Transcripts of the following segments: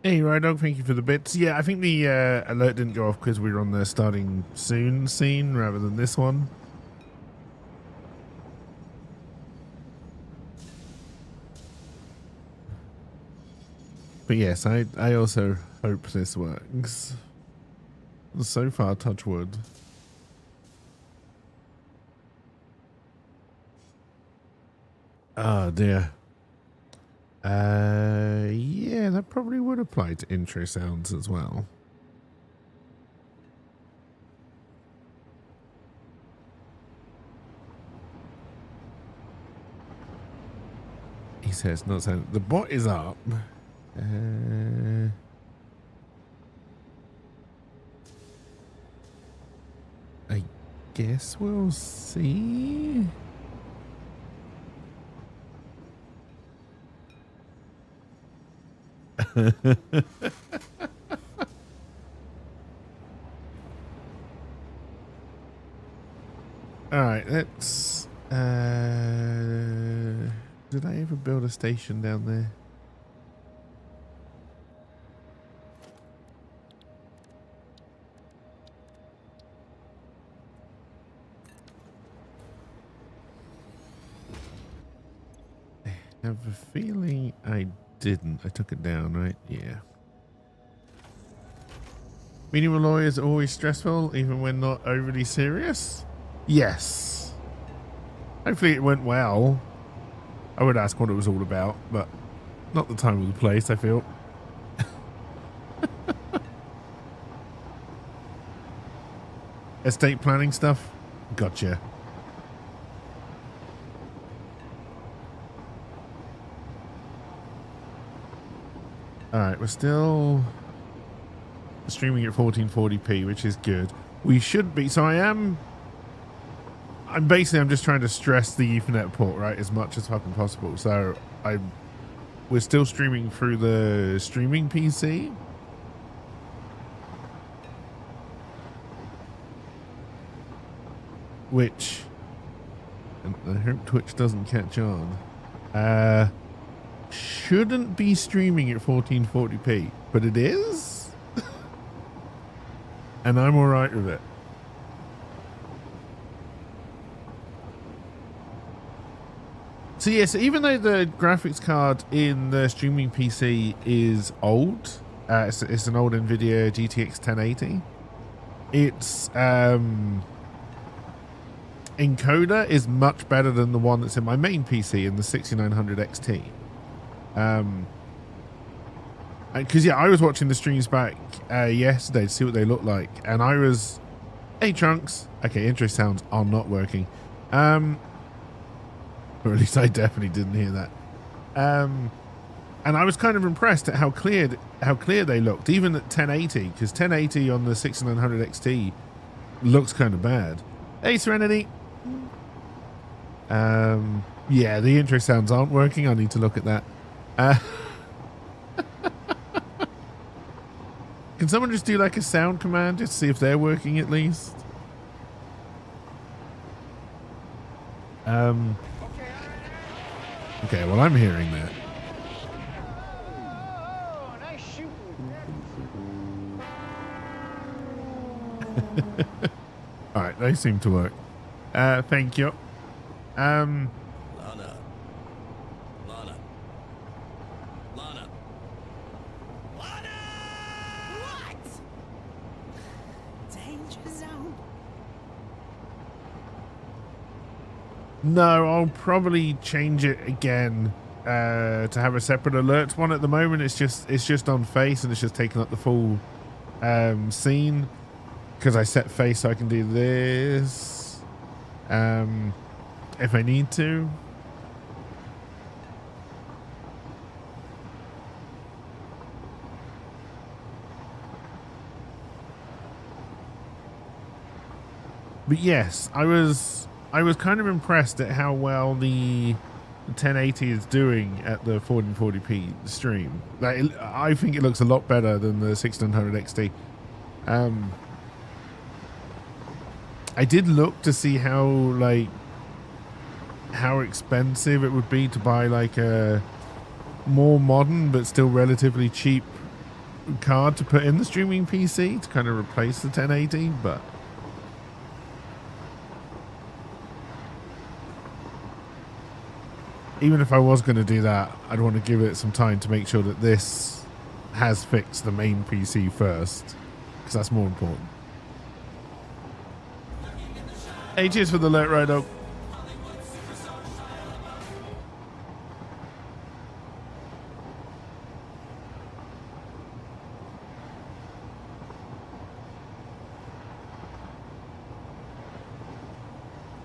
Hey, Rydog, thank you for the bits. Yeah, I think the alert didn't go off because we were on the starting soon scene rather than this one. But yes, I also hope this works. So far, touch wood. Oh dear. Yeah, that probably would apply to intro sounds as well. He says, not saying the bot is up. I guess we'll see. All right, let's. Did I ever build a station down there? I have a feeling I didn't. I took it down, right? Yeah. Meeting with lawyers are always stressful, even when not overly serious? Yes. Hopefully it went well. I would ask what it was all about, but not the time or the place, I feel. Estate planning stuff? Gotcha. Alright, we're still streaming at 1440p, which is good. We should be. So I'm just trying to stress the Ethernet port, right, as much as fucking possible. So we're still streaming through the streaming PC. Which, and I hope Twitch doesn't catch on, shouldn't be streaming at 1440p, but it is. And I'm all right with it. So yes, even though the graphics card in the streaming PC is old, it's an old NVIDIA GTX 1080. Its encoder is much better than the one that's in my main PC in the 6900 XT. Because yeah, I was watching the streams back yesterday to see what they look like, and I was, hey Trunks, okay, intro sounds are not working, or at least I definitely didn't hear that. And I was kind of impressed at how clear they looked, even at 1080, because 1080 on the 6900 XT looks kind of bad. Hey Serenity. Yeah, the intro sounds aren't working. I need to look at that. Can someone just do like a sound command just to see if they're working at least? Okay, well I'm hearing that. Oh, nice shooting. All right, they seem to work. Thank you. Lana. What? Danger zone. No, I'll probably change it again to have a separate alerts one. At the moment, it's just on face and it's just taking up the full scene because I set face so I can do this if I need to. But yes, I was kind of impressed at how well the 1080 is doing at the 1440p stream. Like, I think it looks a lot better than the 1600 XT. I did look to see how expensive it would be to buy like a more modern but still relatively cheap card to put in the streaming PC to kind of replace the 1080, but even if I was going to do that, I'd want to give it some time to make sure that this has fixed the main PC first, because that's more important. Hey, cheers for the alert, right up.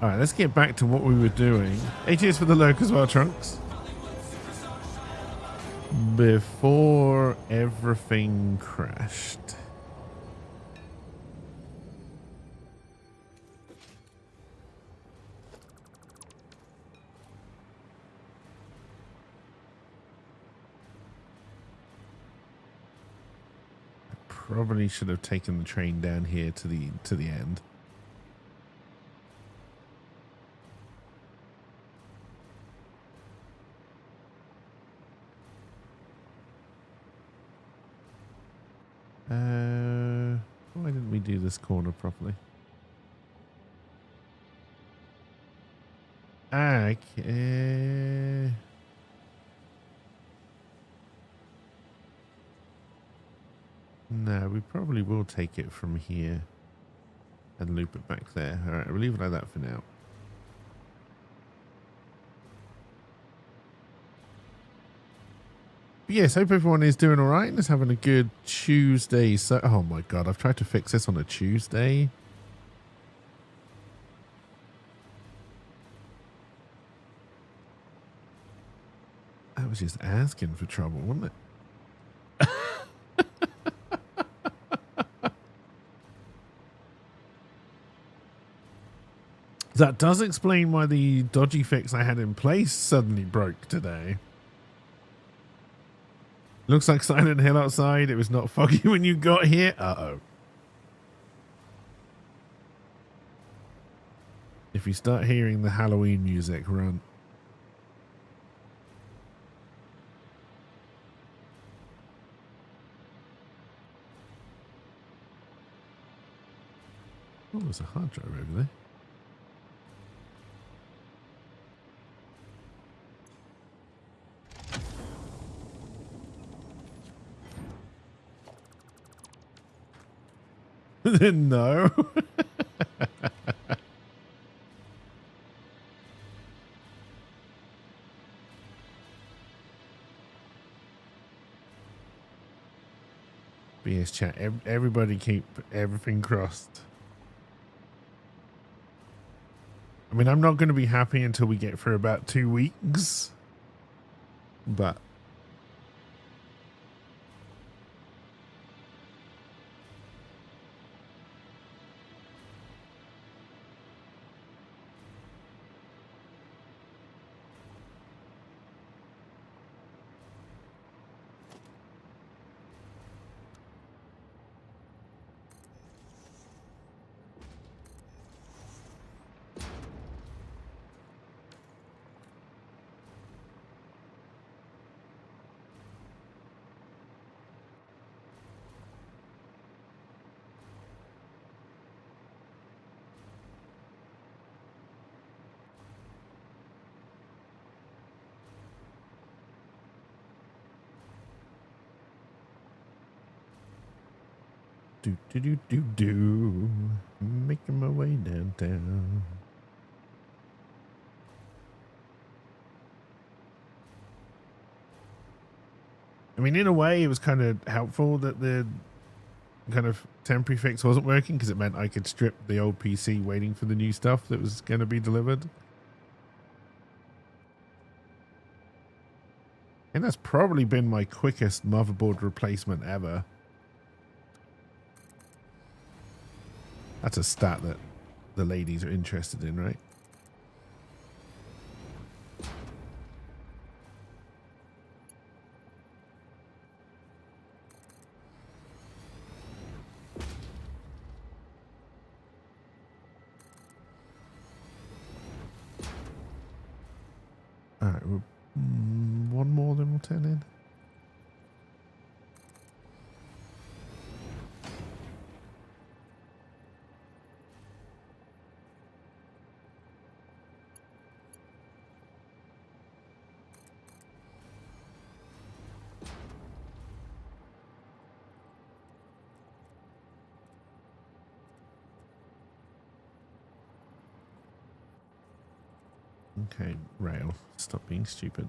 All right, let's get back to what we were doing. Hey, cheers for the lurk as well, Trunks. Before everything crashed. Probably should have taken the train down here to the end. Why didn't we do this corner properly? Okay. No, we probably will take it from here and loop it back there. All right, we'll leave it like that for now. But yes, hope everyone is doing all right and is having a good Tuesday. So, oh my God, I've tried to fix this on a Tuesday. That was just asking for trouble, wasn't it? That does explain why the dodgy fix I had in place suddenly broke today. Looks like Silent Hill outside. It was not foggy when you got here. Uh-oh. If you start hearing the Halloween music, run. Oh, there's a hard drive over there. No. BS chat. Everybody keep everything crossed. I mean, I'm not going to be happy until we get through about 2 weeks, but do, making my way downtown. I mean, in a way, it was kind of helpful that the kind of temporary fix wasn't working, because it meant I could strip the old PC waiting for the new stuff that was going to be delivered. And that's probably been my quickest motherboard replacement ever. That's a stat that the ladies are interested in, right? All right, one more, then we'll turn in. Okay, rail. Stop being stupid.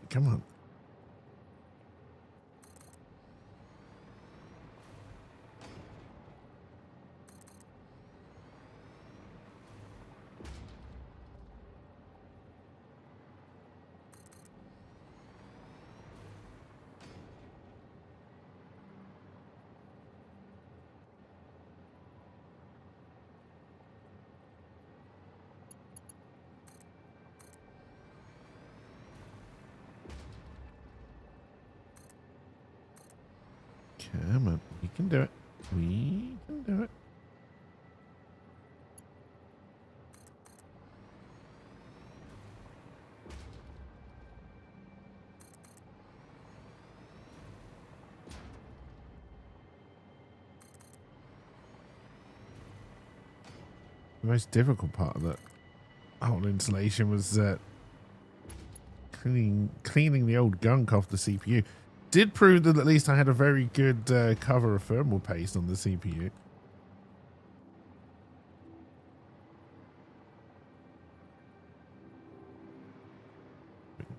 Come on. Come on. We can do it. We can do it. The most difficult part of that whole installation was cleaning the old gunk off the CPU. Did prove that at least I had a very good cover of thermal paste on the CPU.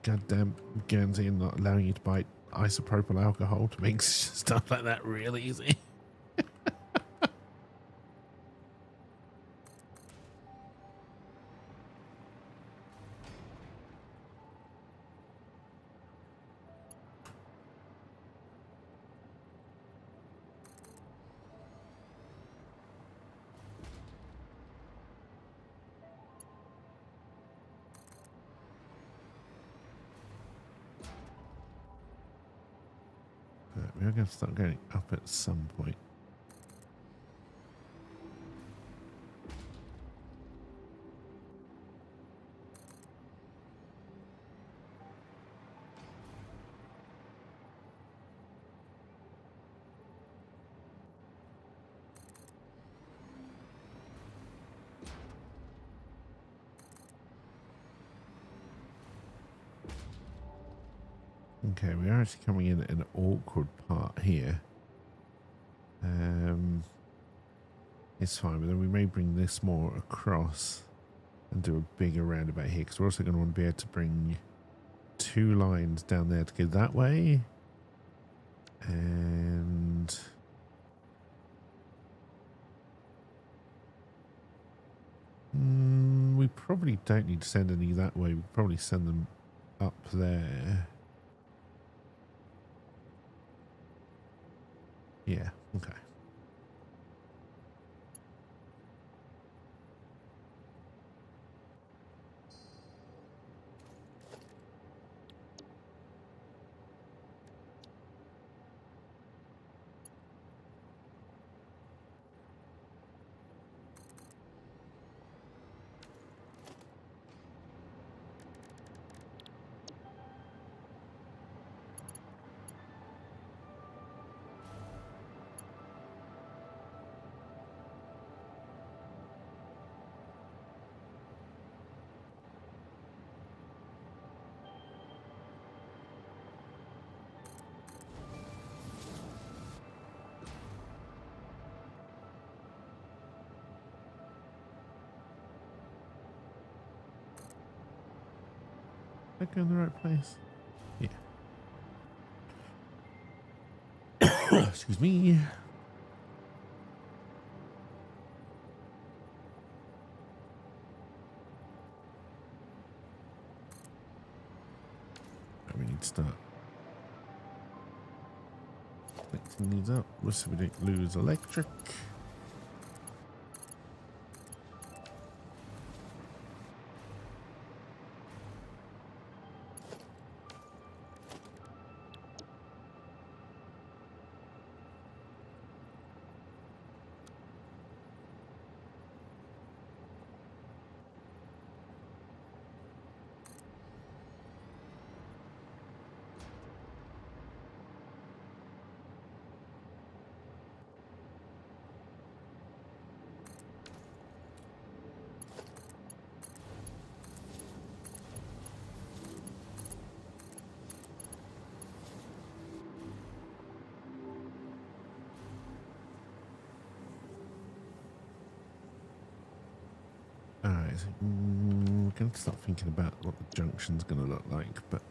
Goddamn Guernsey and not allowing you to buy isopropyl alcohol to make stuff like that real easy. We're going to start going up at some point. Okay, we are actually coming in at an awkward part here. It's fine, but then we may bring this more across and do a bigger roundabout here, because we're also going to want to be able to bring 2 lines down there to go that way. And we probably don't need to send any that way. We probably send them up there. Yeah, okay. Did I go in the right place? Yeah. Excuse me. We need to start connecting these up so we don't lose electric. Okay, so we're going to start thinking about what the junction's going to look like, but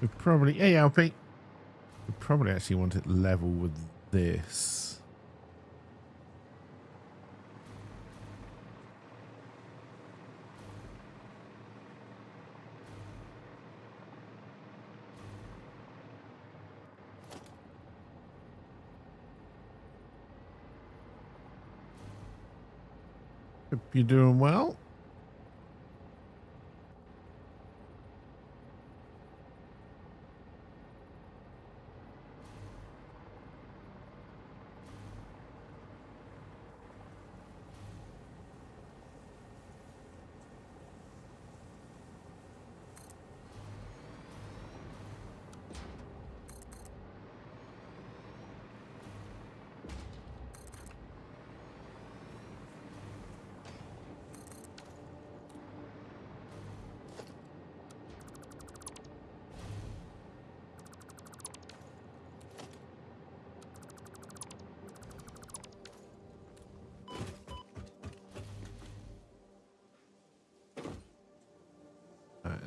we probably, hey Alpy, we probably actually want it level with this. Hope you're doing well.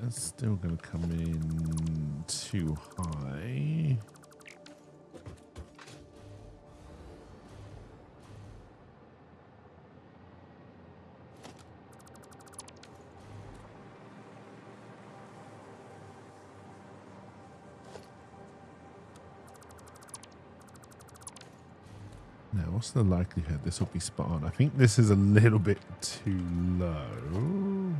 It's still going to come in too high. Now, what's the likelihood this will be spot on? I think this is a little bit too low.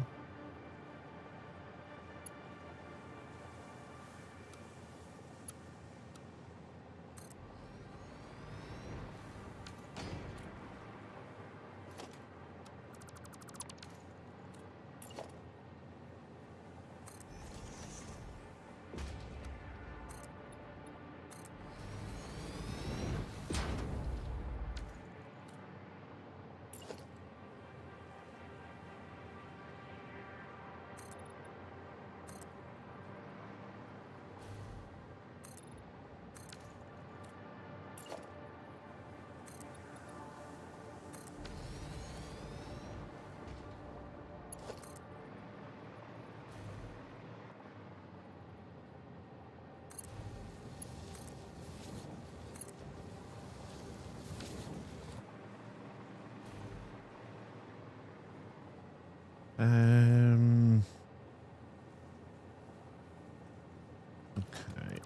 Okay.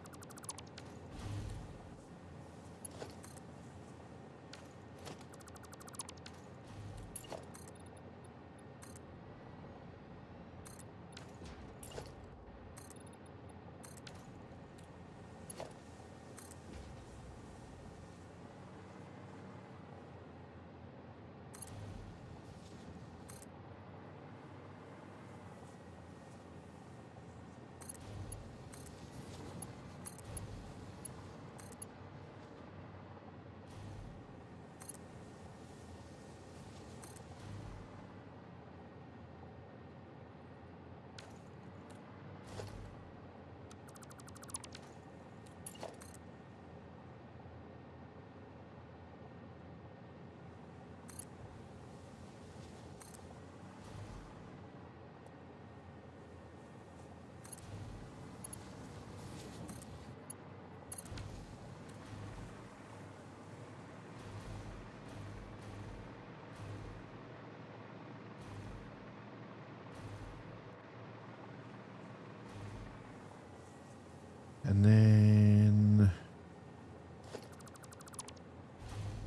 And then,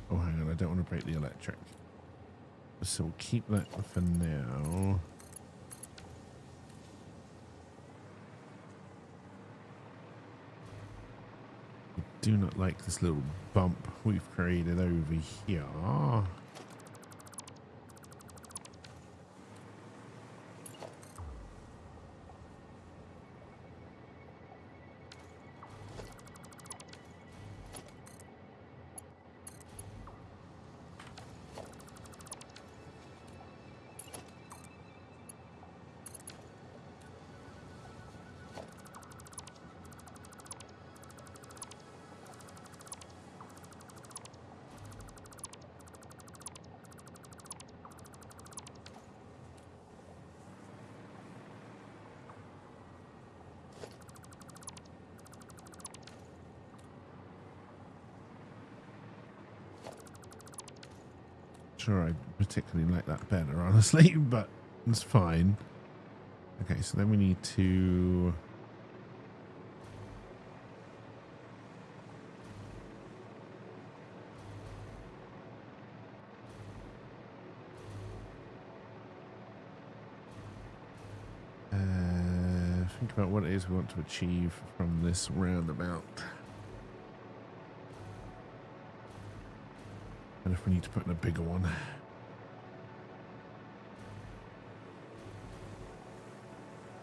oh, hang on, I don't want to break the electric. So we'll keep that for now. We do not like this little bump we've created over here. Sure, I particularly like that better, honestly, but it's fine. Okay, so then we need to think about what it is we want to achieve from this roundabout. And if we need to put in a bigger one.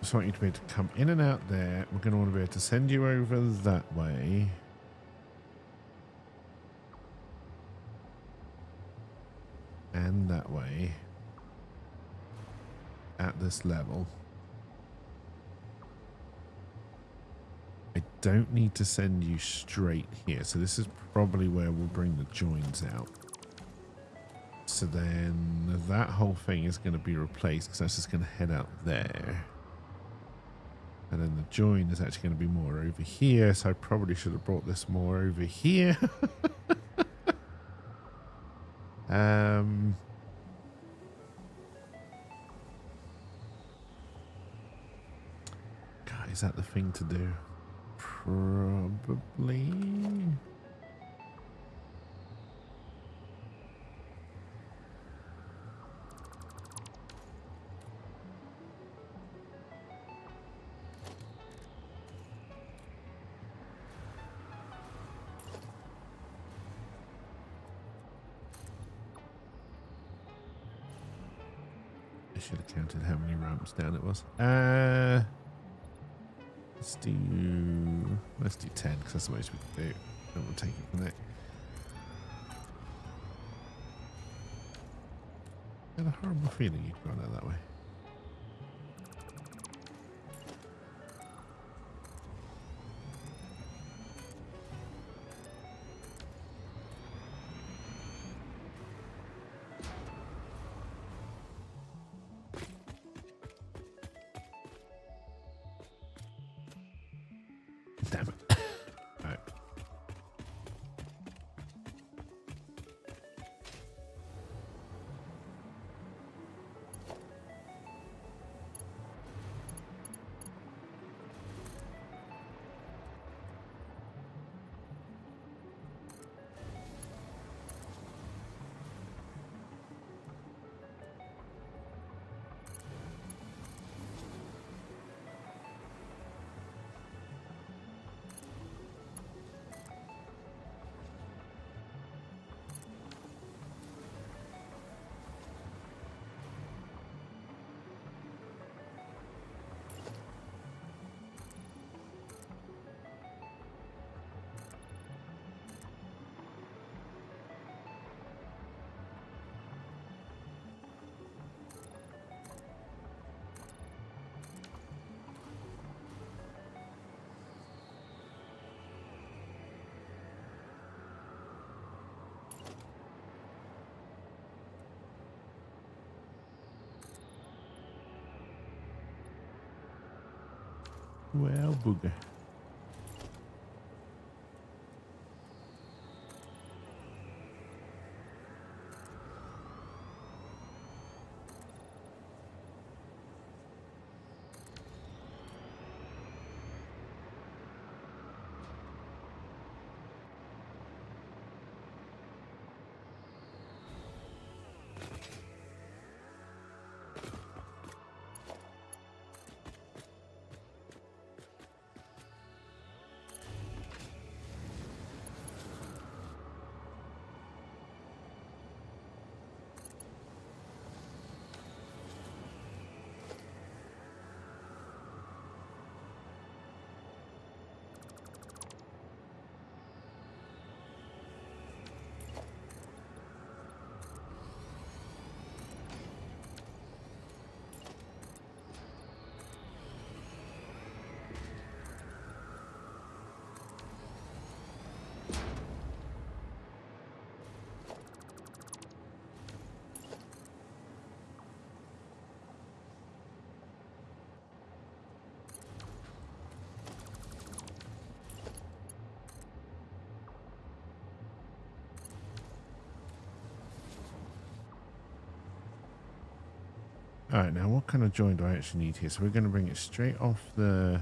Just want you to be able to come in and out there. We're going to want to be able to send you over that way. And that way. At this level. I don't need to send you straight here. So this is probably where we'll bring the joins out. So then that whole thing is going to be replaced because that's just going to head out there. And then the join is actually going to be more over here. So I probably should have brought this more over here. God, is that the thing to do? Probably. I should have counted how many ramps down it was. Let's do 10 because that's the most we can do. Then we'll take it from there. I had a horrible feeling you'd gone out that way. Damn it. All right. Well, booger. All right, now what kind of join do I actually need here? So we're going to bring it straight off the...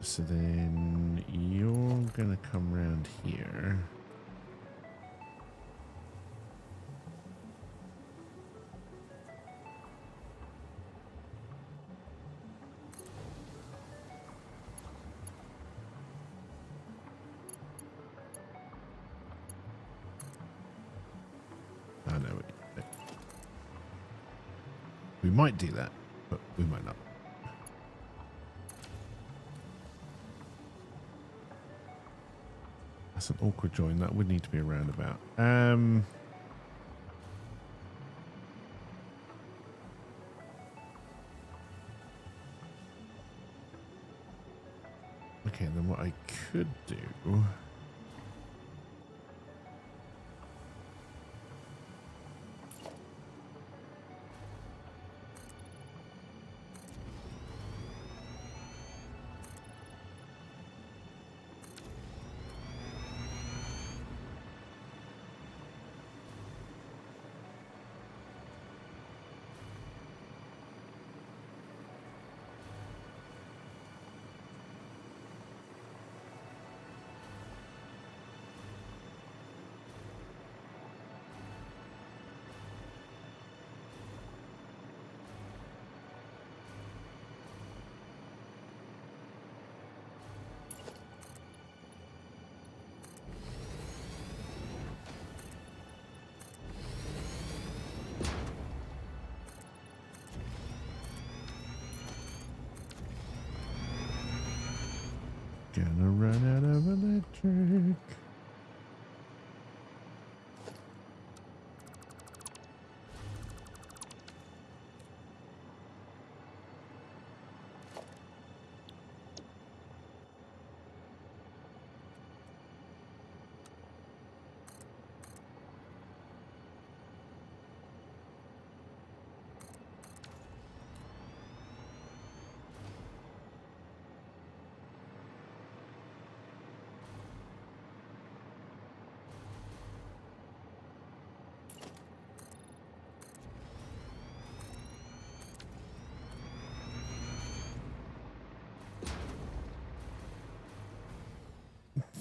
So then you're going to come around here. I know it. We might do that, but we might not. That's an awkward join. That would need to be a roundabout. Okay, then what I could do... Gonna run out of electric.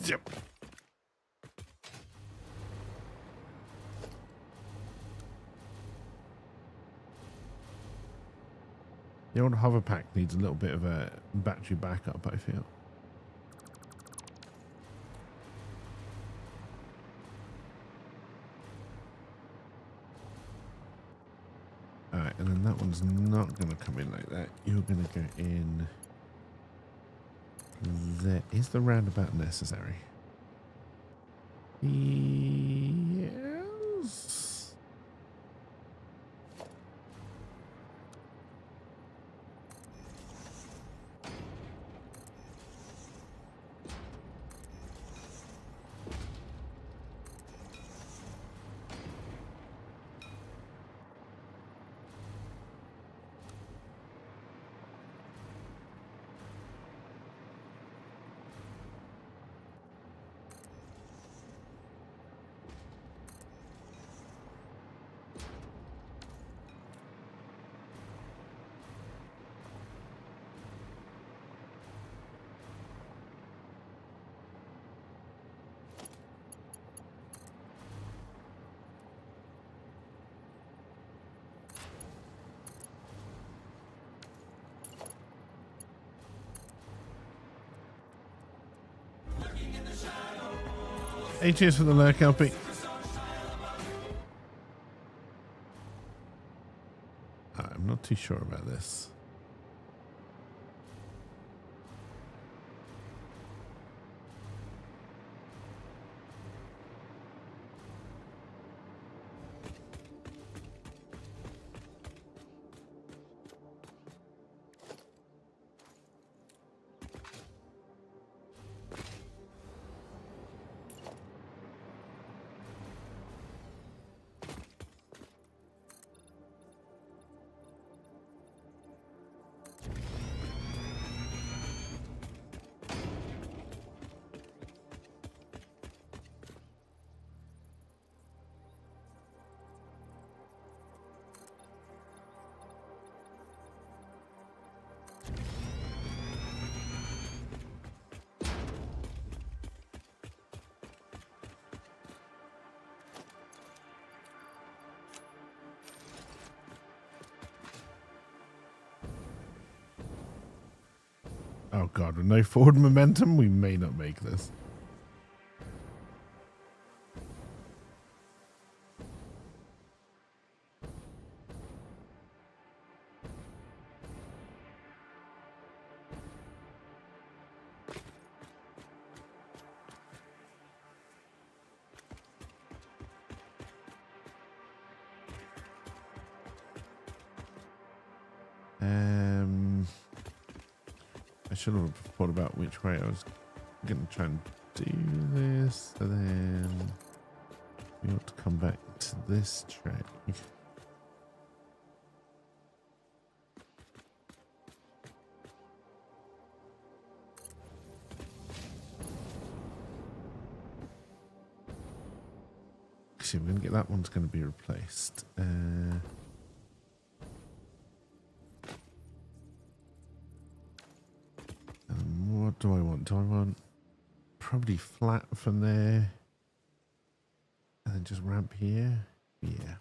Yep. The old hover pack needs a little bit of a battery backup, I feel. Alright, and then that one's not going to come in like that. You're going to go in there. Is the roundabout necessary? Yes. Hey, cheers for the lurk, LP. I'm not too sure about this. Oh god, with no forward momentum, we may not make this. I should have thought about which way I was going to try and do this, and then we ought to come back to this track. Actually, we're going to get that one's going to be replaced. What do I want? Do I want probably flat from there and then just ramp here? Yeah.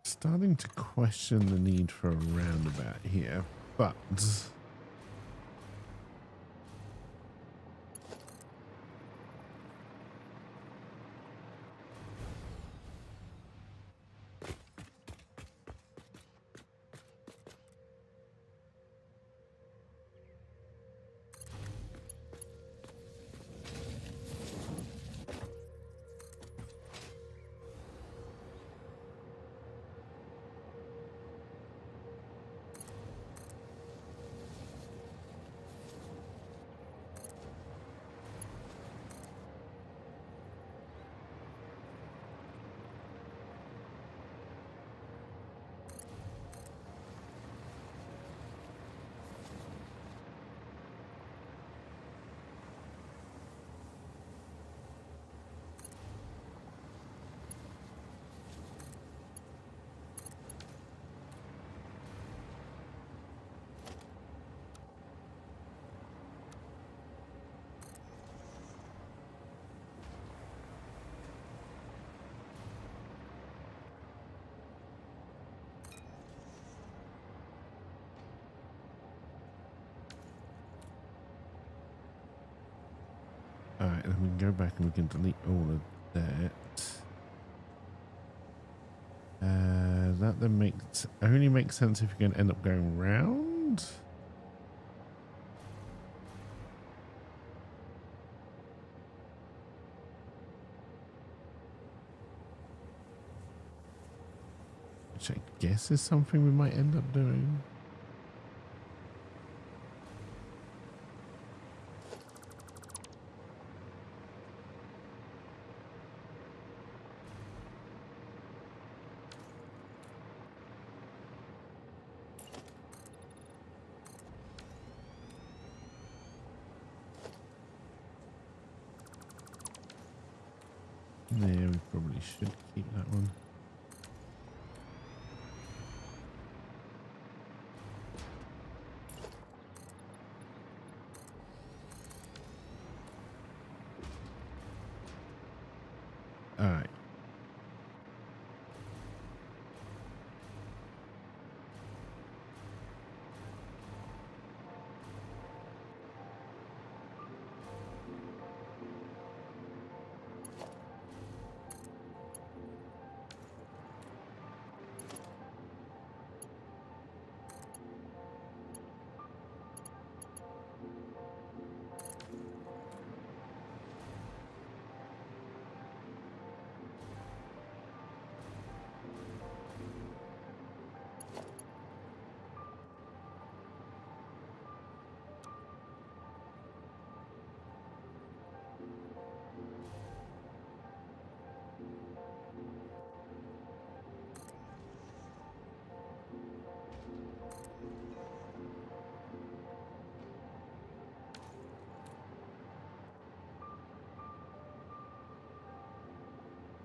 Starting to question the need for a roundabout here, but all right, and we can go back and we can delete all of that. That then only makes sense if you're going to end up going round. which I guess is something we might end up doing. Yeah, we probably should keep that one. All right.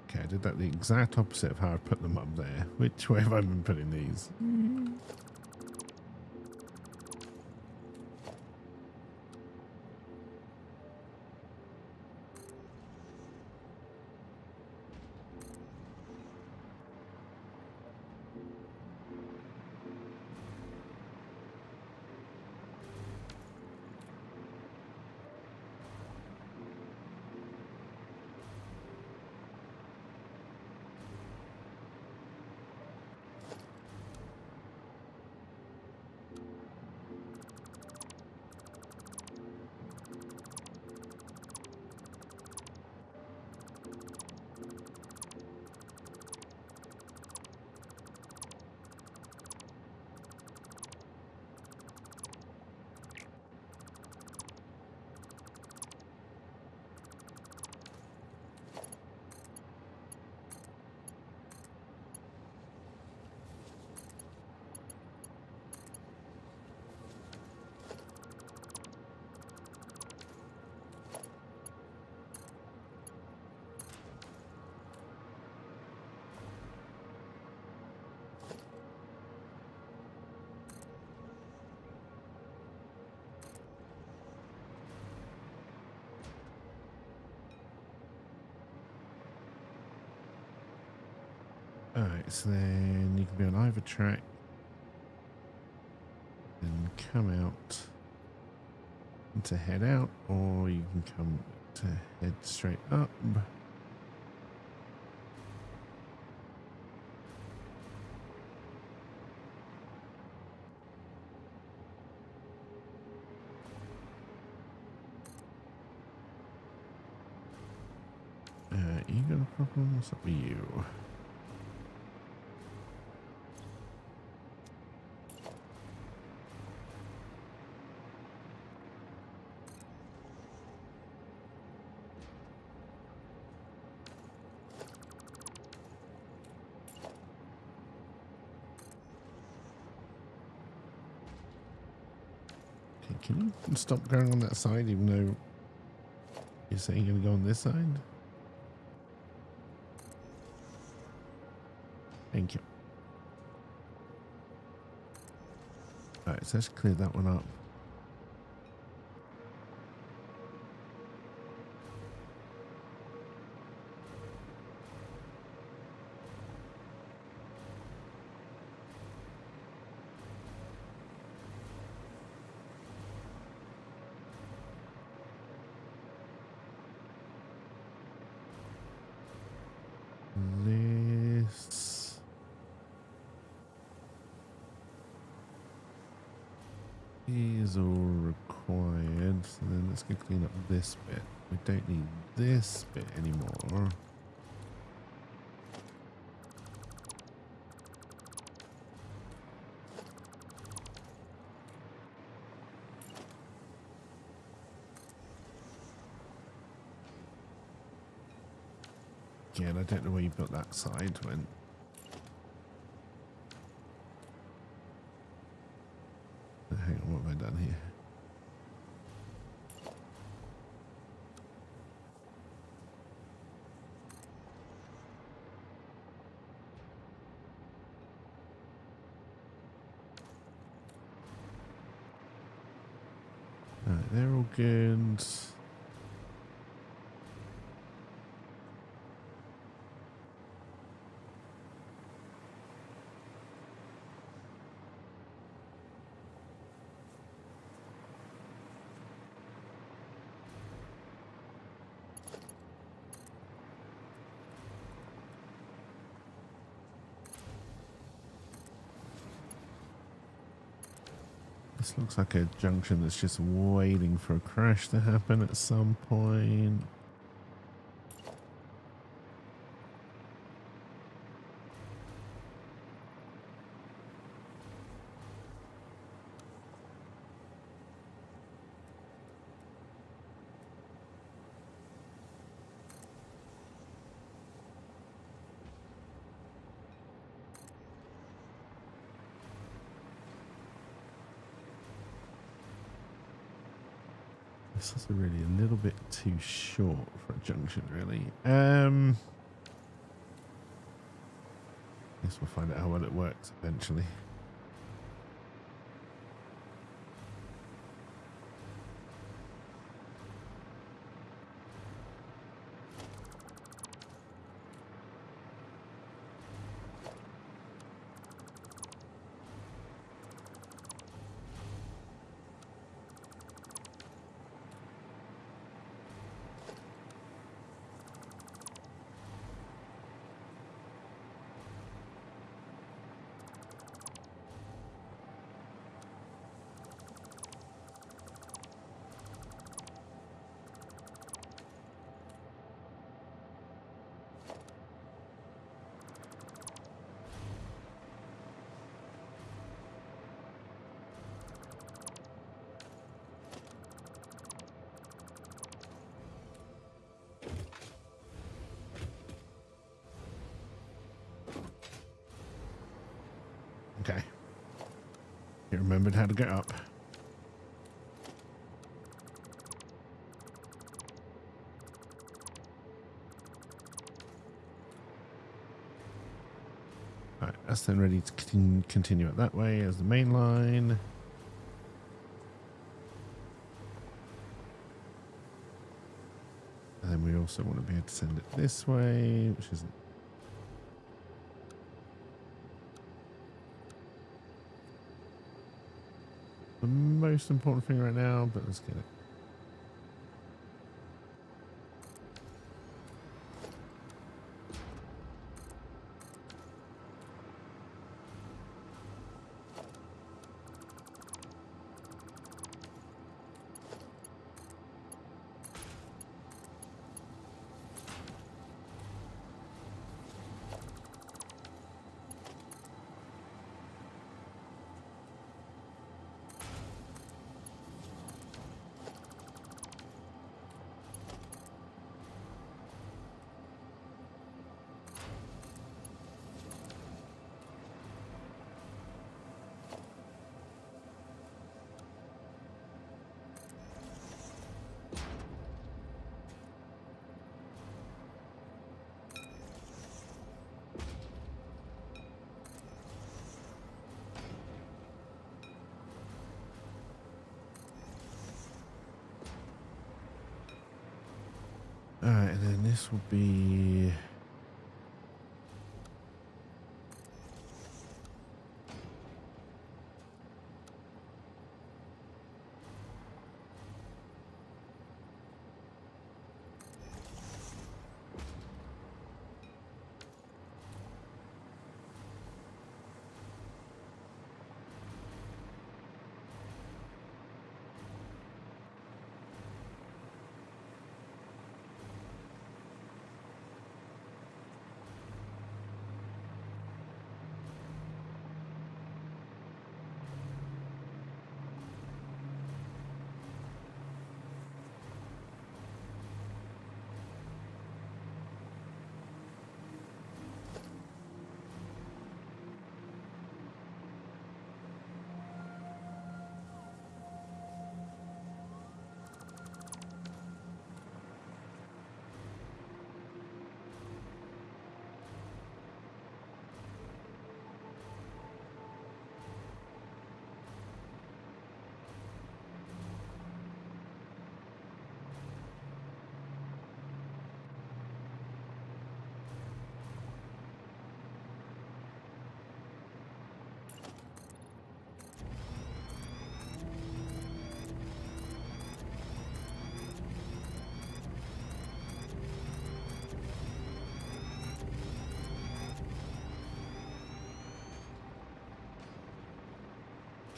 Okay, I did that the exact opposite of how I put them up there. Which way have I been putting these? Alright, so then you can be on either track and come out and to head out, or you can come to head straight up. You got a problem? What's up with you? Can you stop going on that side even though you're saying you're going to go on this side? Thank you. Alright, so let's clear that one up. This is all required, so then let's go clean up this bit. We don't need this bit anymore. again. I don't know where you built that side went. Hang on, what have I done here? Alright, they're all good. This looks like a junction that's just waiting for a crash to happen at some point. This is really a little bit too short for a junction, really. Guess we'll find out how well it works eventually. Okay. You remembered how to get up. Alright, that's then ready to continue it that way as the main line. And then we also want to be able to send it this way, which isn't the most important thing right now, but let's get it. Alright, and then this will be...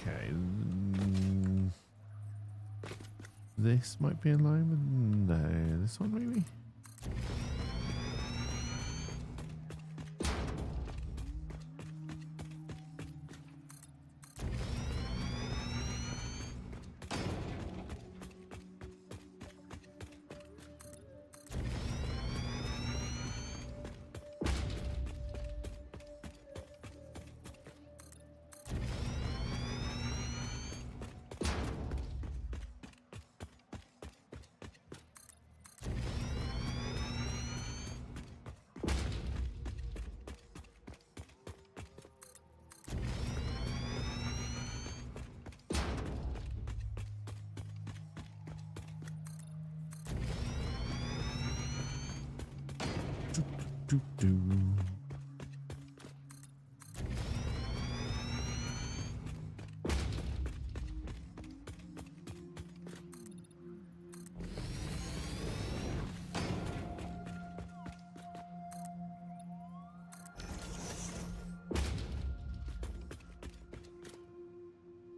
Okay. This might be in line with... No, this one maybe? Do, do.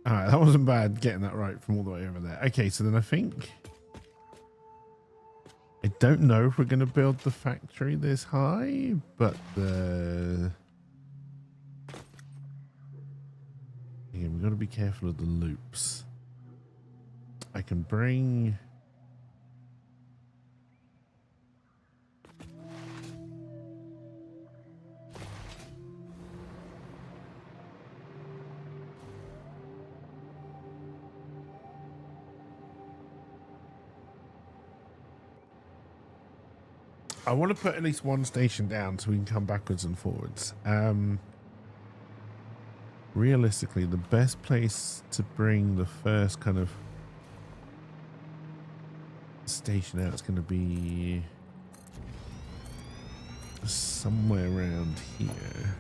All right, that wasn't bad getting that right from all the way over there. Okay, so then I think... I don't know if we're going to build the factory this high, but the... Yeah, we've got to be careful of the loops. I can bring... I want to put at least one station down so we can come backwards and forwards. Realistically, the best place to bring the first kind of station out is going to be somewhere around here.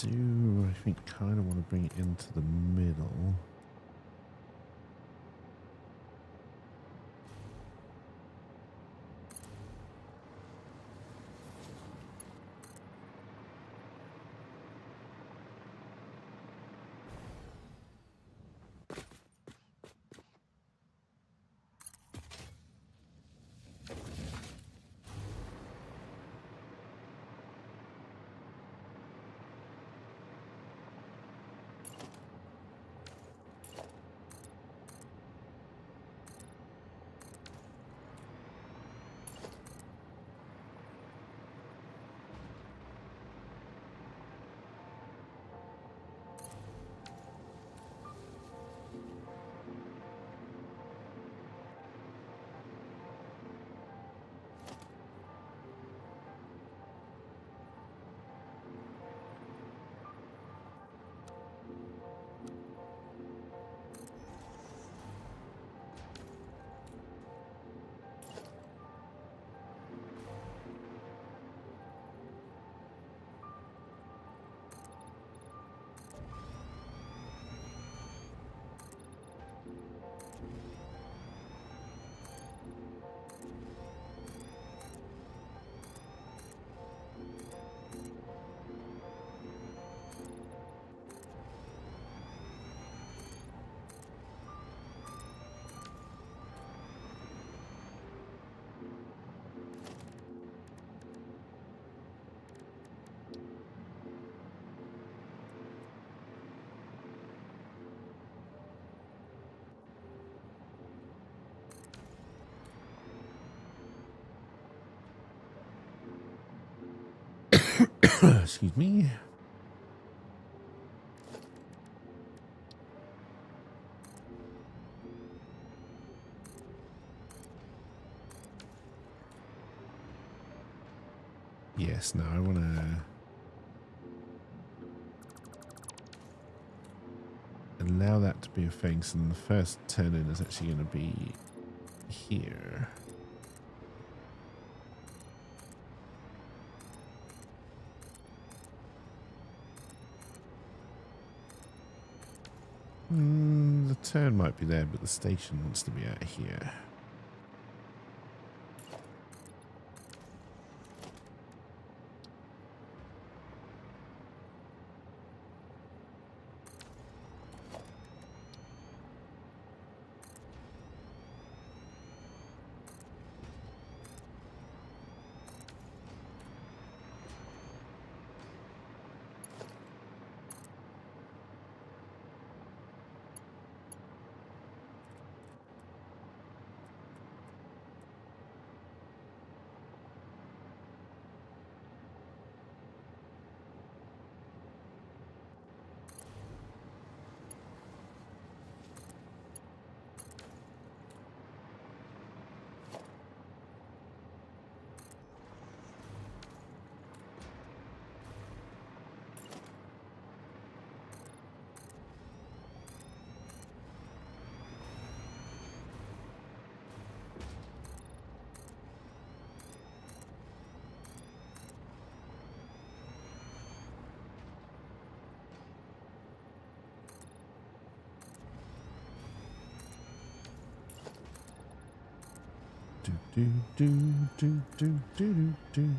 I think kind of want to bring it into the middle. Excuse me. Yes, no, I want to allow that to be a thing. So then the first turn in is actually going to be here. The turn might be there, but the station wants to be out here. Do, do, do, do, do, do, do.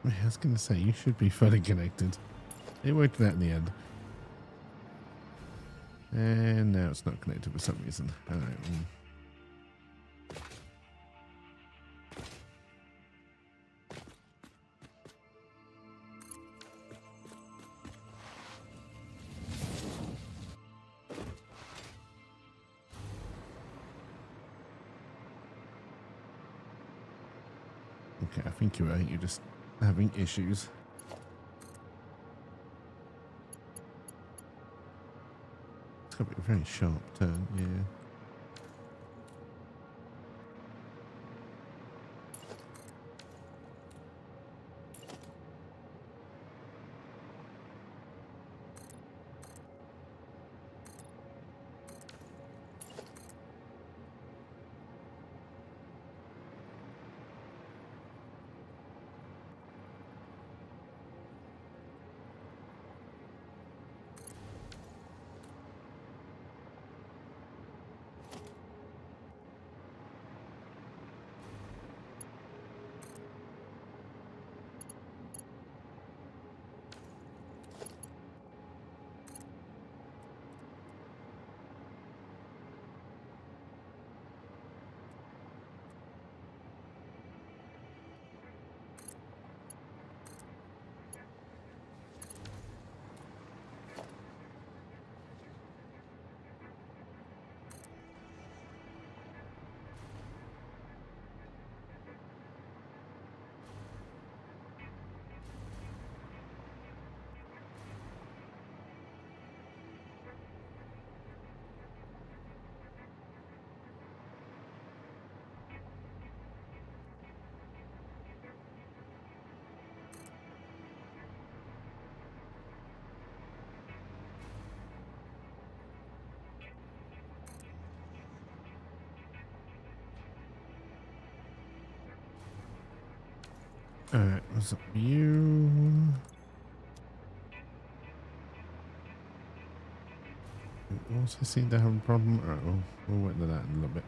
I was going to say, you should be fully connected. It worked out in the end. And now it's not connected for some reason. All right. Okay, I think you're right. You're just having issues. It's got to be a very sharp turn, yeah. Alright, what's up with you? Also seem to have a problem. Alright, we'll wait to that in a little bit.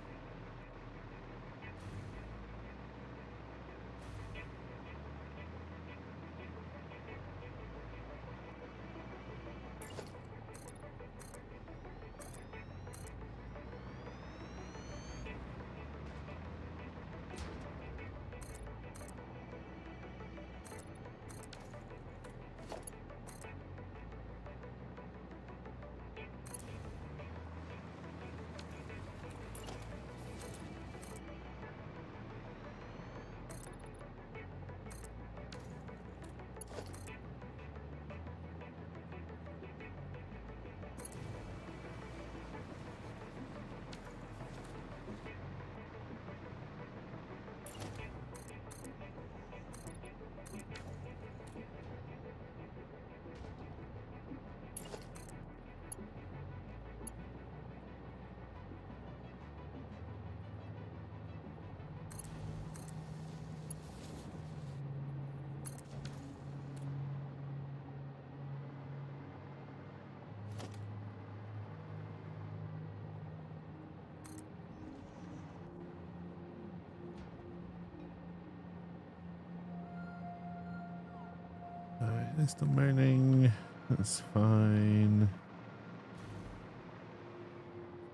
it's still moaning. That's fine.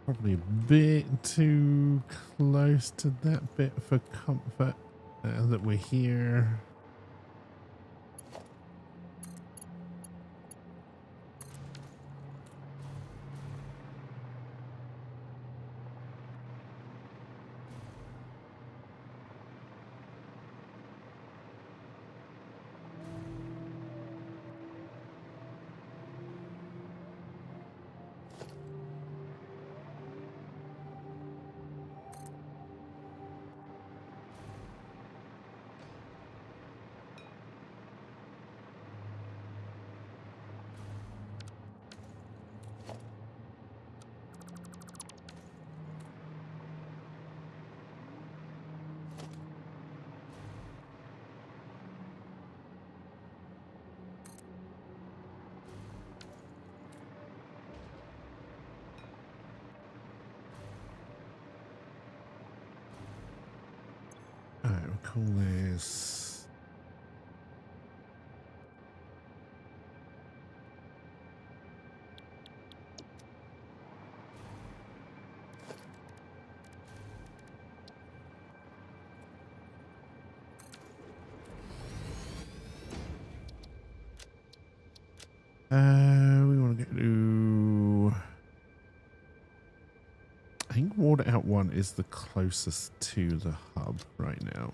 Probably a bit too close to that bit for comfort that we're here. Alright, we'll call this. We want to go to. I think Water Out 1 is the closest to the hub right now.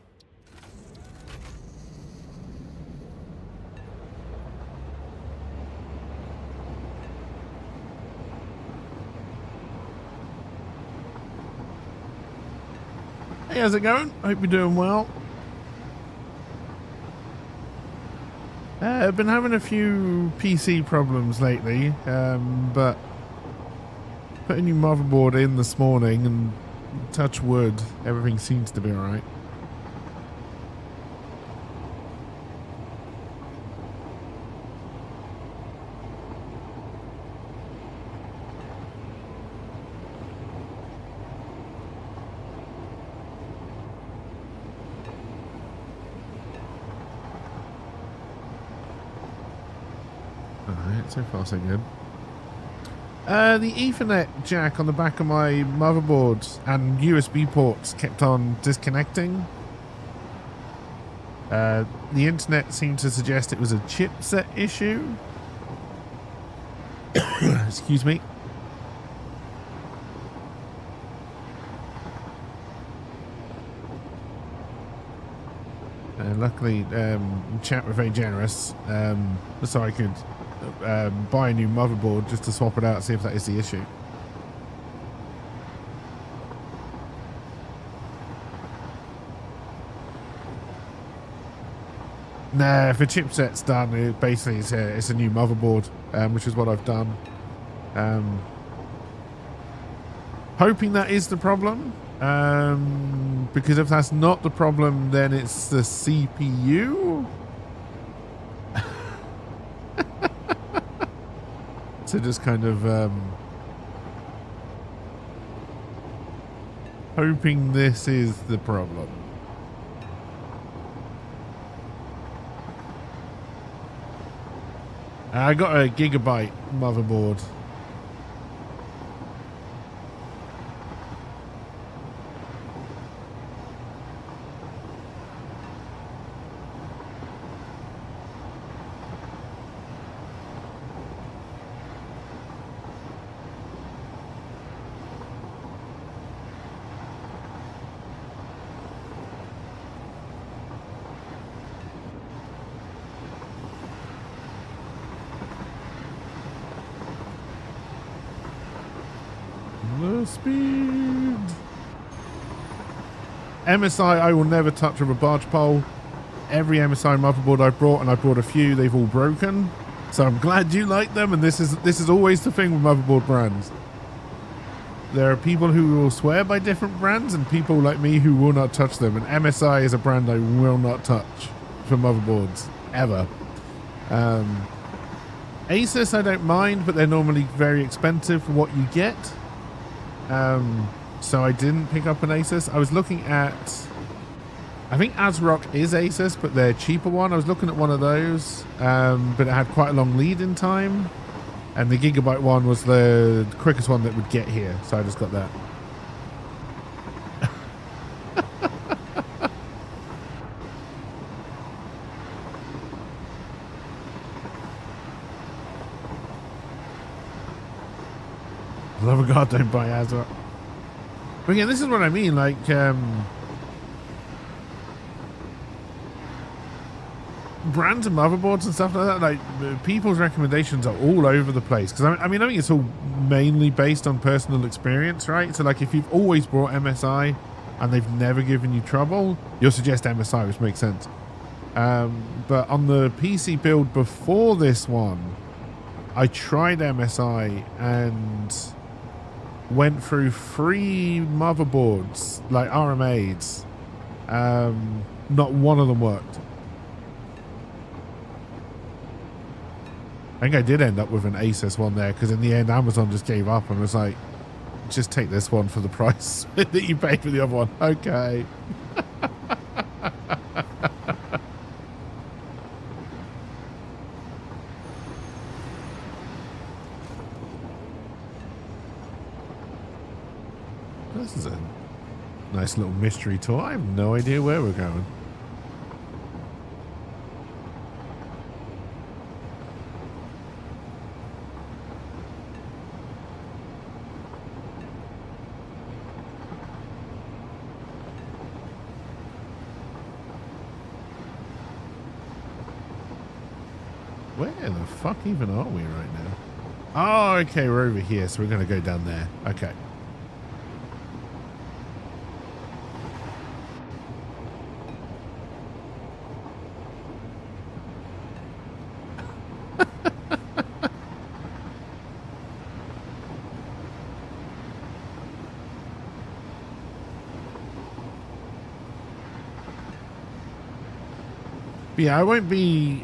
Hey, how's it going? Hope you're doing well. I've been having a few PC problems lately, but put a new motherboard in this morning and touch wood, everything seems to be alright. Alright, so far so good. The Ethernet jack on the back of my motherboard and USB ports kept on disconnecting. The internet seemed to suggest it was a chipset issue. Excuse me. Luckily, chat were very generous, so I could buy a new motherboard just to swap it out, see if that is the issue. Nah, if a chipset's done, it basically it's a new motherboard, which is what I've done. Hoping that is the problem, because if that's not the problem, then it's the CPU. So just kind of hoping this is the problem. I got a gigabyte motherboard. The speed. MSI I will never touch with a barge pole. Every MSI motherboard I've brought, and I've brought a few, they've all broken. So I'm glad you like them, and this is always the thing with motherboard brands. There are people who will swear by different brands and people like me who will not touch them, and MSI is a brand I will not touch for motherboards ever. Asus I don't mind, but they're normally very expensive for what you get. So I didn't pick up an Asus. I was looking at I think ASRock is Asus, but they're cheaper one. I was looking at one of those, but it had quite a long lead-in time. And the Gigabyte one was the quickest one that would get here. So I just got that. Love of God, don't buy ASRock. But again, this is what I mean. Like, brands and motherboards and stuff like that, like people's recommendations are all over the place. Because I mean, I think it's all mainly based on personal experience, right? So like if you've always bought MSI and they've never given you trouble, you'll suggest MSI, which makes sense. But on the PC build before this one, I tried MSI and went through 3 motherboards, like RMAs. Not one of them worked. I think I did end up with an Asus one there because in the end Amazon just gave up and was like, just take this one for the price that you paid for the other one. Okay. This is a nice little mystery tour. I have no idea where we're going. Where the fuck even are we right now? Oh, okay, we're over here, so we're going to go down there. Okay. Yeah, I won't be,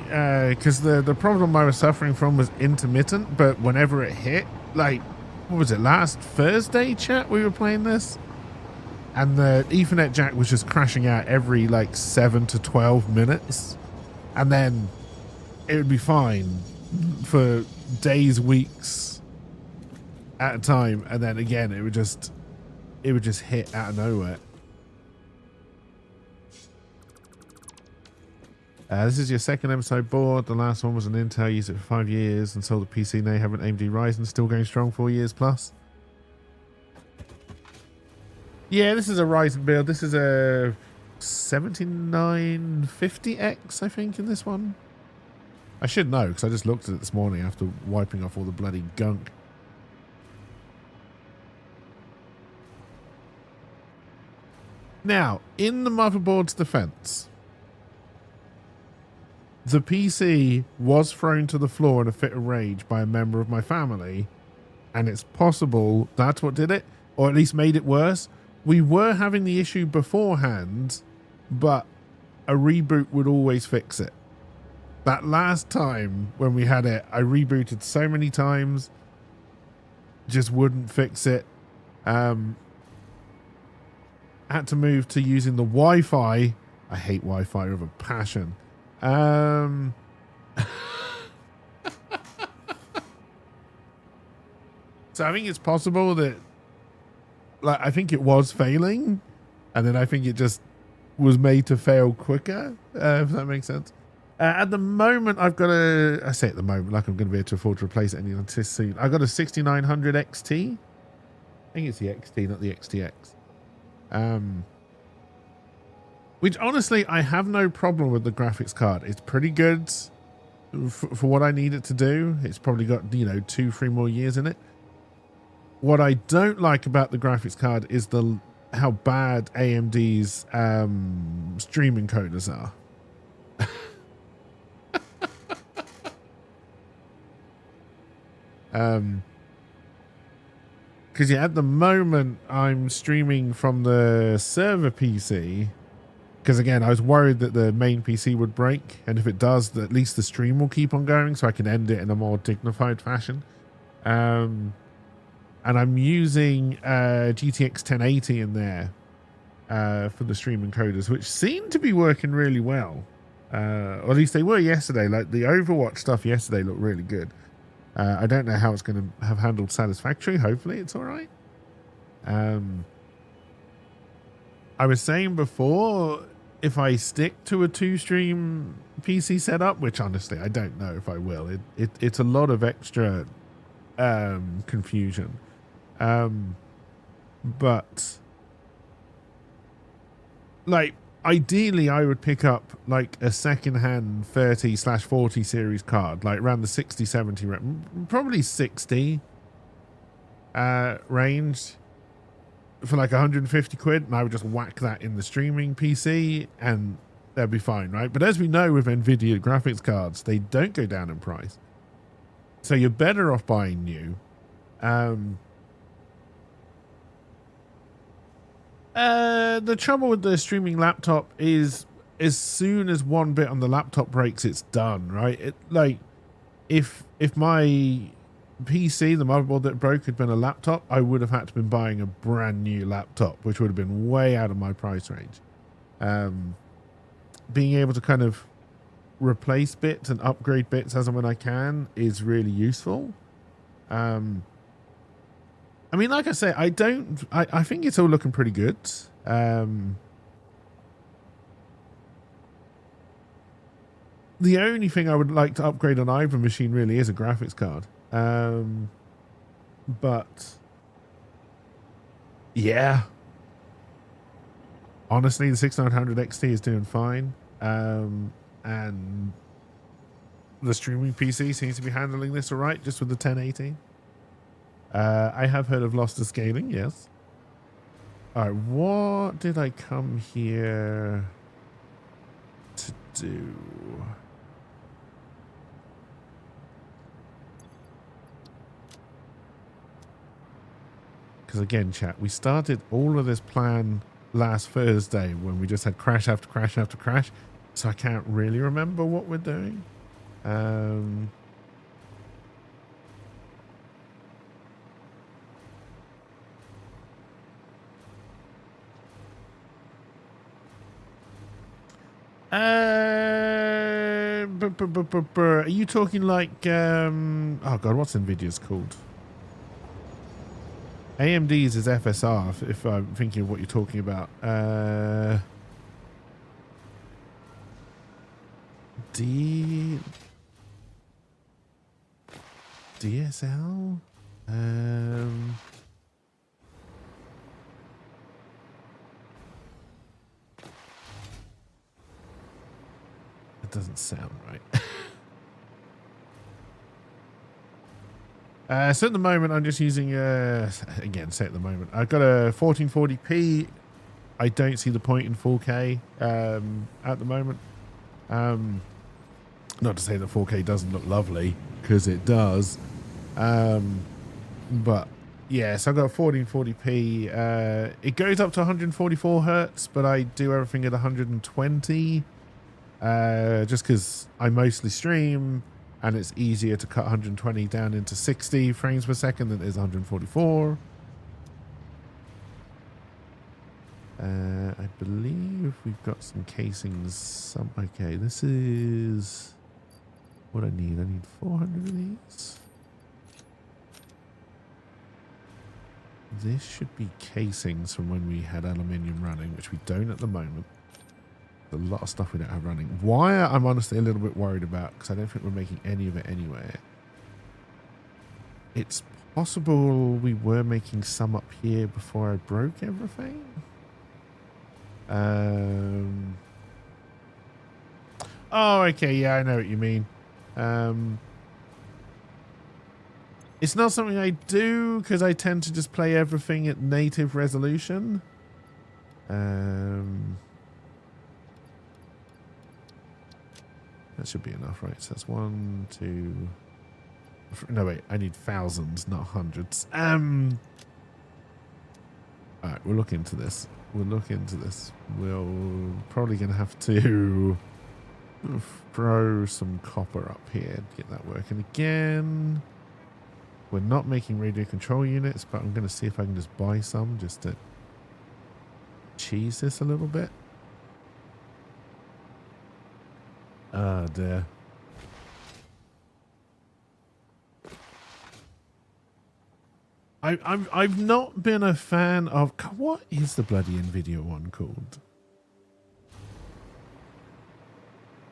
because the problem I was suffering from was intermittent, but whenever it hit, like, what was it, last Thursday, chat, we were playing this? And the Ethernet jack was just crashing out every, like, 7 to 12 minutes. And then it would be fine for days, weeks at a time. And then again, it would just hit out of nowhere. This is your second episode board. The last one was an Intel. Used it for 5 years and sold a PC. Now you have an AMD Ryzen, still going strong 4 years plus. Yeah, this is a Ryzen build. This is a 7950X, I think, in this one. I should know because I just looked at it this morning after wiping off all the bloody gunk. Now, in the motherboard's defense, the PC was thrown to the floor in a fit of rage by a member of my family, and it's possible that's what did it, or at least made it worse. We were having the issue beforehand, but a reboot would always fix it. That last time when we had it, I rebooted so many times, just wouldn't fix it. Had to move to using the Wi-Fi. I hate Wi-Fi with a passion. So I think it's possible that, like, I think it was failing, and then I think it just was made to fail quicker, if that makes sense. At the moment, I've got a, I say at the moment, like I'm going to be able to afford to replace it anytime soon. I've got a 6900 XT. I think it's the XT, not the XTX. Which honestly, I have no problem with the graphics card. It's pretty good for what I need it to do. It's probably got, 2-3 more years in it. What I don't like about the graphics card is how bad AMD's streaming encoders are. Because at the moment I'm streaming from the server PC. Because again, I was worried that the main PC would break, and if it does, at least the stream will keep on going, so I can end it in a more dignified fashion. And I'm using GTX 1080 in there, for the stream encoders, which seem to be working really well. Or at least they were yesterday. Like the Overwatch stuff yesterday looked really good. I don't know how it's going to have handled Satisfactory. Hopefully it's all right. I was saying before, if I stick to a 2-stream PC setup, which honestly I don't know if I will, it's a lot of extra confusion. But like ideally I would pick up like a secondhand 30/40 series card, like around the 60-70, probably 60 range, for like 150 quid, and I would just whack that in the streaming PC and they'll be fine, right? But as we know with NVIDIA graphics cards, they don't go down in price. So you're better off buying new. The trouble with the streaming laptop is as soon as one bit on the laptop breaks, it's done, right? Like if my PC, the motherboard that broke, had been a laptop, I would have had to been buying a brand new laptop, which would have been way out of my price range. Being able to kind of replace bits and upgrade bits as and when I can is really useful. I mean, like I say, I think it's all looking pretty good. The only thing I would like to upgrade on either machine really is a graphics card. But yeah, honestly, the 6900 XT is doing fine. And the streaming PC seems to be handling this all right, just with the 1080. I have heard of loss to scaling, yes. All right, what did I come here to do? Because again, chat, we started all of this plan last Thursday when we just had crash after crash after crash. So I can't really remember what we're doing. Are you talking like, oh God, what's NVIDIA's called? AMD's is FSR, if I'm thinking of what you're talking about. DSL? It doesn't sound right. So at the moment, I'm just using, again, say at the moment, I've got a 1440p. I don't see the point in 4K at the moment. Not to say that 4K doesn't look lovely, because it does. But yeah, so I've got a 1440p. It goes up to 144 hertz, but I do everything at 120. Just because I mostly stream, and it's easier to cut 120 down into 60 frames per second than it is 144. I believe we've got some casings. Okay, this is what I need. I need 400 of these. This should be casings from when we had aluminium running, which we don't at the moment. A lot of stuff we don't have running. Wire, I'm honestly a little bit worried about, because I don't think we're making any of it anywhere. It's possible we were making some up here before I broke everything. Oh, okay, yeah, I know what you mean. It's not something I do, because I tend to just play everything at native resolution. That should be enough, right? So that's 1, 2... No, wait. I need thousands, not hundreds. Alright, we'll look into this. We'll look into this. We're probably going to have to throw some copper up here to get that working again. We're not making radio control units, but I'm going to see if I can just buy some just to cheese this a little bit. Oh dear. I've not been a fan of, what is the bloody NVIDIA one called?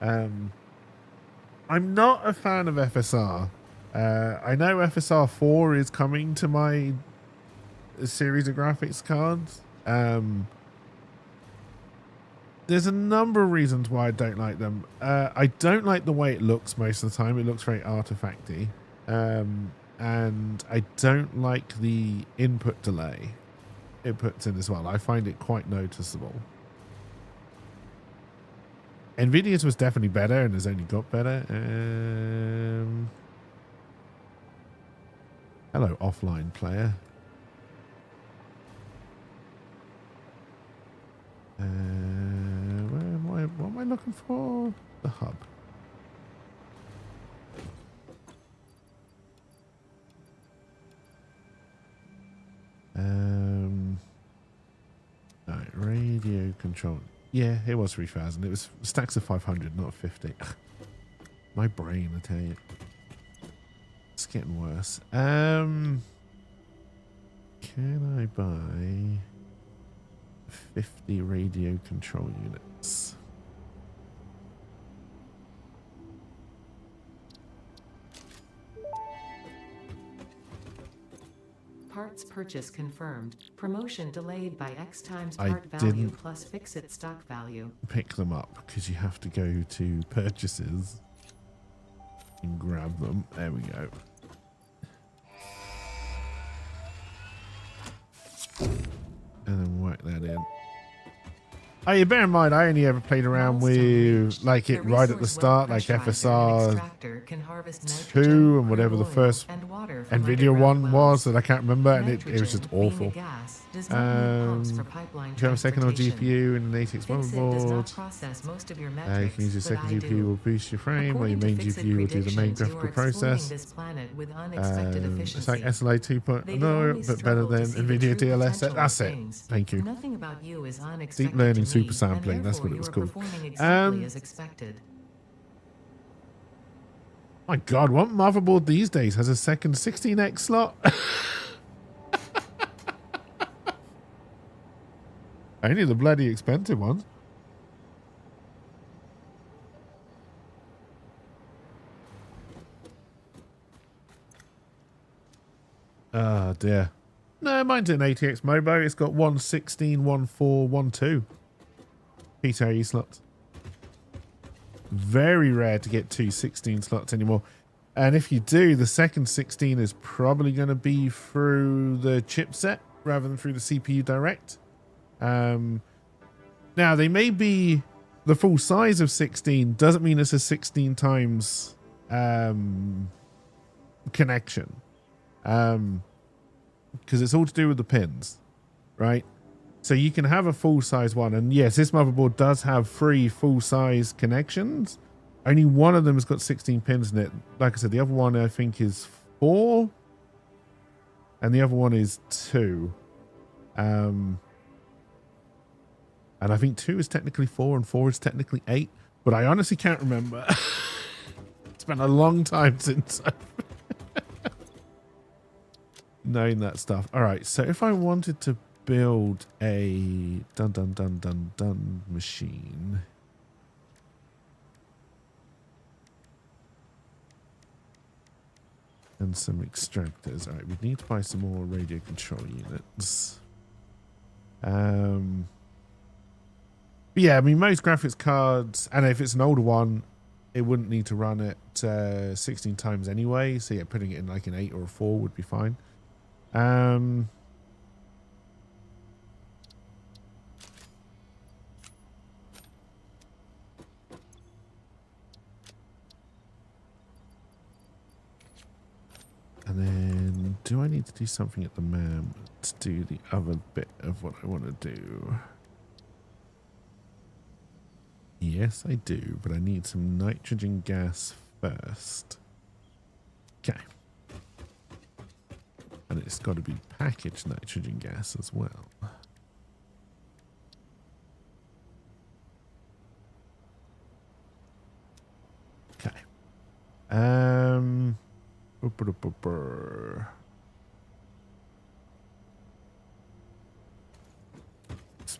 I'm not a fan of FSR. I know FSR 4 is coming to my series of graphics cards. There's a number of reasons why I don't like them. I don't like the way it looks most of the time. It looks very artifacty. And I don't like the input delay it puts in as well. I find it quite noticeable. NVIDIA's was definitely better and has only got better. Hello, offline player. What am I looking for? The hub. Right, radio control. Yeah, it was 3,000. It was stacks of 500, not 50. My brain, I tell you. It's getting worse. Can I buy 50 radio control units? Parts purchase confirmed. Promotion delayed by X times part value plus fix-it stock value. Pick them up because you have to go to purchases and grab them. There we go. And then whack that in. Oh, you bear in mind, I only ever played around with like it right at the start, like FSR 2 and whatever the first NVIDIA one was that I can't remember, and it was just awful. If you have a second on GPU and an ATX motherboard, you can use your second GPU will boost your frame, while your main GPU will do the main graphical process. It's like SLA 2.0, but better than NVIDIA DLS. That's it. Thank you. Deep learning super sampling. That's what it was called. My God, what motherboard these days has a second 16X slot? Only the bloody expensive ones. Oh dear. No, mine's an ATX Mobo. It's got 116, 14, 12 PCIe slots. Very rare to get two 16 slots anymore. And if you do, the second 16 is probably going to be through the chipset rather than through the CPU direct. Now, they may be the full size of 16. Doesn't mean it's a 16 times connection. Because it's all to do with the pins, right? So you can have a full-size one. And yes, this motherboard does have 3 full-size connections. Only one of them has got 16 pins in it. Like I said, the other one I think is 4. And the other one is 2. And I think 2 is technically 4 and 4 is technically 8. But I honestly can't remember. It's been a long time since I've known that stuff. All right, so if I wanted to build a dun machine, and some extractors. All right, we need to buy some more radio control units. But yeah, I mean, most graphics cards, and if it's an older one, it wouldn't need to run it 16 times anyway. So yeah, putting it in like an 8 or a 4 would be fine. And then, do I need to do something at the MAM to do the other bit of what I want to do? Yes, I do, but I need some nitrogen gas first. Okay. And it's got to be packaged nitrogen gas as well. Um, let's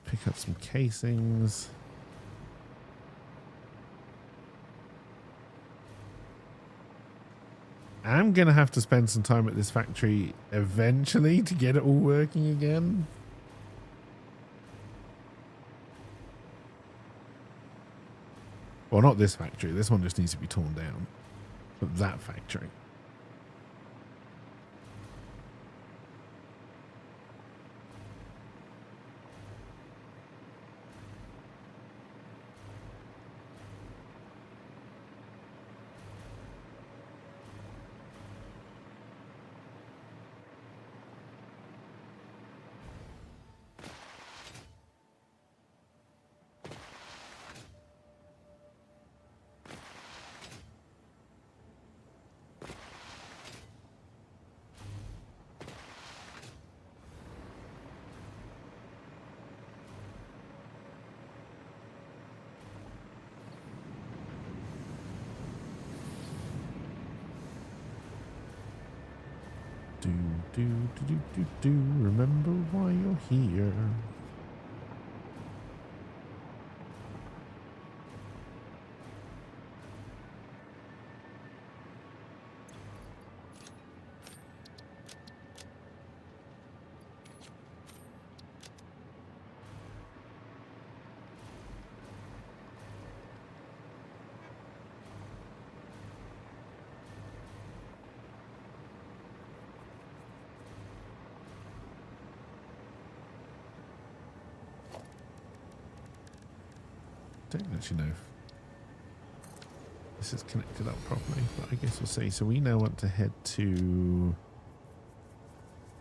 pick up some casings. I'm going to have to spend some time at this factory eventually to get it all working again. Well, not this factory. This one just needs to be torn down. But that factory. Remember why you're here. Don't actually know if this is connected up properly, but I guess we'll see. So we now want to head to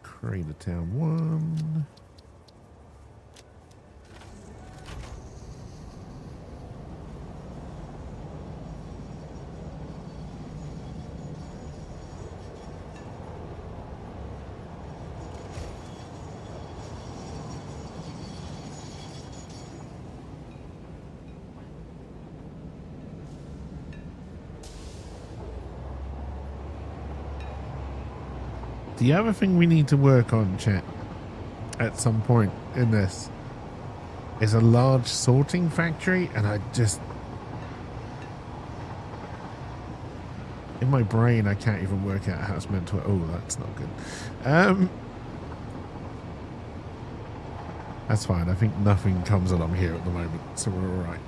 Crater Town 1. The other thing we need to work on, chat, at some point in this is a large sorting factory, and I just... in my brain, I can't even work out how it's meant to... oh, that's not good. That's fine. I think nothing comes along here at the moment, so we're all right.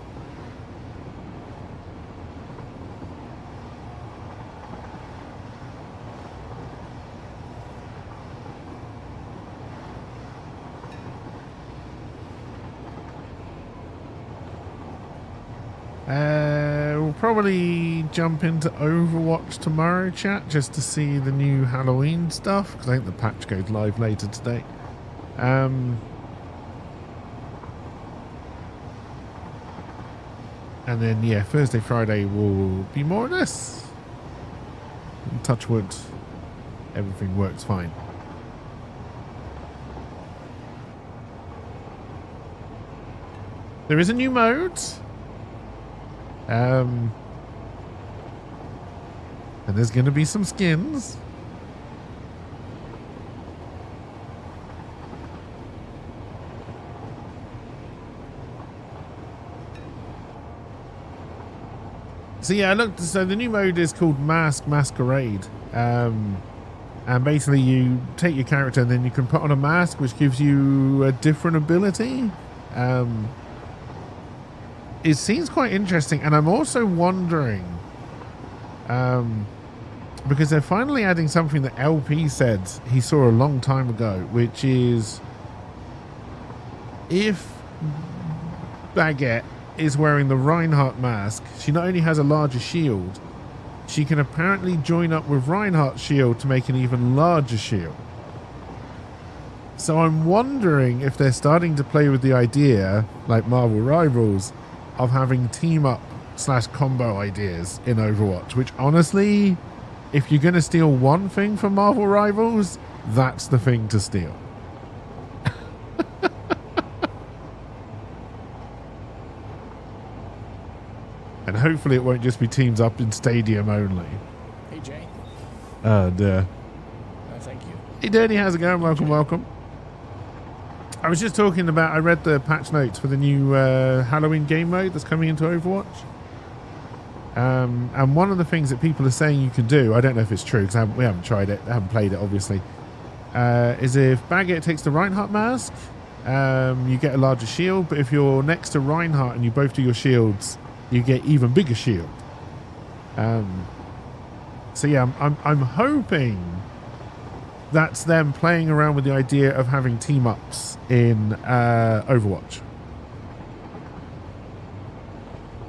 We'll probably jump into Overwatch tomorrow, chat, just to see the new Halloween stuff, because I think the patch goes live later today. And then, yeah, Thursday, Friday will be more of this. And touch wood, everything works fine. There is a new mode. And there's going to be some skins. So yeah, look, so the new mode is called Masquerade. And basically you take your character and then you can put on a mask which gives you a different ability. It seems quite interesting, and I'm also wondering, because they're finally adding something that LP said he saw a long time ago, which is if Baguette is wearing the Reinhardt mask, she not only has a larger shield, she can apparently join up with Reinhardt's shield to make an even larger shield. So I'm wondering if they're starting to play with the idea, like Marvel Rivals, of having team-up / combo ideas in Overwatch, which honestly, if you're going to steal one thing from Marvel Rivals, that's the thing to steal. And hopefully it won't just be teams up in Stadium only. Oh, dear. Thank you. Hey, Dirty, how's it going? Welcome, welcome. I was just talking about, I read the patch notes for the new Halloween game mode that's coming into Overwatch. And one of the things that people are saying you can do, I don't know if it's true because we haven't tried it, haven't played it obviously, is if Baggett takes the Reinhardt mask, you get a larger shield, but if you're next to Reinhardt and you both do your shields, you get even bigger shield. So yeah, I'm hoping that's them playing around with the idea of having team-ups in Overwatch.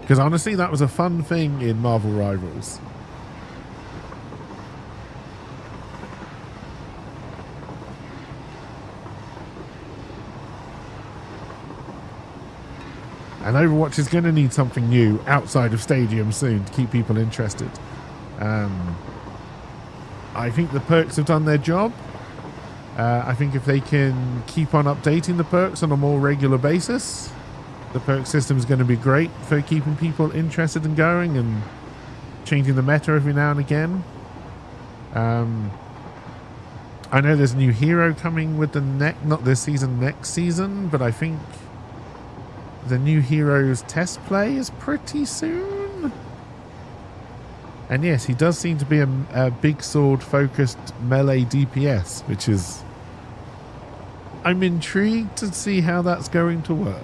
Because honestly, that was a fun thing in Marvel Rivals. And Overwatch is going to need something new outside of Stadium soon to keep people interested. I think the perks have done their job. I think if they can keep on updating the perks on a more regular basis, the perk system is going to be great for keeping people interested and going and changing the meta every now and again. I know there's a new hero coming with the not this season, next season, but I think the new hero's test play is pretty soon. And yes, he does seem to be a big sword focused melee DPS, which is, I'm intrigued to see how that's going to work.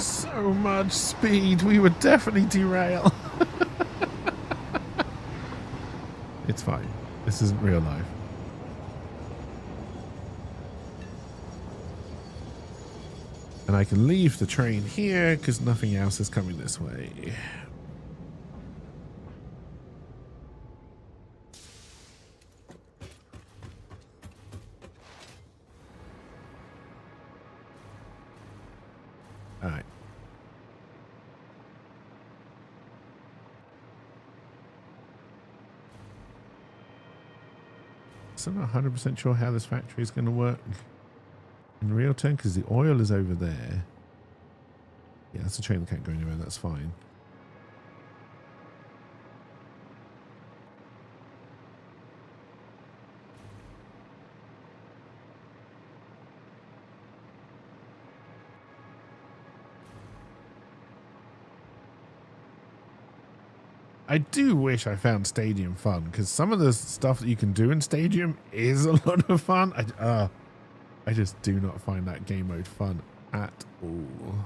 So much speed, we would definitely derail. It's fine. This isn't real life. And I can leave the train here because nothing else is coming this way. All right. So I'm not 100% sure how this factory is going to work in real time because the oil is over there. Yeah, that's a train that can't go anywhere. That's fine. I do wish I found Stadium fun because some of the stuff that you can do in Stadium is a lot of fun. I just do not find that game mode fun at all.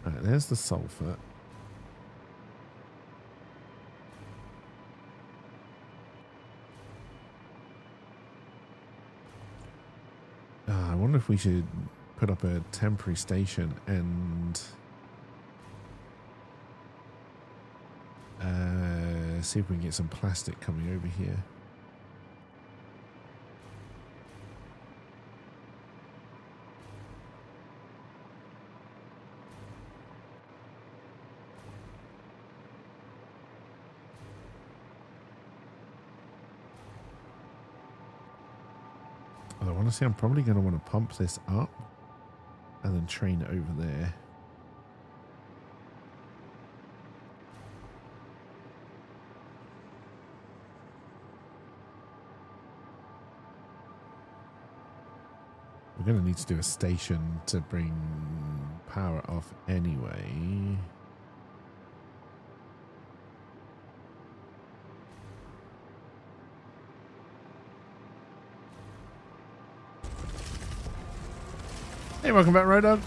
All right, there's the sulfur. I wonder if we should put up a temporary station and see if we can get some plastic coming over here. Although honestly, I'm probably going to want to pump this up and then train it over there. We're going to need to do a station to bring power off anyway. Hey, welcome back, Road Dog.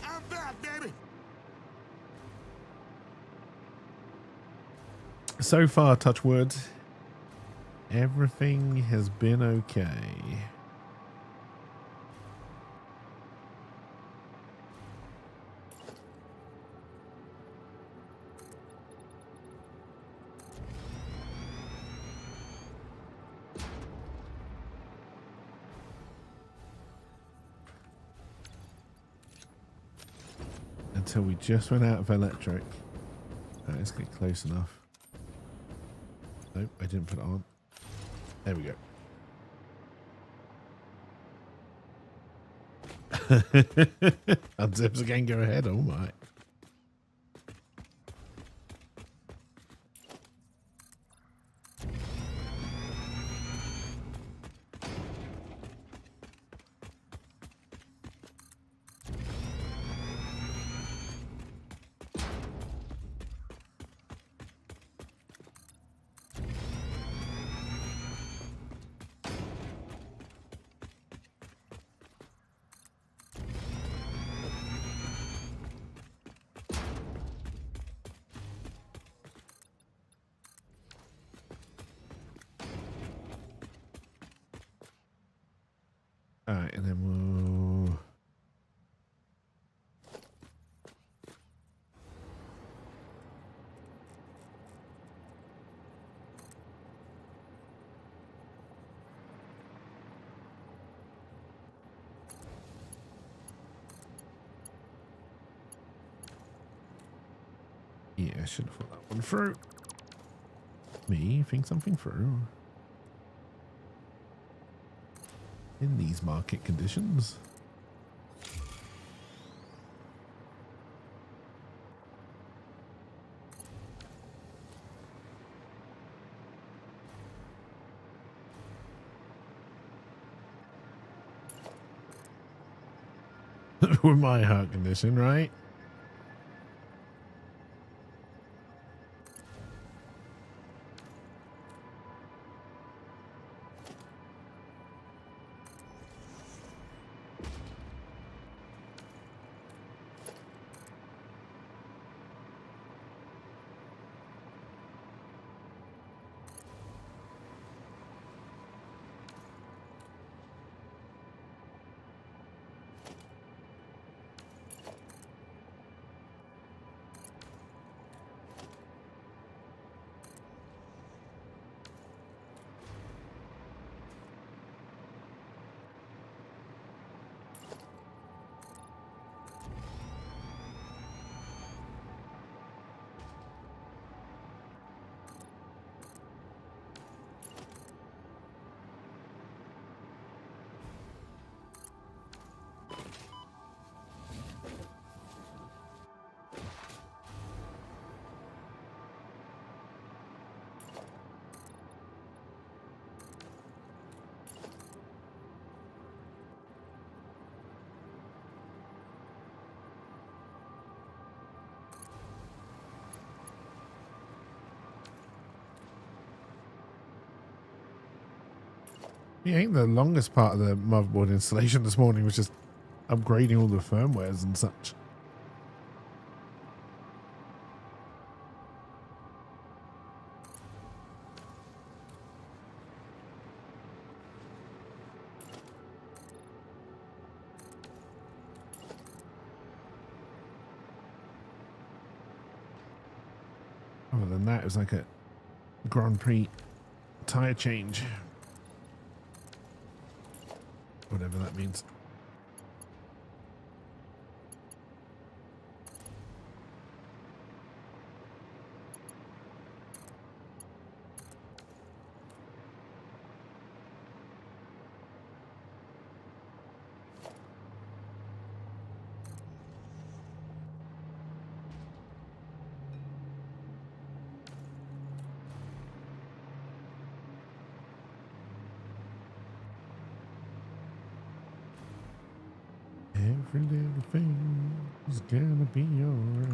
I'm back, baby. So far, touch wood, everything has been okay. Until we just went out of electric. Right, let's get close enough. Nope, I didn't put it on. There we go. Unzips again, go ahead. Oh my. Alright, and then we'll... Yeah, I should have thought that one through. Me think something through. In these market conditions. With my heart condition, right? Yeah, I think the longest part of the motherboard installation this morning was just upgrading all the firmwares and such. Other than that, it was like a Grand Prix tire change. Whatever that means. Every little thing is gonna be alright.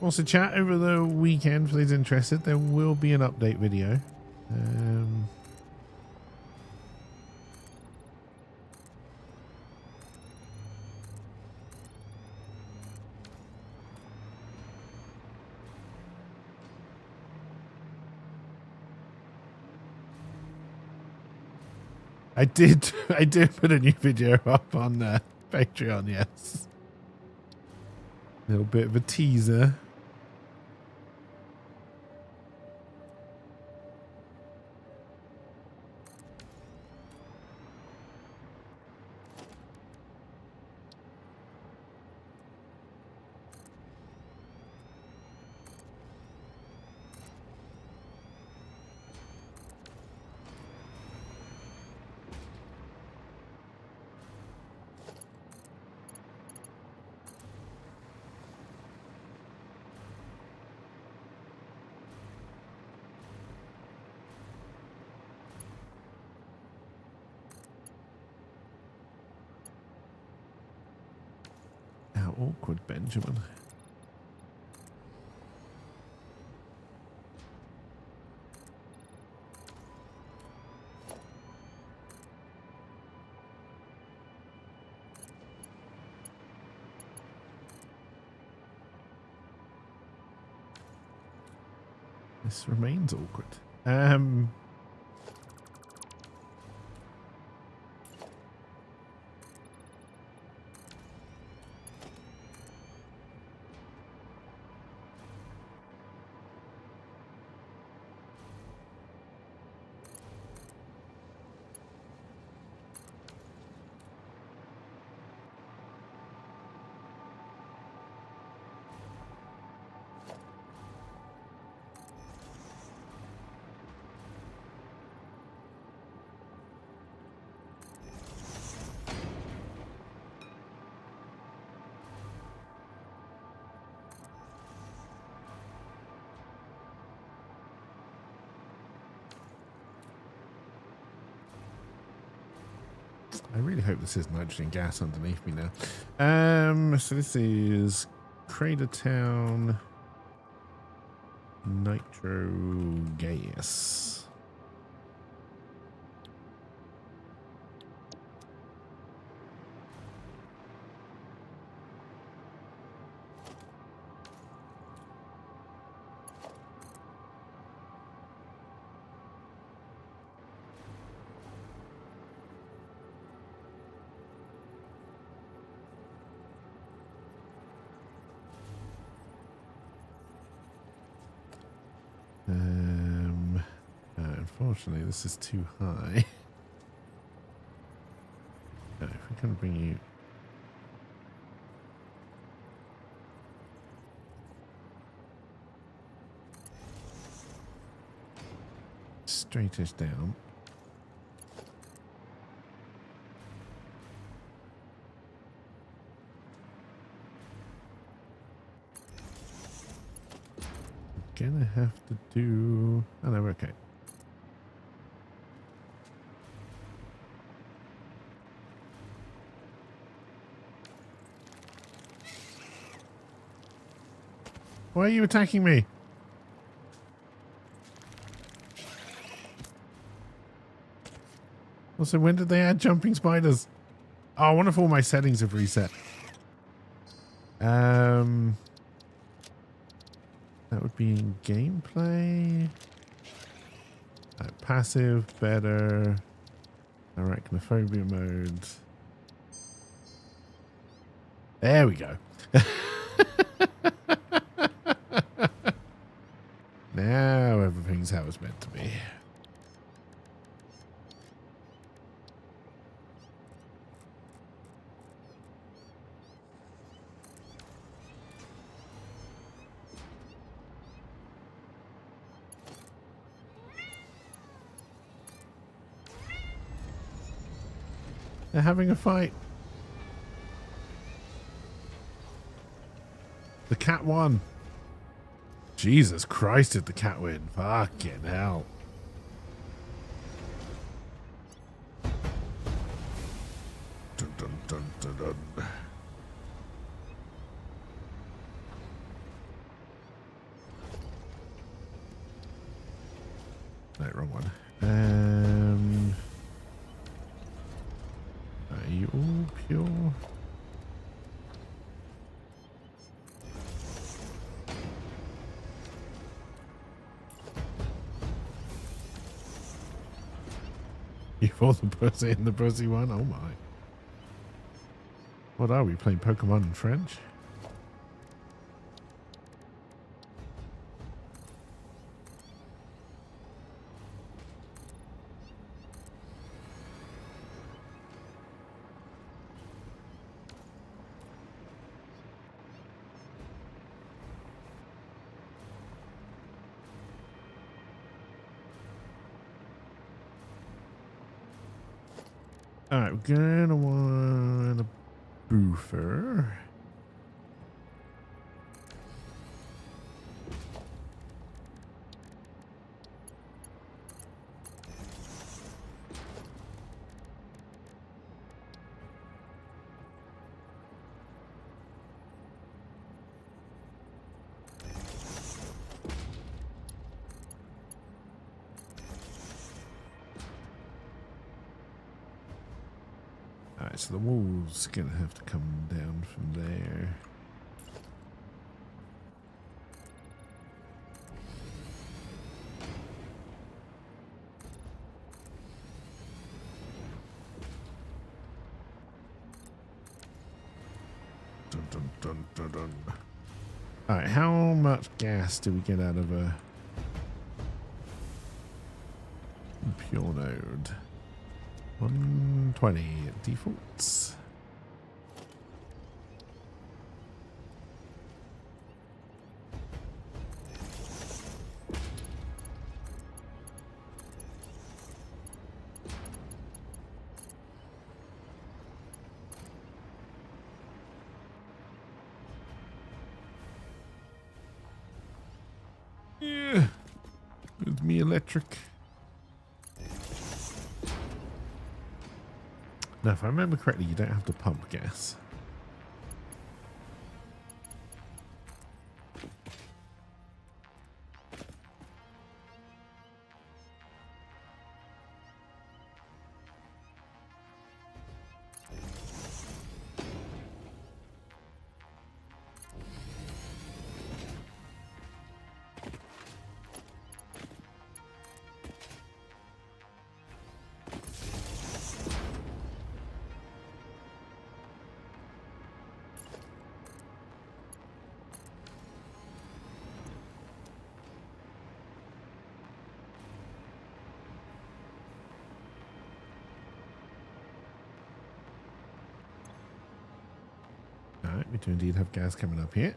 Also, chat over the weekend for those interested. There will be an update video. I did put a new video up on Patreon, yes. A little bit of a teaser. How awkward, Benjamin. This remains awkward. I really hope this is nitrogen gas underneath me now. So this is Crater Town nitro gas. Unfortunately, this is too high. If we can bring you straightish down. Gonna have to do. Oh no, we're okay. Why are you attacking me? Also, when did they add jumping spiders? Oh, I wonder if all my settings have reset. That would be in gameplay. Passive, better. Arachnophobia mode. There we go. Now everything's how it's meant to be. They're having a fight. The cat won. Jesus Christ, did the cat win? Fucking hell. Dun, dun, dun, dun, dun. No, wrong one. Are you all pure? You bought the pussy in the pussy one? Oh my. What are we playing? Pokemon in French? Alright, we're gonna want a boofer. Alright, so the wall's gonna have to come down from there. Dun, dun, dun, dun, dun. Alright, how much gas do we get out of a pure node? 120 defaults. Yeah, with me electric. Now, if I remember correctly, you don't have to pump gas. Alright, we do indeed have gas coming up here.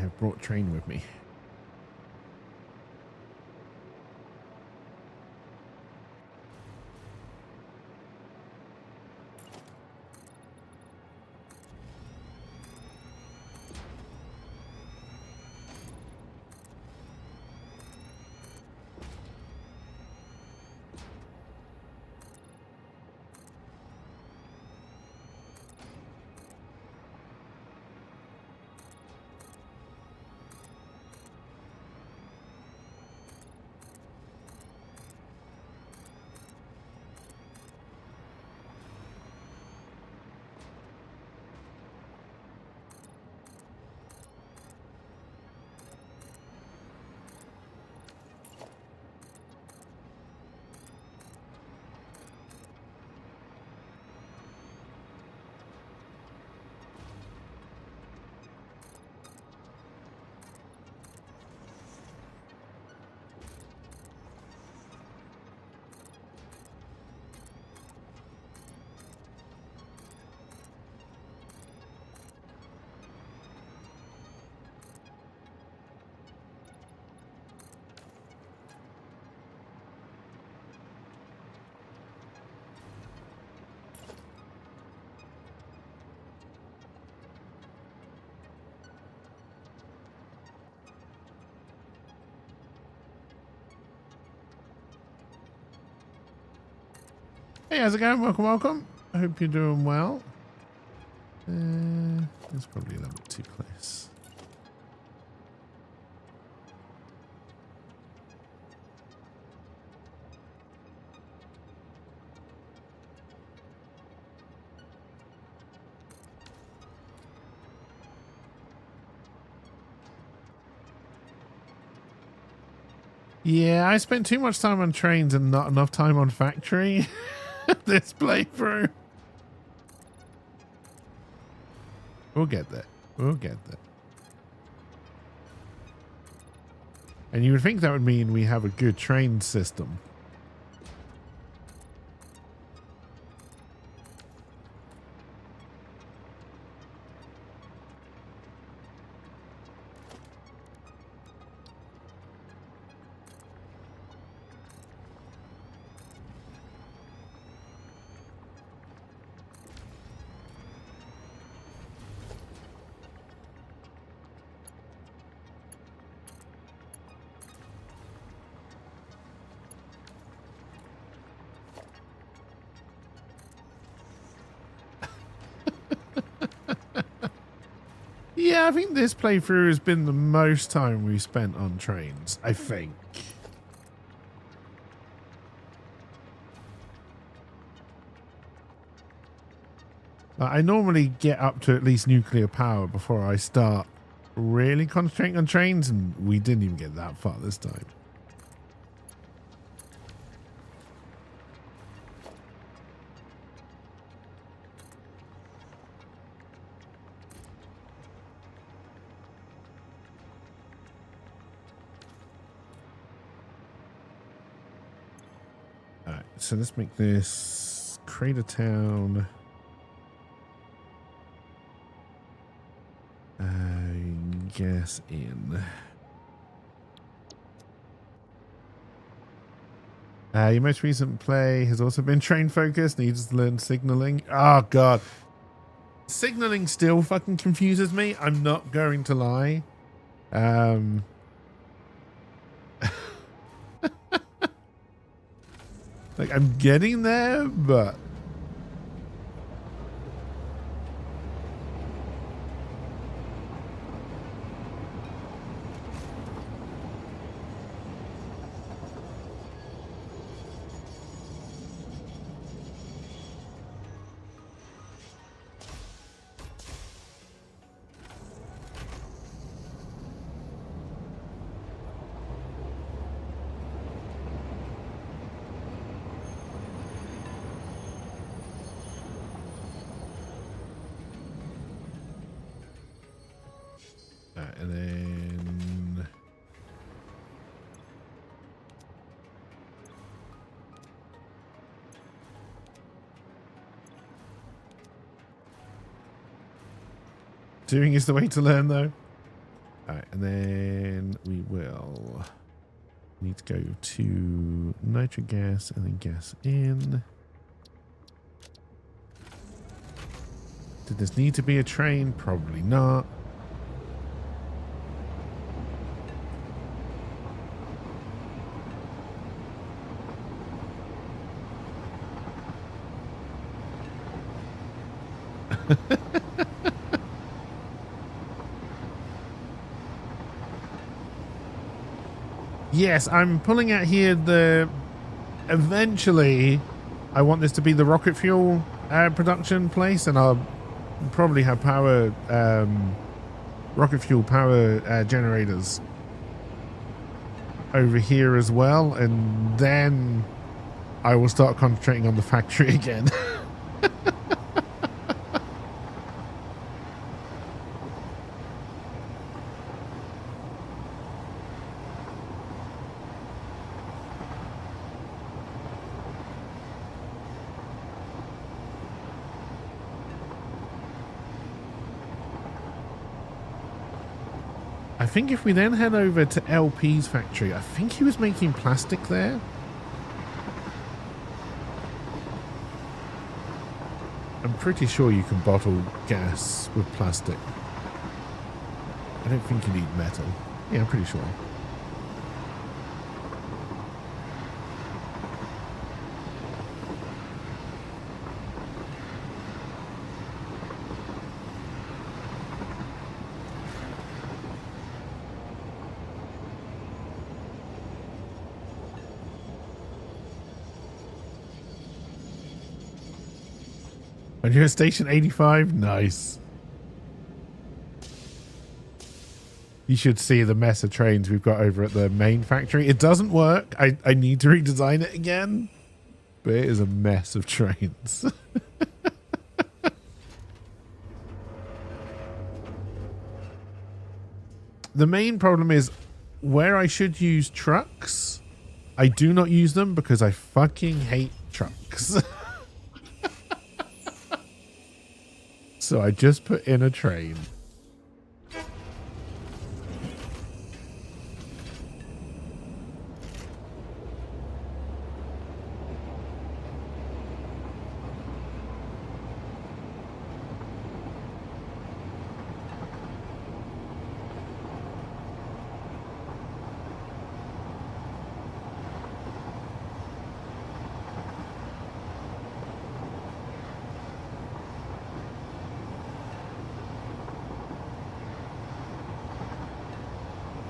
I brought train with me. Hey, how's it going? Welcome, welcome. I hope you're doing well. It's probably a little bit too close. Yeah, I spent too much time on trains and not enough time on factory this playthrough. We'll get there. We'll get there. And you would think that would mean we have a good train system. Yeah, I think this playthrough has been the most time we've spent on trains, I think. I normally get up to at least nuclear power before I start really concentrating on trains, and we didn't even get that far this time. Alright, so let's make this Crater Town. Guess in. Your most recent play has also been train focused. Needs to learn signaling. Oh god, signaling still fucking confuses me. I'm not going to lie. Like I'm getting there, but. And then doing is the way to learn, though. All right. And then we will need to go to nitric gas and then gas in. Did this need to be a train? Probably not. Yes, I'm pulling out here eventually I want this to be the rocket fuel production place, and I'll probably have power rocket fuel power generators over here as well, and then I will start concentrating on the factory again. I think if we then head over to LP's factory, I think he was making plastic there. I'm pretty sure you can bottle gas with plastic. I don't think you need metal. Yeah, I'm pretty sure. And you're at station 85? Nice. You should see the mess of trains we've got over at the main factory. It doesn't work. I need to redesign it again. But it is a mess of trains. The main problem is where I should use trucks, I do not use them because I fucking hate trucks. So I just put in a train.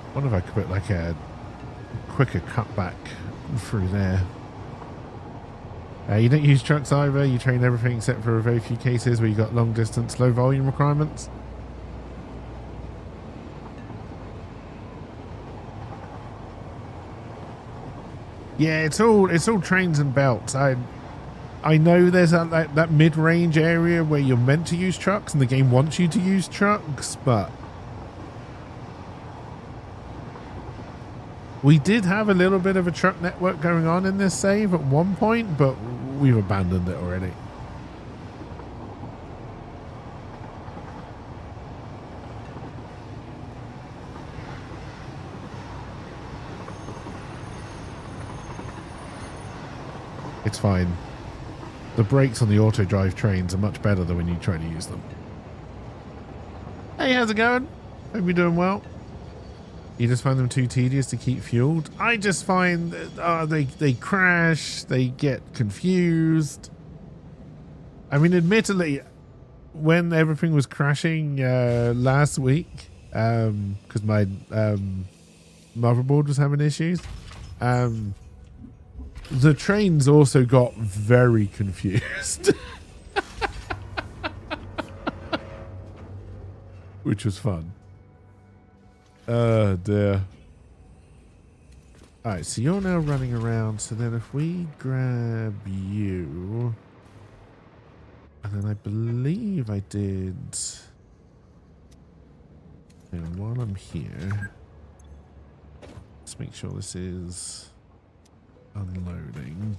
I wonder if I could put like a quicker cutback through there. You don't use trucks either. You train everything except for a very few cases where you got long distance, low volume requirements. Yeah, it's all trains and belts. I know there's that mid-range area where you're meant to use trucks and the game wants you to use trucks, but we did have a little bit of a truck network going on in this save at one point, but we've abandoned it already. It's fine. The brakes on the auto drive trains are much better than when you try to use them. Hey, how's it going? Hope you're doing well. You just find them too tedious to keep fueled? I just find that they crash, they get confused. I mean, admittedly, when everything was crashing last week, because my motherboard was having issues, the trains also got very confused. Which was fun. Oh dear. Alright, so you're now running around. So then if we grab you, and then I believe I did, and while I'm here, let's make sure this is unloading.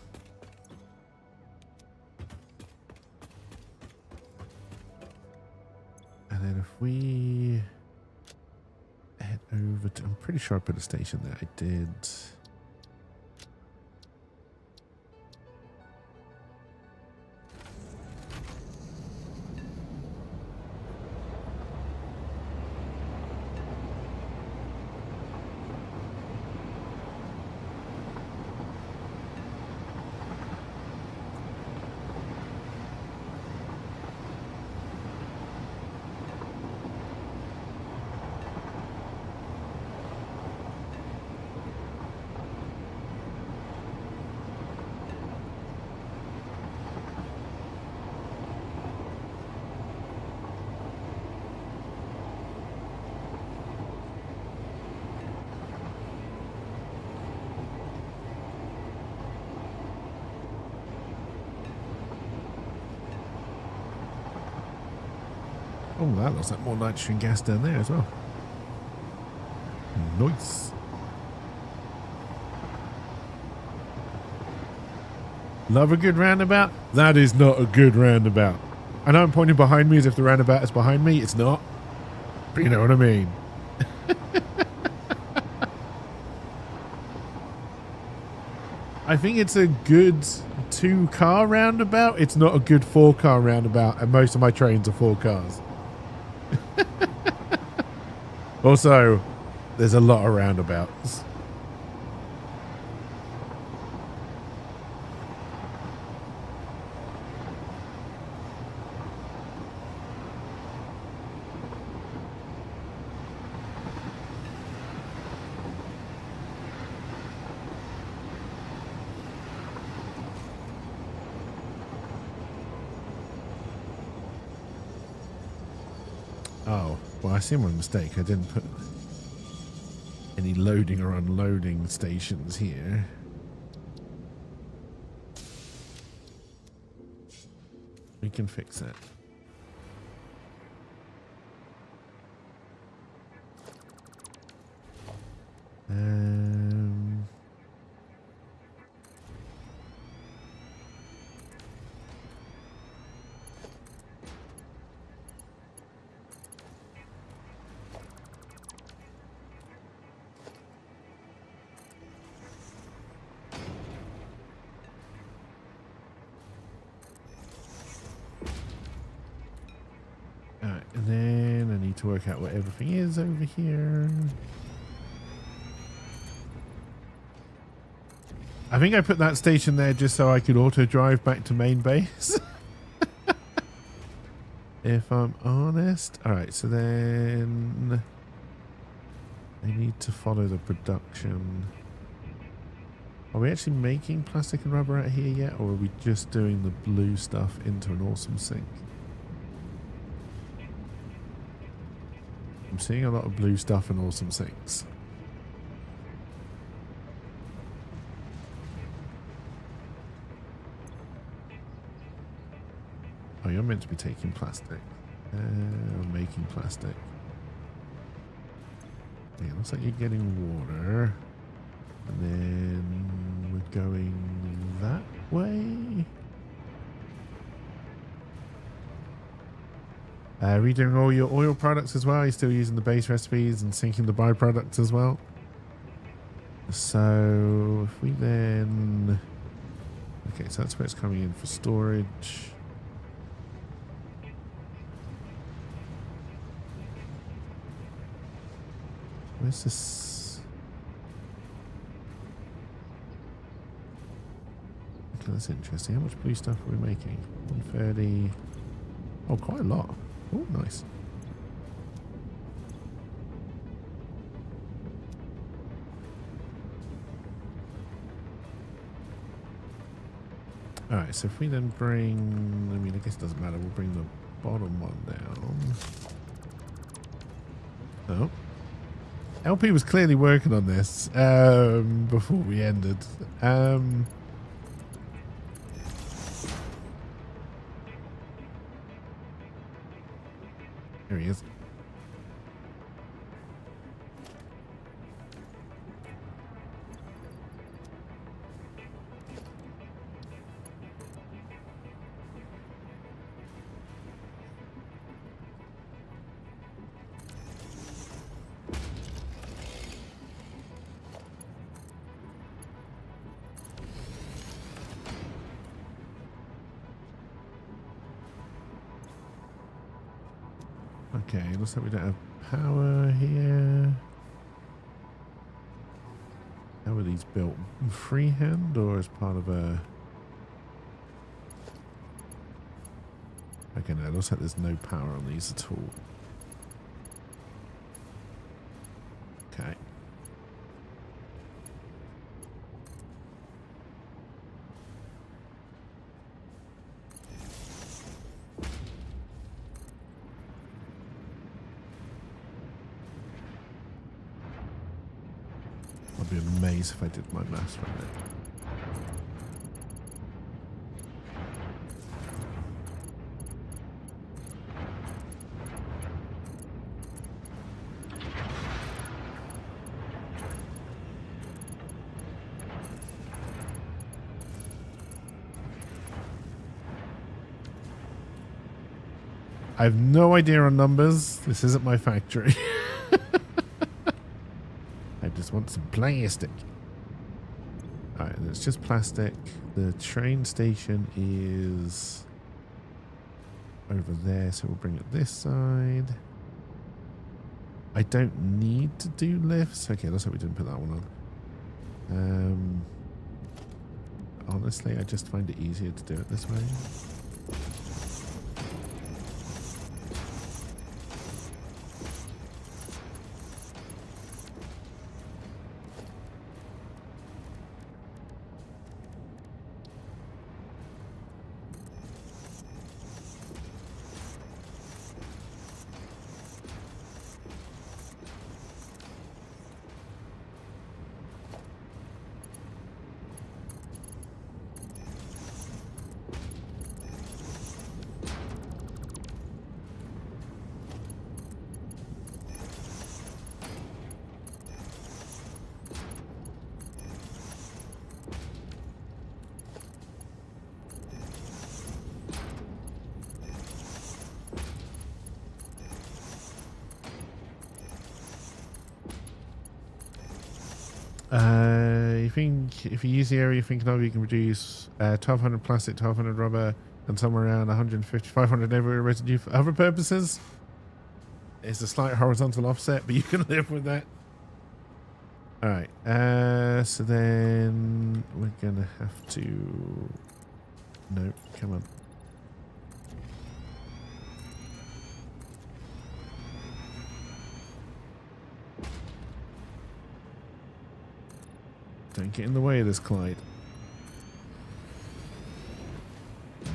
And then if we head over to... I'm pretty sure I put a station there. I did. Oh, that looks like more nitrogen gas down there as well. Nice. Love a good roundabout? That is not a good roundabout. I know I'm pointing behind me as if the roundabout is behind me. It's not. But you know what I mean. I think it's a good 2-car roundabout. It's not a good 4-car roundabout, and most of my trains are 4 cars. Also, there's a lot of roundabouts. Oh, well, I see my mistake. I didn't put any loading or unloading stations here. We can fix that. Alright, and then I need to work out what everything is over here. I think I put that station there just so I could auto drive back to main base. If I'm honest. Alright, so then I need to follow the production. Are we actually making plastic and rubber out here yet, or are we just doing the blue stuff into an awesome sink? I'm seeing a lot of blue stuff in awesome sinks. Oh, you're meant to be taking plastic. Making plastic. Yeah, looks like you're getting water. And then we're going that way. Redoing all your oil products as well. You're still using the base recipes and syncing the byproducts as well. So if we then... Okay, so that's where it's coming in for storage. Where's this? Okay, that's interesting. How much blue stuff are we making? 130. Oh, quite a lot. Oh, nice. Alright, so if we then bring... I mean, I guess it doesn't matter. We'll bring the bottom one down. Oh. LP was clearly working on this before we ended. Here he is. Okay, looks like we don't have power here. How are these built? Freehand or as part of a... Okay, no, it looks like there's no power on these at all. Okay. I'd be amazed if I did my maths right now. I have no idea on numbers. This isn't my factory. I just want some plastic. Alright, and it's just plastic. The train station is over there, so we'll bring it this side. I don't need to do lifts. Okay, looks like we didn't put that one on. Honestly, I just find it easier to do it this way. You think if you use the area you're thinking of, you can reduce 1200 plastic, 1200 rubber, and somewhere around 150, 500 every residue for other purposes. It's a slight horizontal offset, but you can live with that. Alright, so then we're gonna have to... No, come on. Don't get in the way of this, Clyde.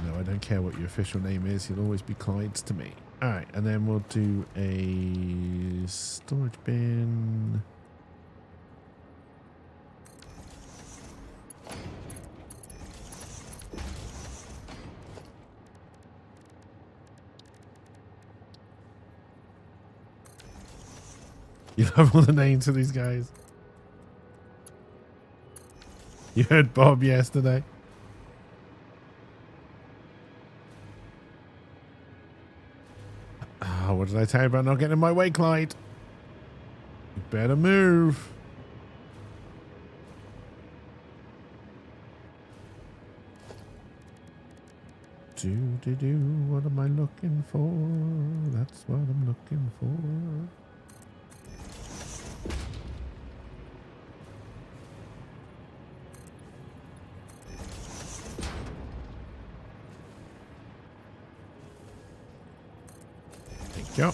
No, I don't care what your official name is. You'll always be Clyde's to me. Alright, and then we'll do a storage bin. You love all the names of these guys. You heard Bob yesterday. Oh, what did I tell you about not getting in my way, Clyde? You better move. Do, what am I looking for? That's what I'm looking for. Yep.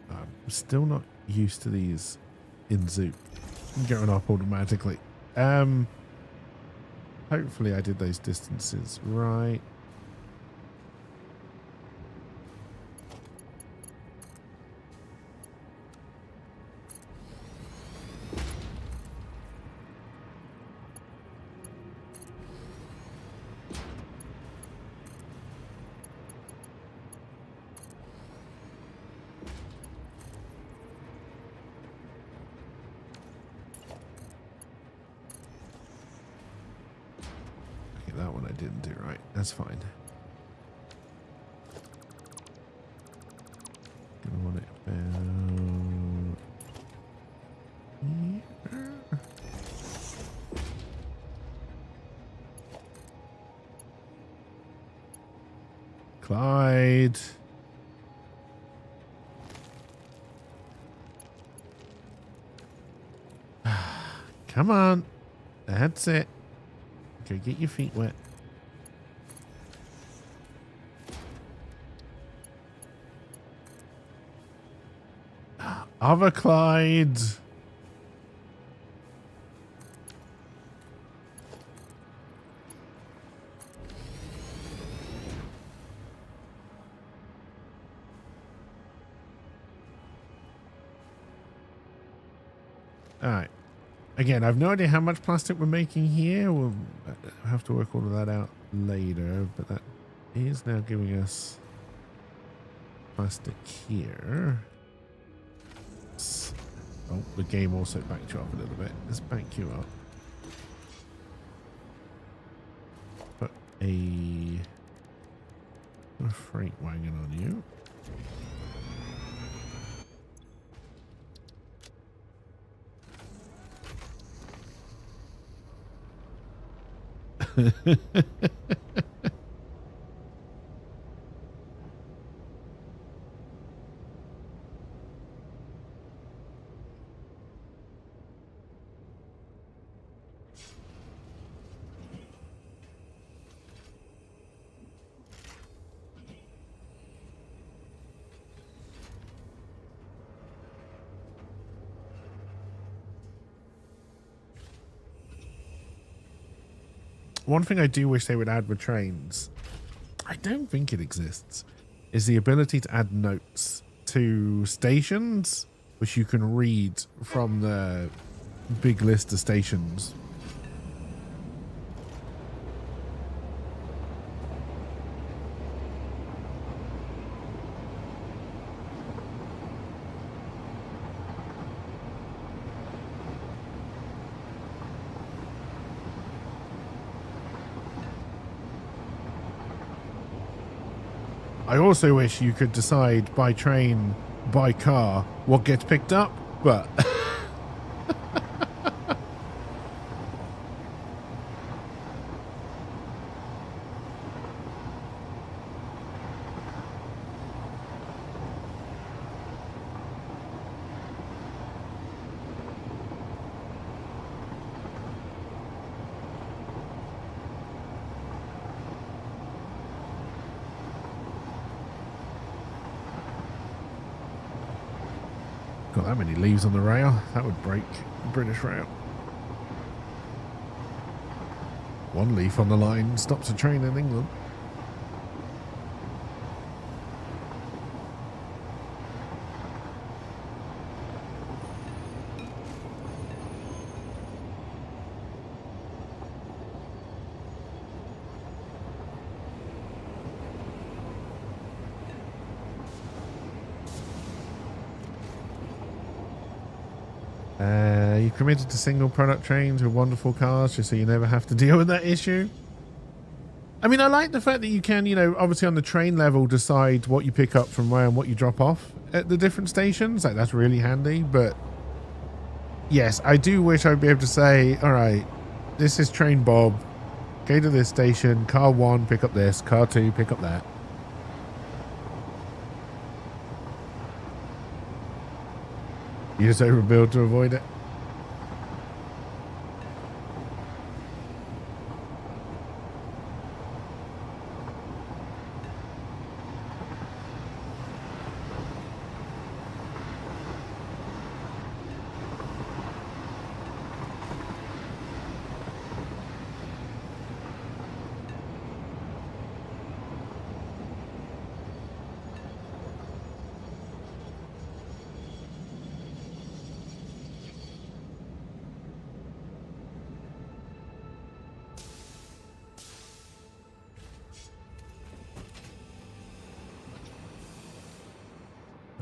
I'm still not used to these in Zoop going up automatically. Hopefully I did those distances right. That one I didn't do right. That's fine. Gonna want it about here. Clyde. Come on. That's it. Okay, get your feet wet. Other Clyde. All right. Again, I've no idea how much plastic we're making here. We'll have to work all of that out later, but that is now giving us plastic here. Oh, the game also backed you up a little bit. Let's back you up. Put a freight wagon on you. One thing I do wish they would add with trains, I don't think it exists, is the ability to add notes to stations, which you can read from the big list of stations. I also wish you could decide by train, by car, what gets picked up, but got that many leaves on the rail. That would break British rail. One leaf on the line stops a train in England. You committed to single product trains with wonderful cars just so you never have to deal with that issue. I mean, I like the fact that you can, you know, obviously on the train level decide what you pick up from where and what you drop off at the different stations. Like, that's really handy. But yes, I do wish I'd be able to say, all right, this is train Bob. Go to this station. Car 1, pick up this. Car 2, pick up that. You just overbuild to avoid it.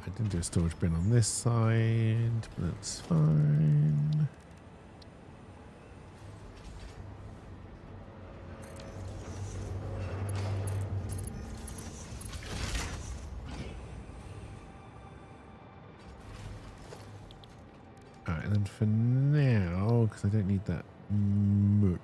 I didn't do a storage bin on this side, but that's fine. Alright, and then for now, because I don't need that much.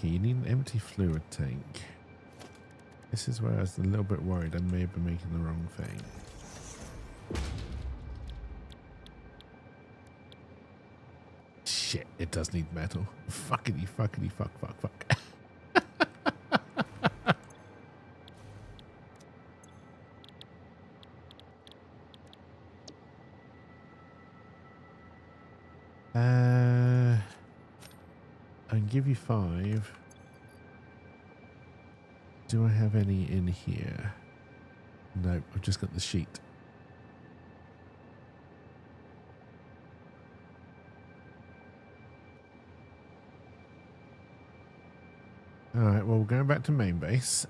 Okay, you need an empty fluid tank. This is where I was a little bit worried I may have been making the wrong thing. Shit, it does need metal. Fuckity fuck. I can give you 5. Do I have any in here? Nope, I've just got the sheet. Alright, well, we're going back to main base.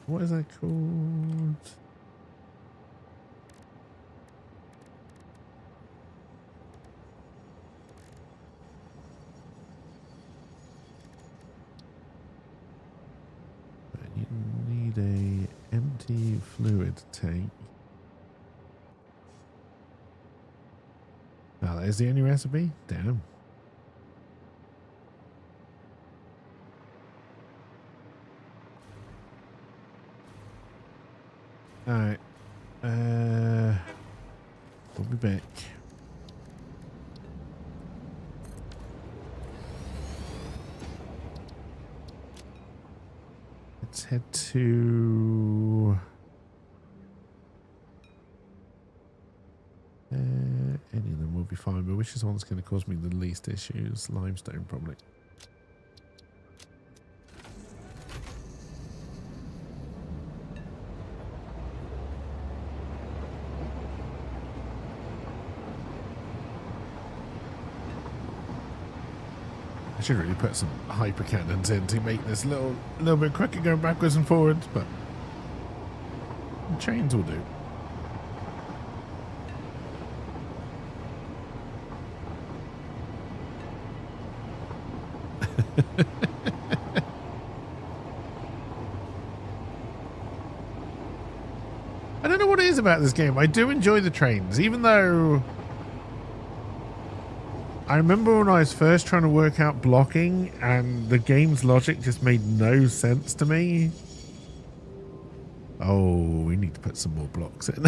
What is that called? You need a empty fluid tank. Oh, that is the only recipe? Damn. Alright. We'll be back. Let's head to... any of them will be fine, but which is the one that's going to cause me the least issues? Limestone, probably. I should really put some hyper cannons in to make this a little bit quicker going backwards and forwards, but chains will do. I don't know what it is about this game. I do enjoy the trains, even though I remember when I was first trying to work out blocking and the game's logic just made no sense to me. Oh, we need to put some more blocks in.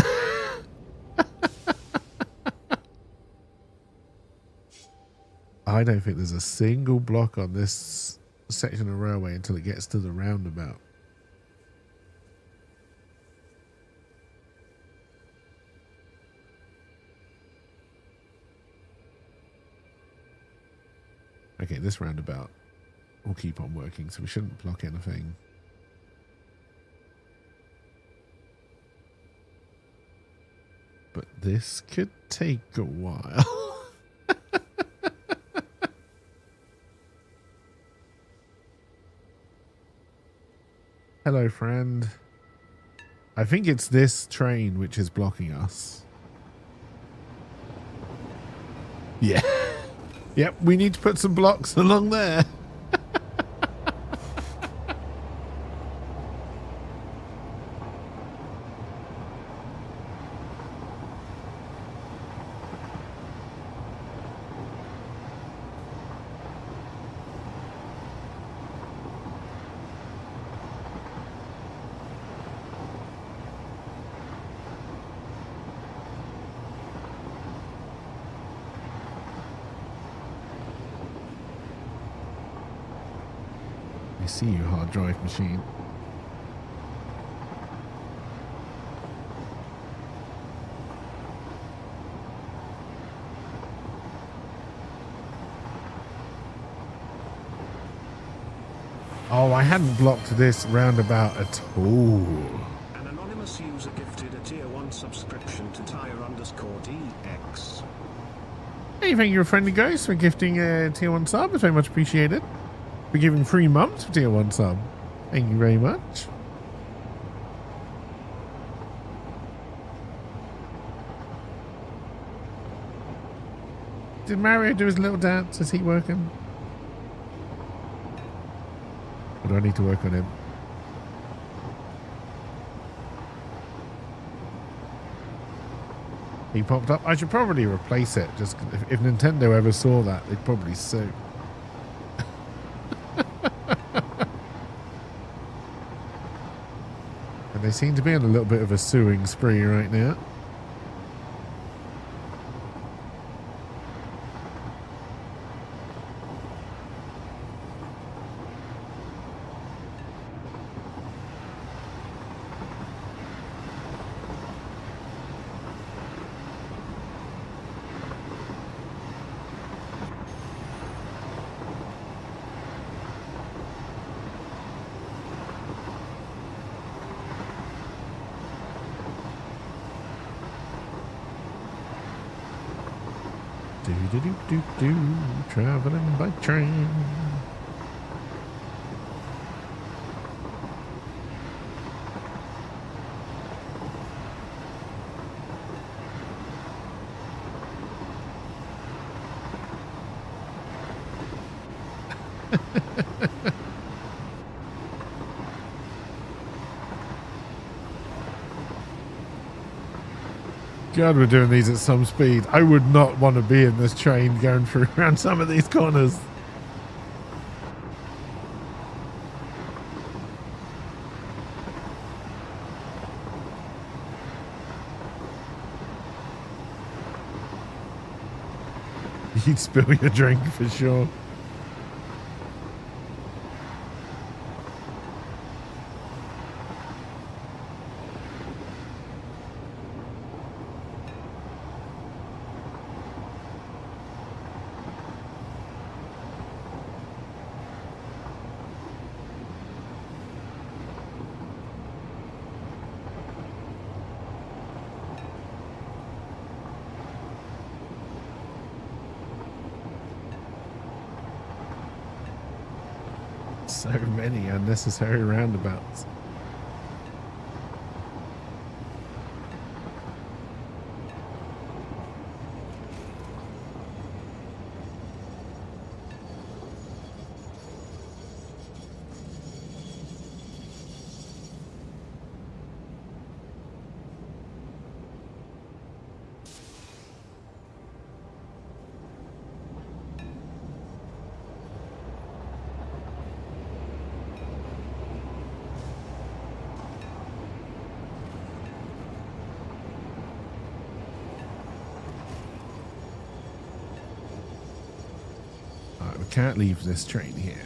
I don't think there's a single block on this section of railway until it gets to the roundabout. Okay, this roundabout will keep on working, so we shouldn't block anything. But this could take a while. Hello, friend. I think it's this train which is blocking us. Yeah. Yep, we need to put some blocks along there. See you, hard drive machine. Oh, I hadn't blocked this roundabout at all. An anonymous user gifted a tier 1 subscription to tire_DX. Hey, thank you, friendly ghost, for gifting a tier 1 sub. It's very much appreciated. For giving 3 months for tier 1 sub. Thank you very much. Did Mario do his little dance? Is he working? Or do I need to work on him? He popped up. I should probably replace it. Just if Nintendo ever saw that, they'd probably sue. And they seem to be on a little bit of a suing spree right now. Do traveling by train. God, we're doing these at some speed. I would not want to be in this train going through around some of these corners. You'd spill your drink for sure. So many unnecessary roundabouts. Can't leave this train here.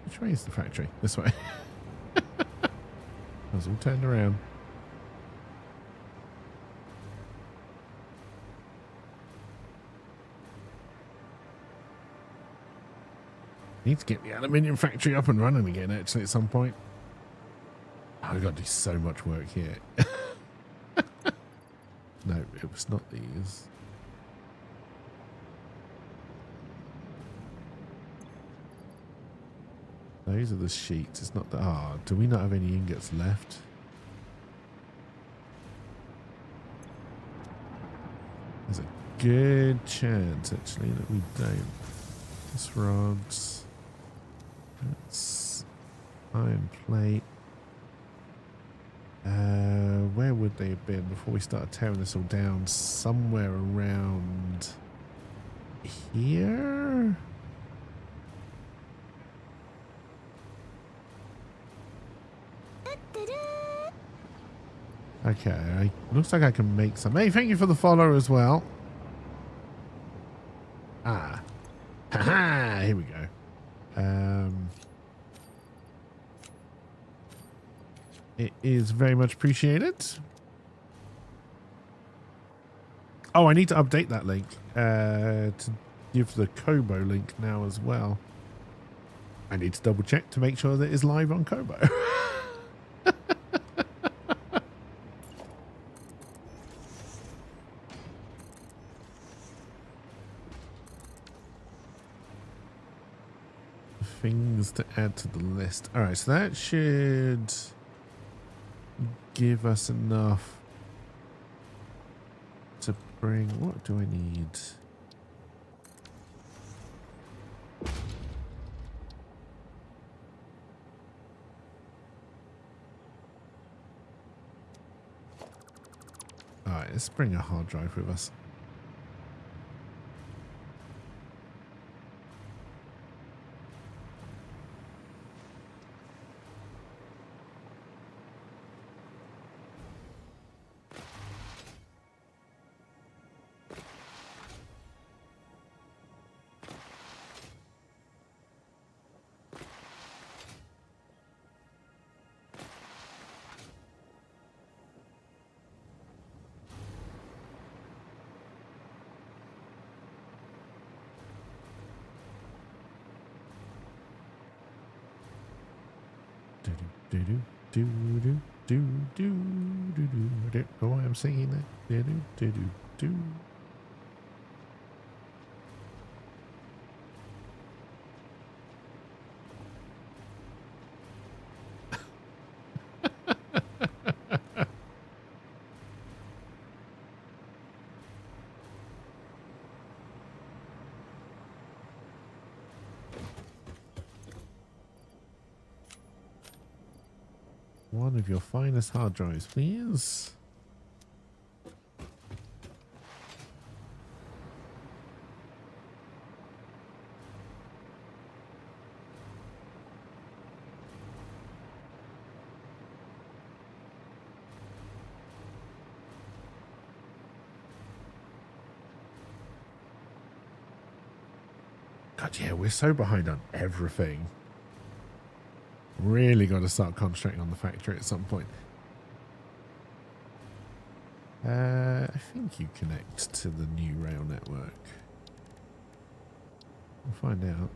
Which way is the factory? This way. I was all turned around. Need to get the aluminium factory up and running again, actually, at some point. Oh, I've got to do so much work here. No, it was not these. Those are the sheets. It's not the... Ah, do we not have any ingots left? There's a good chance, actually, that we don't. This rods... That's iron plate. Where would they have been before we started tearing this all down? Somewhere around here? Okay, looks like I can make some. Hey, thank you for the follow as well. Ah. Haha, here we go. It is very much appreciated. Oh, I need to update that link to give the Kobo link now as well. I need to double check to make sure that it's live on Kobo. Things to add to the list. All right, so that should give us enough to bring... What do I need? Alright, let's bring a hard drive with us. I don't know why I'm singing that. One of your finest hard drives, please. God, yeah, we're so behind on everything. Really got to start concentrating on the factory at some point. I think you connect to the new rail network. We'll find out.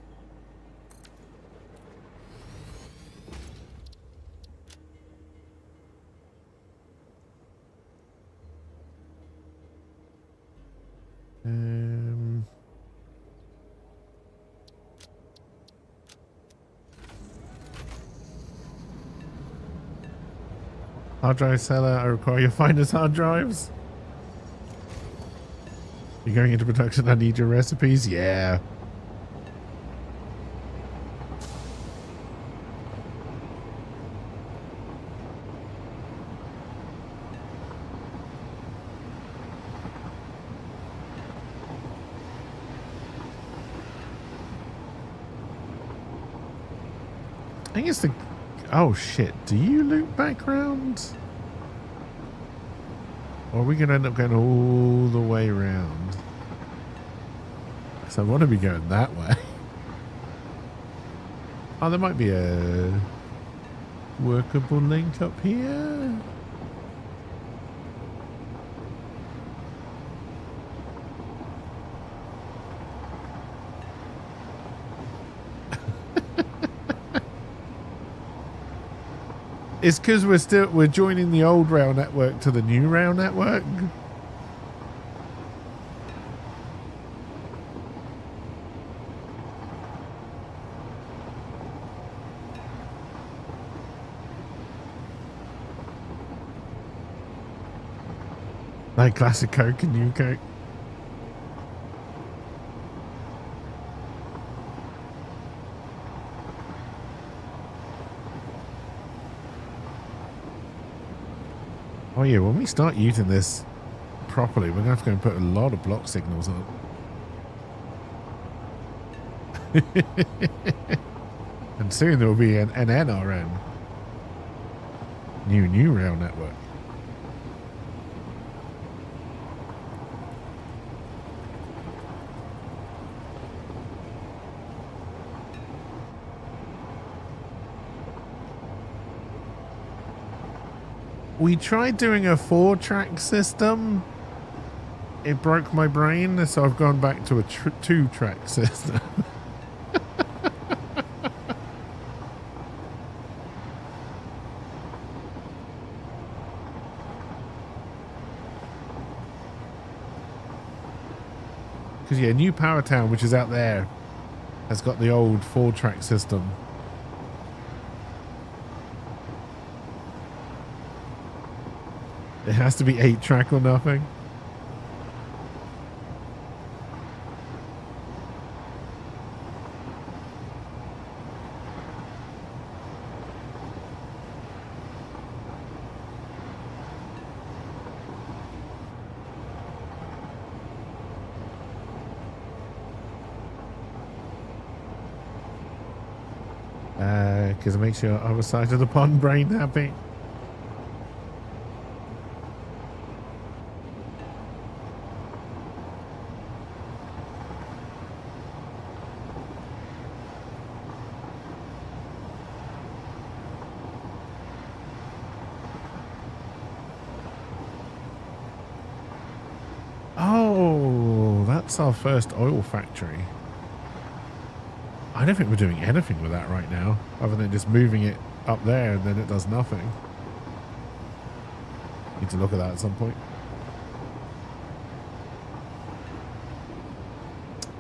Hard drive seller, I require your finest hard drives. You're going into production, I need your recipes. Yeah. I think it's the... Oh shit, do you loop back round? Or are we going to end up going all the way around? So I want to be going that way. Oh, there might be a workable link up here. It's because we're joining the old rail network to the new rail network. Like classic Coke and new Coke. Oh yeah, when we start using this properly, we're going to have to go and put a lot of block signals on. And soon there will be an NRN. New rail network. We tried doing a 4-track system. It broke my brain, so I've gone back to a 2-track system. Because yeah, New Power Town, which is out there, has got the old 4-track system. It has to be 8-track or nothing. Because it makes your other side of the pond brain happy. Oh, that's our first oil factory. I don't think we're doing anything with that right now, other than just moving it up there and then it does nothing. Need to look at that at some point.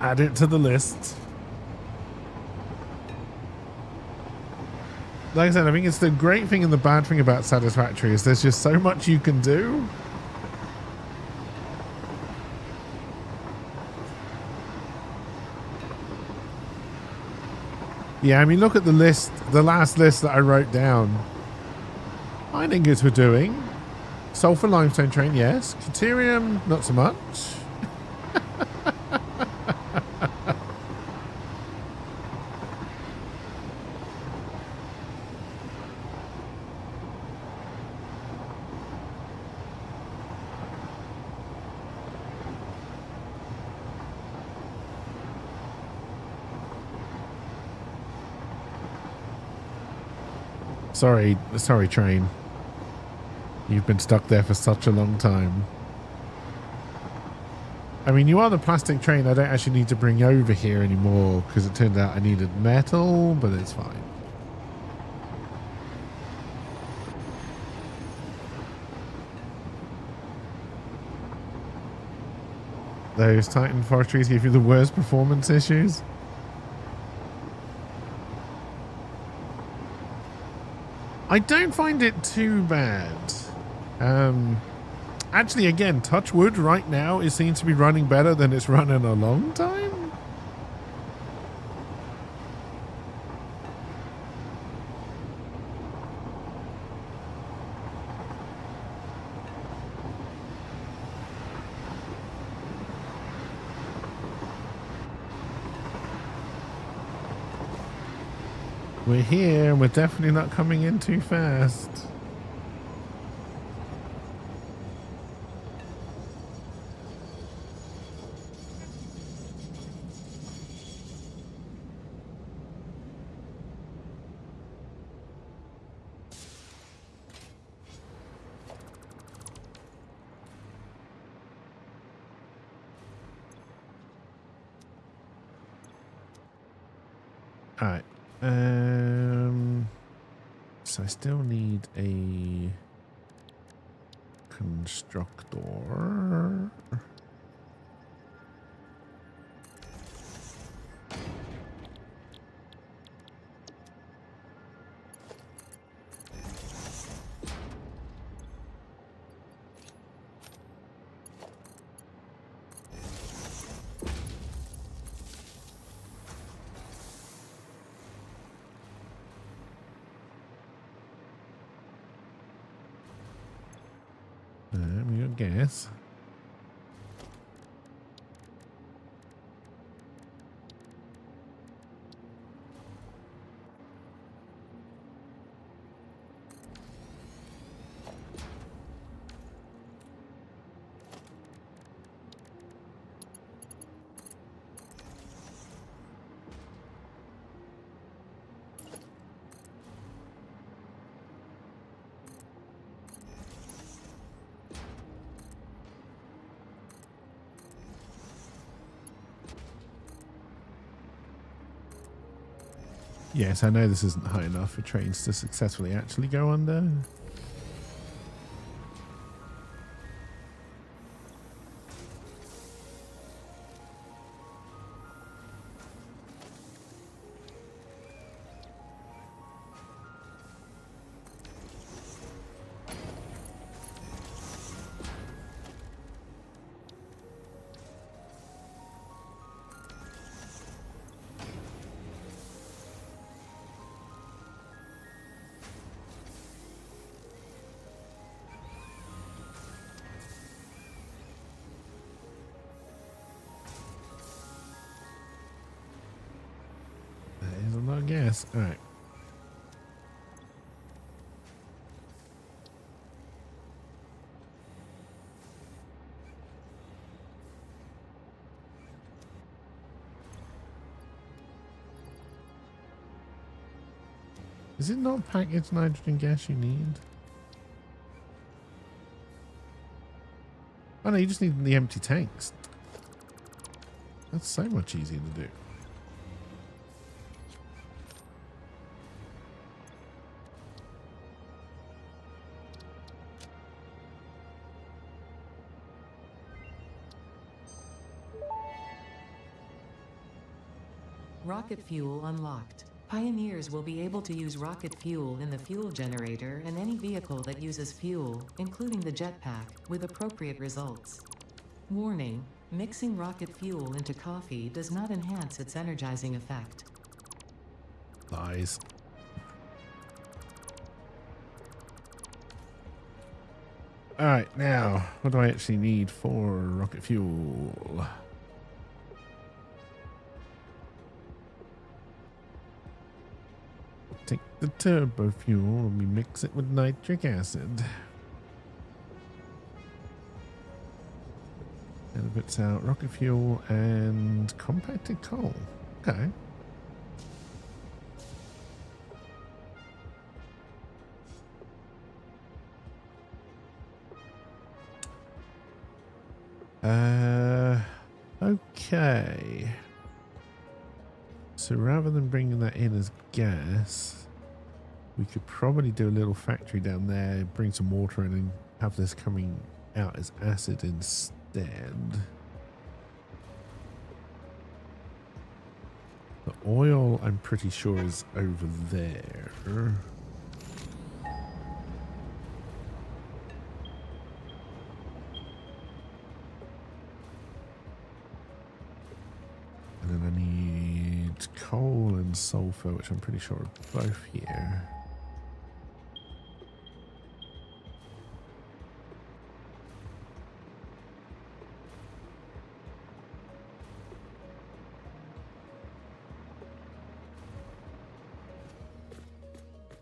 Add it to the list. Like I said, I think it's the great thing and the bad thing about Satisfactory is there's just so much you can do. Yeah, I mean, look at the list, the last list that I wrote down. Mining goods we're doing. Sulfur limestone train, yes. Deuterium, not so much. Sorry, train. You've been stuck there for such a long time. I mean, you are the plastic train I don't actually need to bring over here anymore because it turned out I needed metal, but it's fine. Those Titan forestries give you the worst performance issues. I don't find it too bad. Actually, again, touch wood right now, it seems to be running better than it's run in a long time. We're here, and we're definitely not coming in too fast. All right. So I still need a constructor. Your guess. Yes, I know this isn't high enough for trains to successfully actually go under. on gas. All right. Is it not packaged nitrogen gas you need? Oh no, you just need the empty tanks. That's so much easier to do. Rocket fuel unlocked. Pioneers will be able to use rocket fuel in the fuel generator and any vehicle that uses fuel, including the jetpack, with appropriate results. Warning: mixing rocket fuel into coffee does not enhance its energizing effect. Lies. Alright, now, what do I actually need for rocket fuel? Take the turbo fuel and we mix it with nitric acid. And it puts out rocket fuel and compacted coal. Okay. Okay. So rather than bringing that in as gas, we could probably do a little factory down there, bring some water in and have this coming out as acid instead. The oil, I'm pretty sure, is over there. And then I need coal and sulfur, which I'm pretty sure are both here.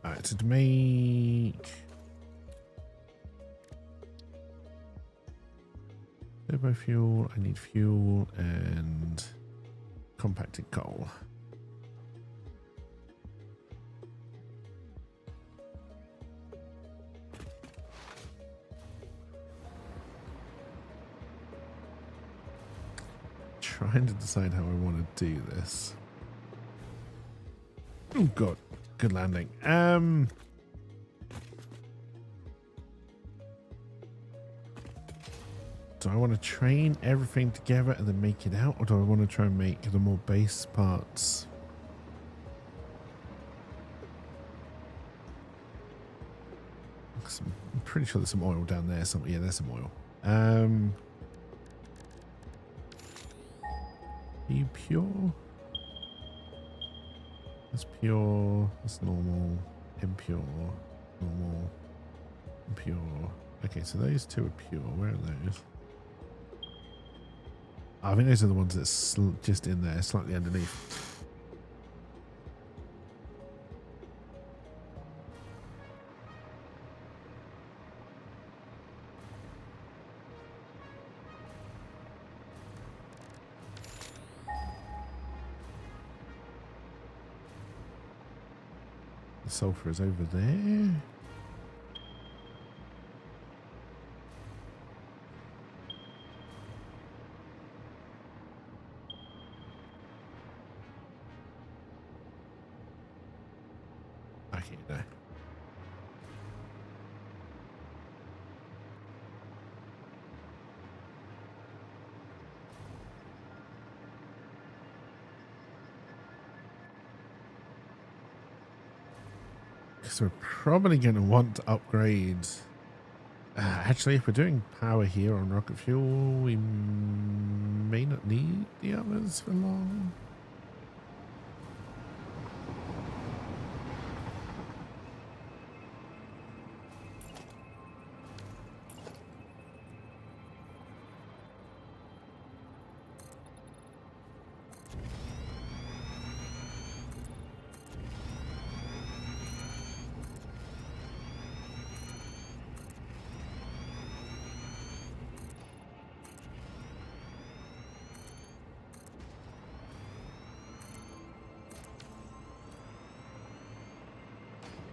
Alright, so to make turbo fuel, I need fuel and compacted coal. Trying to decide how I want to do this. Oh god, good landing. Do I want to train everything together and then make it out, or do I want to try and make the more base parts? I'm pretty sure there's some oil down there. Yeah, there's some oil. Are you pure? That's pure. That's normal. Impure. Normal. Impure. Okay, so those two are pure. Where are those? I think those are the ones that's just in there, slightly underneath. The sulfur is over there. No. So we're probably going to want to upgrade. Actually, if we're doing power here on rocket fuel, we may not need the others for long.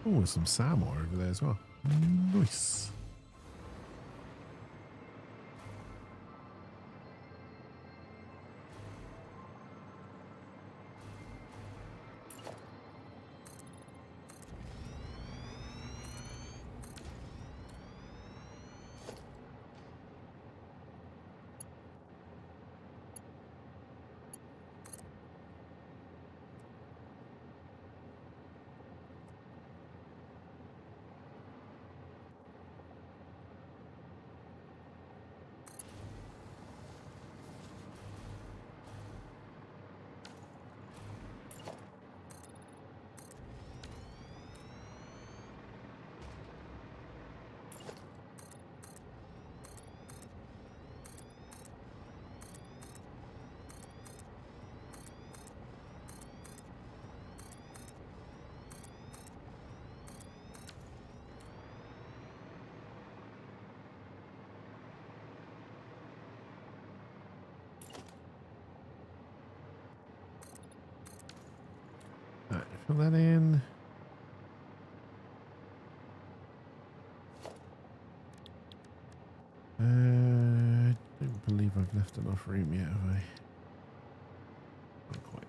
Oh, some salmon over there as well. Nice. Right, fill that in. Don't believe I've left enough room yet, have I? Not quite.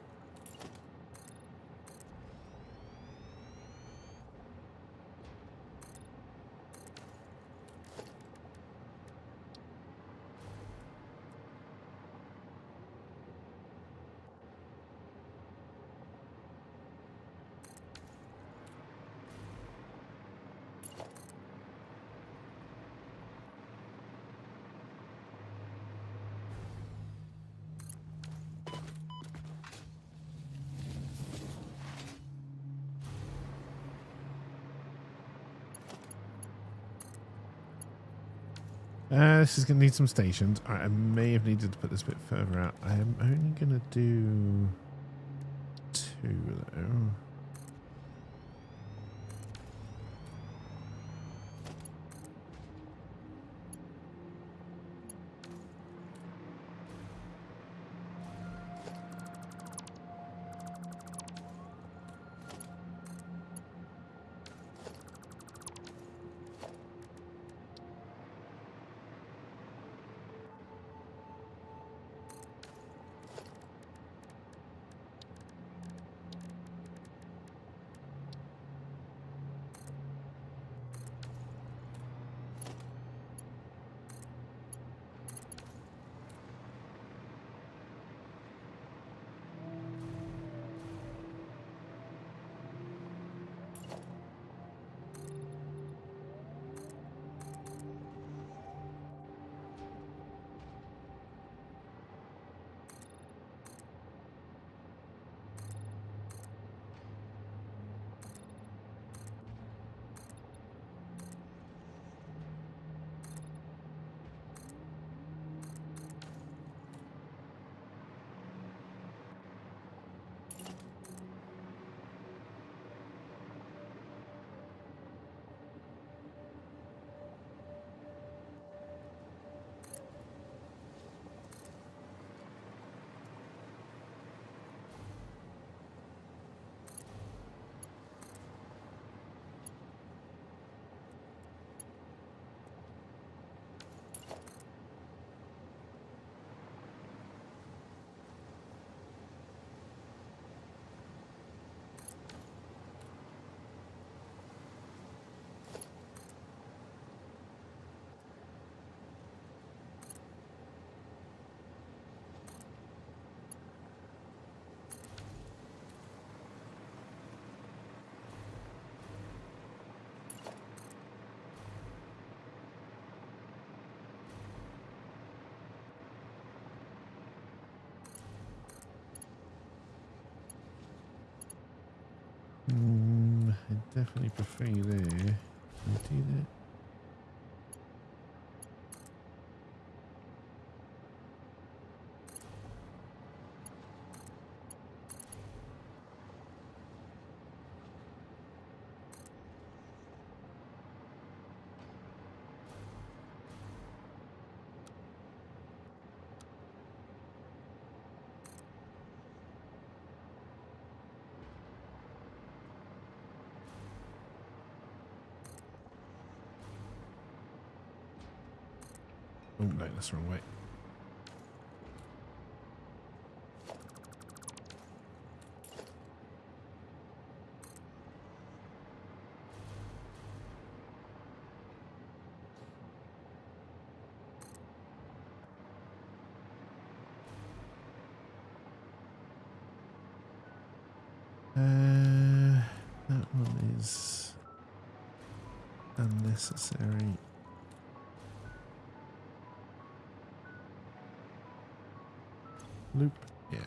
This is going to need some stations. I may have needed to put this a bit further out. I am only going to do 2 though. I definitely prefer you there. Can I do that? Oh no, that's the wrong way. That one is unnecessary. Loop, yeah.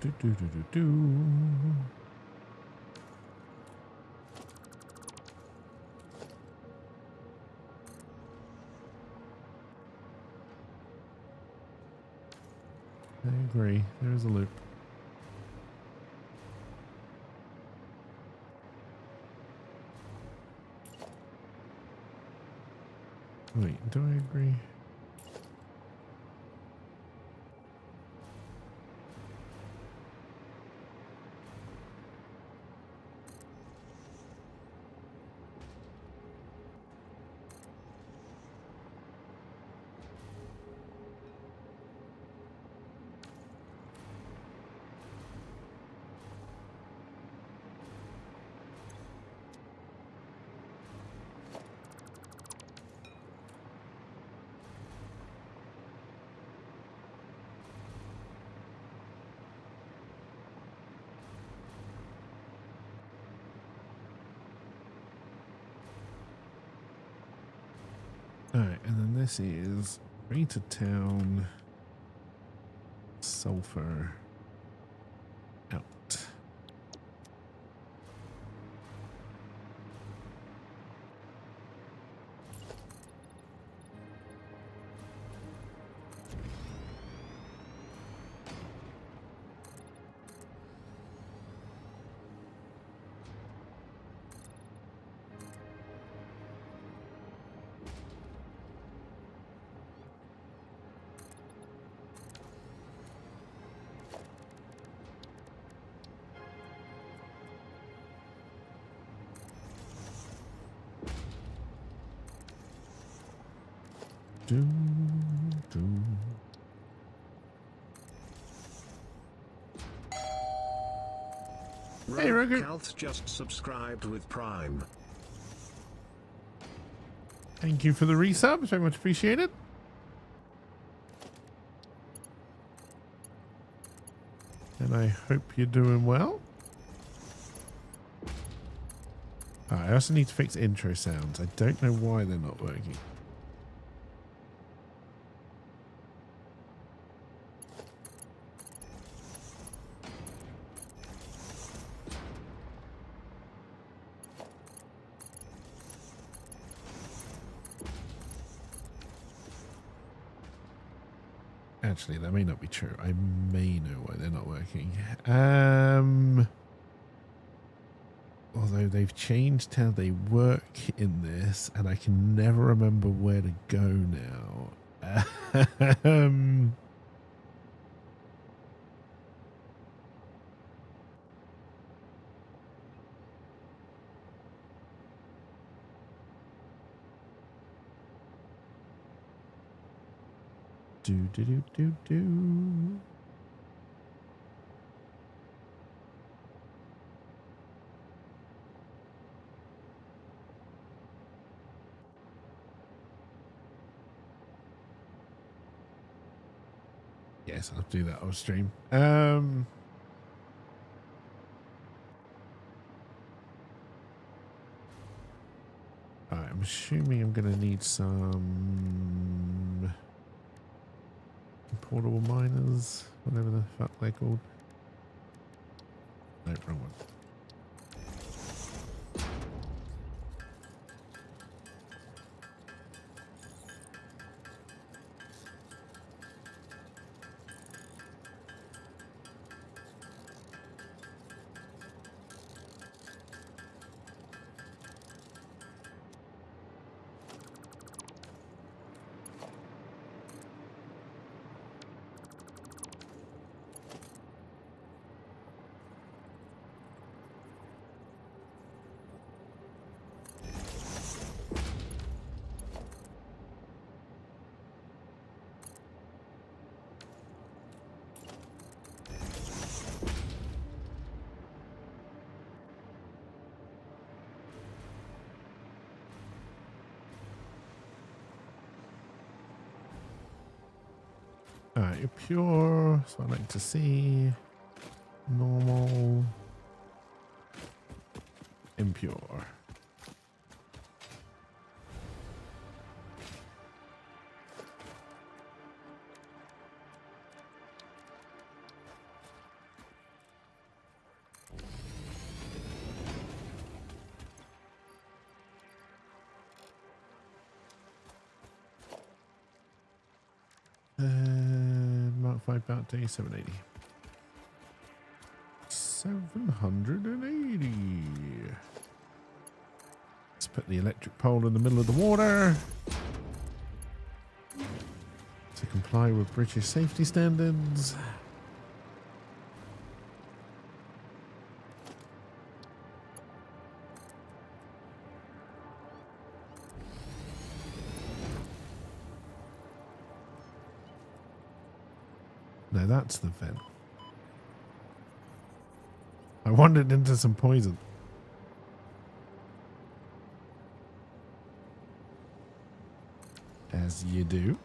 Do, do, do, do, do. I agree. There's a loop. Wait, do I agree? Alright, and then this is Rita Town Sulfur out. Do, do. Hey, Roger. Calth just subscribed with Prime. Thank you for the resub. Very much appreciated. And I hope you're doing well. I also need to fix intro sounds. I don't know why they're not working. Actually, that may not be true. I may know why they're not working. Although they've changed how they work in this, and I can never remember where to go now. Do do do do do. Yes, I'll do that off stream. Alright, I'm assuming I'm gonna need some portable miners, whatever the fuck they're called. No, wrong one. Alright, you're pure, so I like to see normal, impure. Mark 5 bounty, 780. 780. Let's put the electric pole in the middle of the water to comply with British safety standards. No, that's the vent. I wandered into some poison. As you do.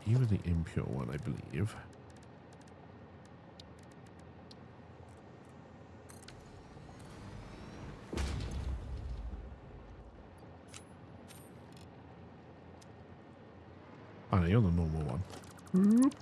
You were the impure one, I believe. Oh no, you're the normal one. Oop.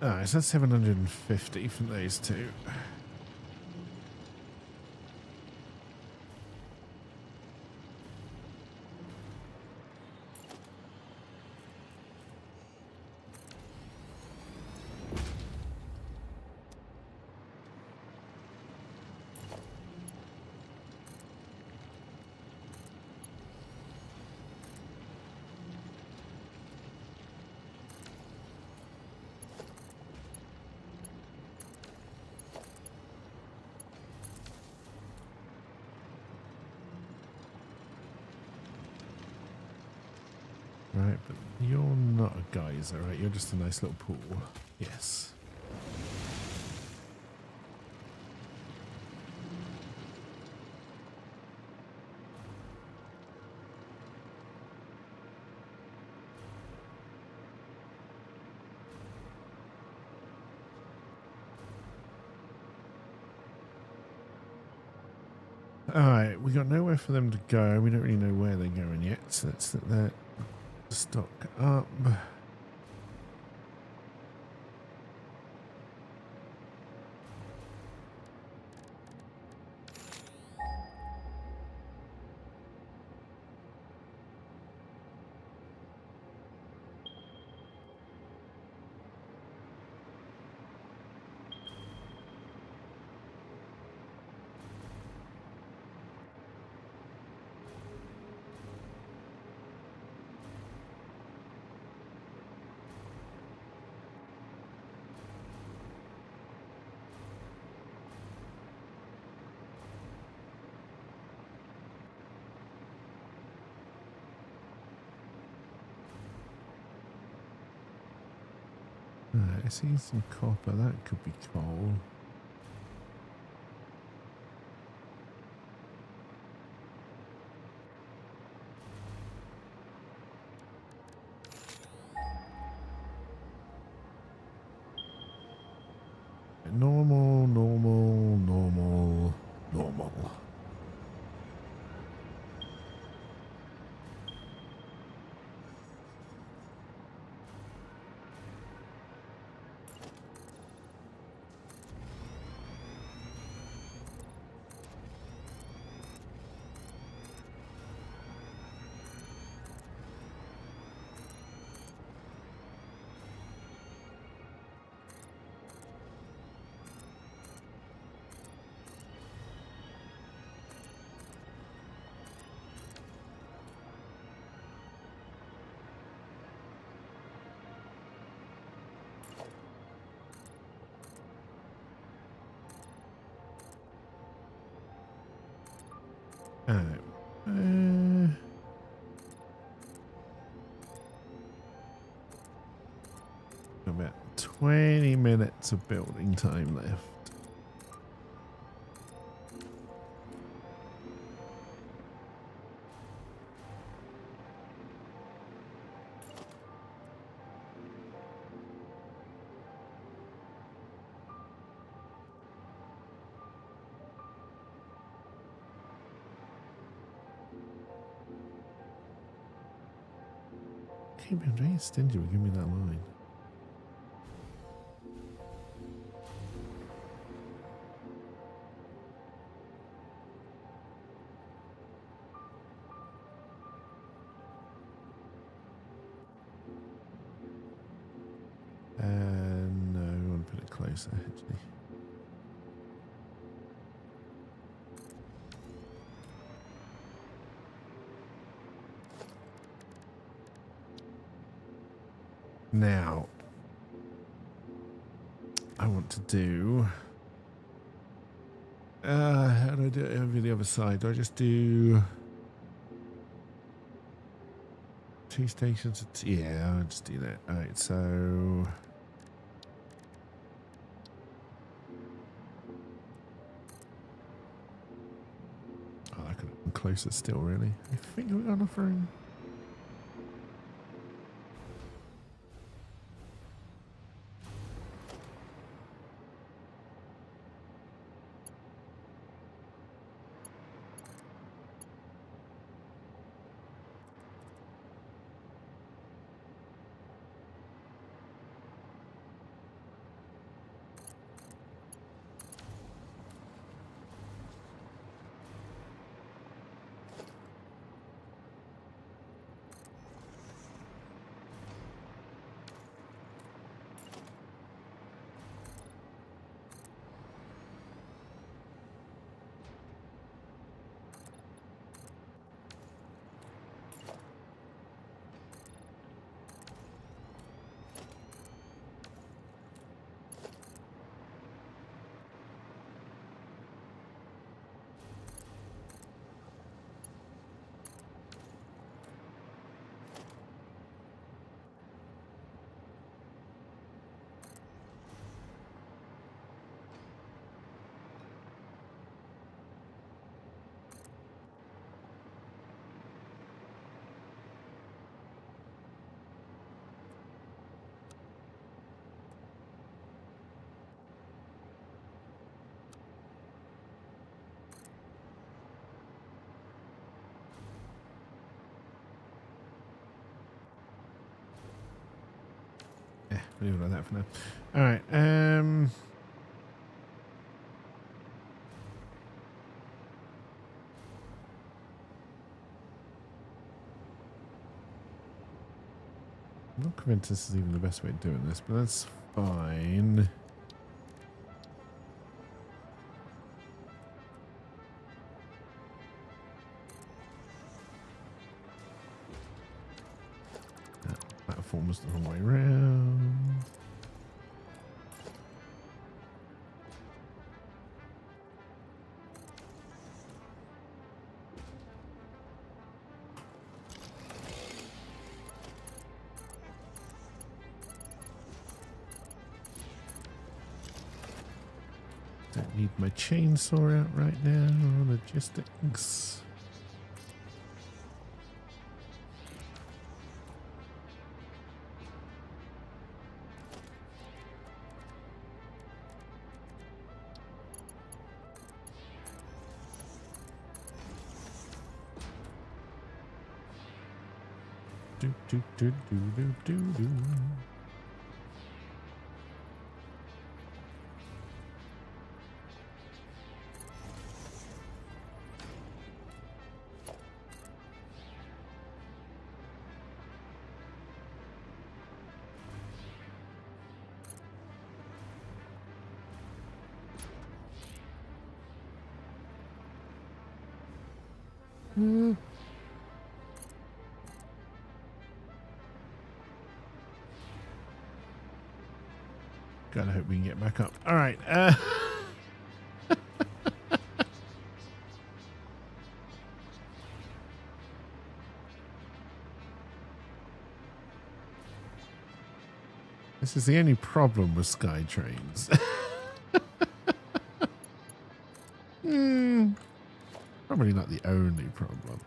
Alright, so that's 750 from those two. Right, but you're not a geyser, right? You're just a nice little pool. Yes. Alright, we got nowhere for them to go. We don't really know where they're going yet, so let's let that stock up. Alright, I see some copper. That could be coal. Normal, normal, normal, normal. Alright. About 20 minutes of building time left. Keep being very stingy with giving me that line. No, I want to put it closer actually. Now, I want to do. How do I do it over the other side? Do I just do 2 stations? Yeah, I'll just do that. All right, so. Oh, I could have been closer still, really. I think we're on offering. Yeah, leave it like that for now. All right. I'm not convinced this is even the best way of doing this, but that's fine. That platform was the wrong way around. Don't need my chainsaw out right now. Logistics. Do do do do do do do. God, I hope we can get back up. All right. This is the only problem with sky trains. Probably not the only problem.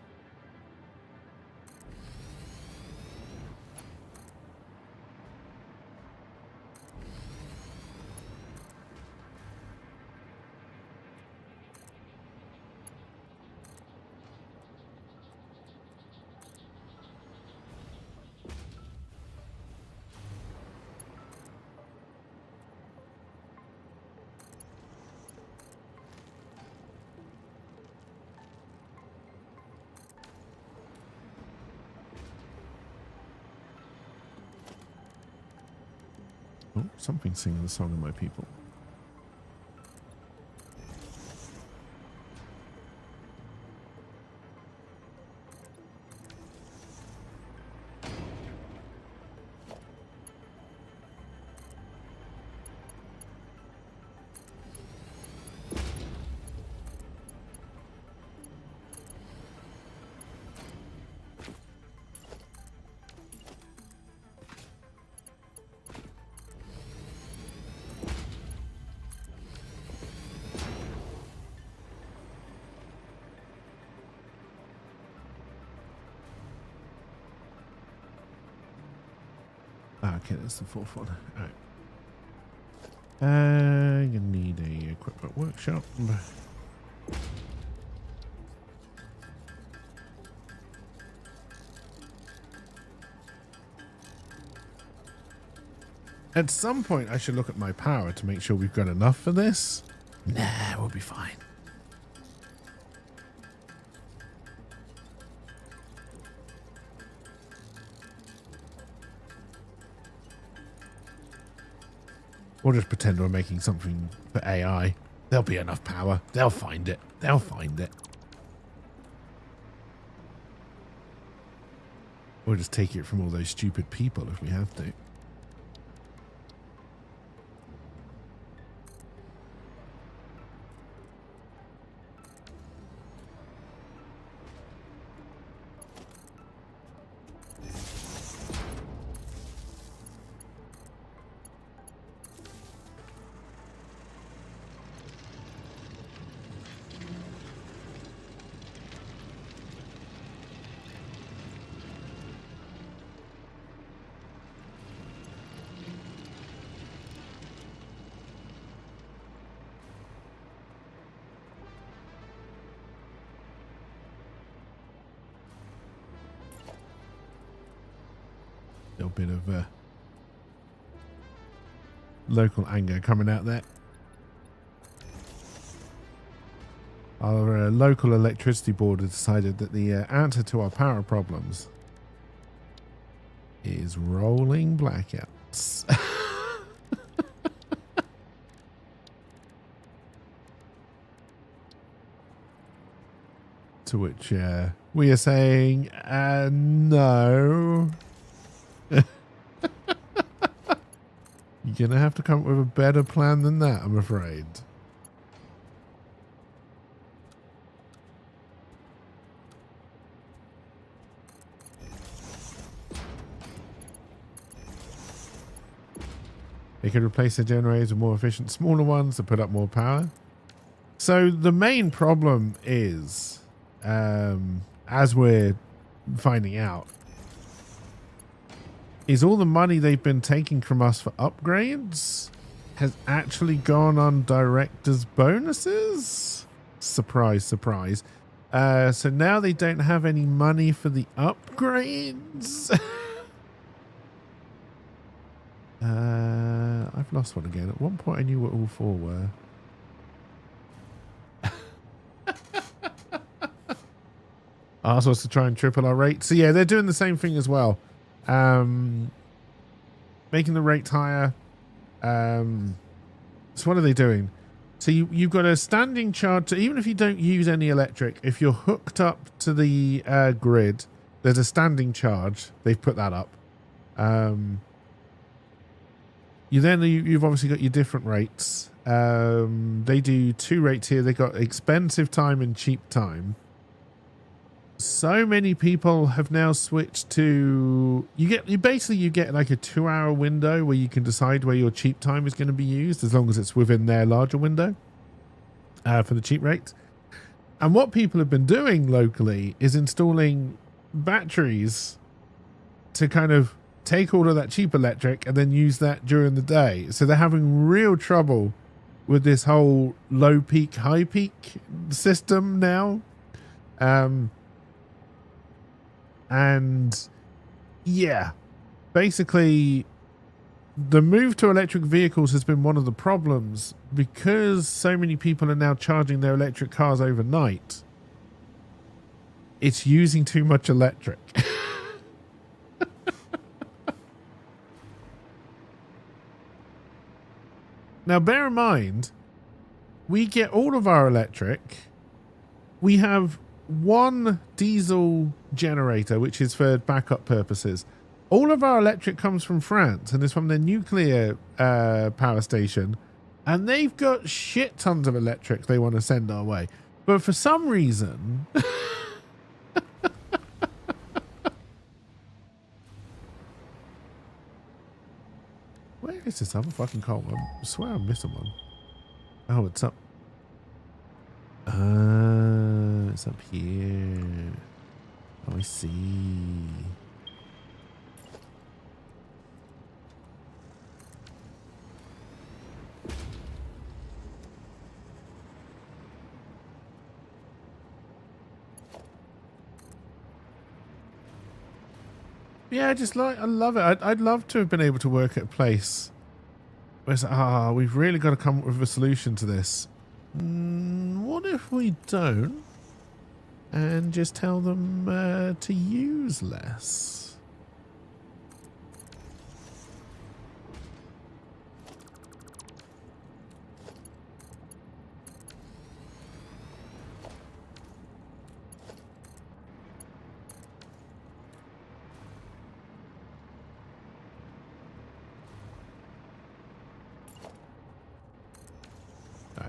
Oh, something's singing the song of my people. Okay, that's the fourth one. All right. You need a equipment workshop. At some point, I should look at my power to make sure we've got enough for this. Nah, we'll be fine. We'll just pretend we're making something for AI. There'll be enough power. They'll find it. They'll find it. We'll just take it from all those stupid people if we have to. Little bit of local anger coming out there. Our local electricity board has decided that the answer to our power problems is rolling blackouts. To which we are saying, no. You're going to have to come up with a better plan than that, I'm afraid. They could replace their generators with more efficient, smaller ones to put up more power. So the main problem is, as we're finding out, is all the money they've been taking from us for upgrades has actually gone on directors' bonuses. Surprise, surprise. So now they don't have any money for the upgrades. I've lost one again. At one point I knew what all four were. Asked us to try and triple our rate. So yeah, they're doing the same thing as well. Making the rates higher. So what are they doing? So you've got a standing charge. So even if you don't use any electric, if you're hooked up to the grid, there's a standing charge. They've put that up. You've obviously got your different rates. They do two rates here. They got expensive time and cheap time. so many people have now switched to you get like a 2-hour window where you can decide where your cheap time is going to be used as long as it's within their larger window for the cheap rates. And what people have been doing locally is installing batteries to kind of take all of that cheap electric and then use that during the day. So they're having real trouble with this whole low peak, high peak system now. And yeah, basically the move to electric vehicles has been one of the problems because so many people are now charging their electric cars overnight. It's using too much electric. Now, bear in mind, we get all of our electric. We have one diesel generator, which is for backup purposes. All of our electric comes from France and is from their nuclear power station. And they've got shit tons of electric they want to send our way. But for some reason... Where is this other fucking coal? I swear I'm missing one. Oh, it's up. It's up here. Oh, I see. Yeah, I love it. I'd love to have been able to work at a place where it's like, we've really got to come up with a solution to this. What if we don't and just tell them to use less?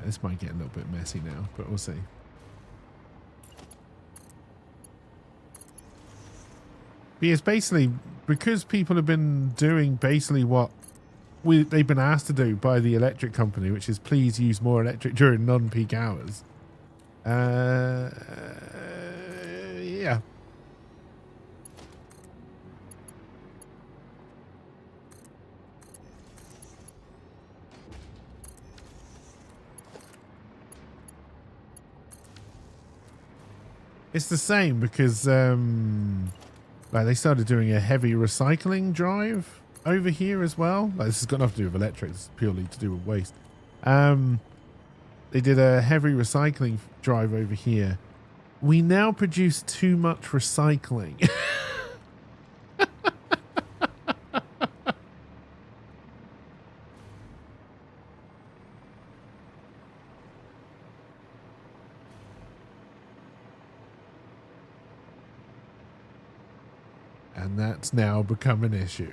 This might get a little bit messy now, but we'll see. But it's basically because people have been doing basically what they've been asked to do by the electric company, which is please use more electric during non-peak hours. Yeah. It's the same because like they started doing a heavy recycling drive over here as well. Like this has got nothing to do with electric, it's purely to do with waste. They did a heavy recycling drive over here. We now produce too much recycling. And that's now become an issue.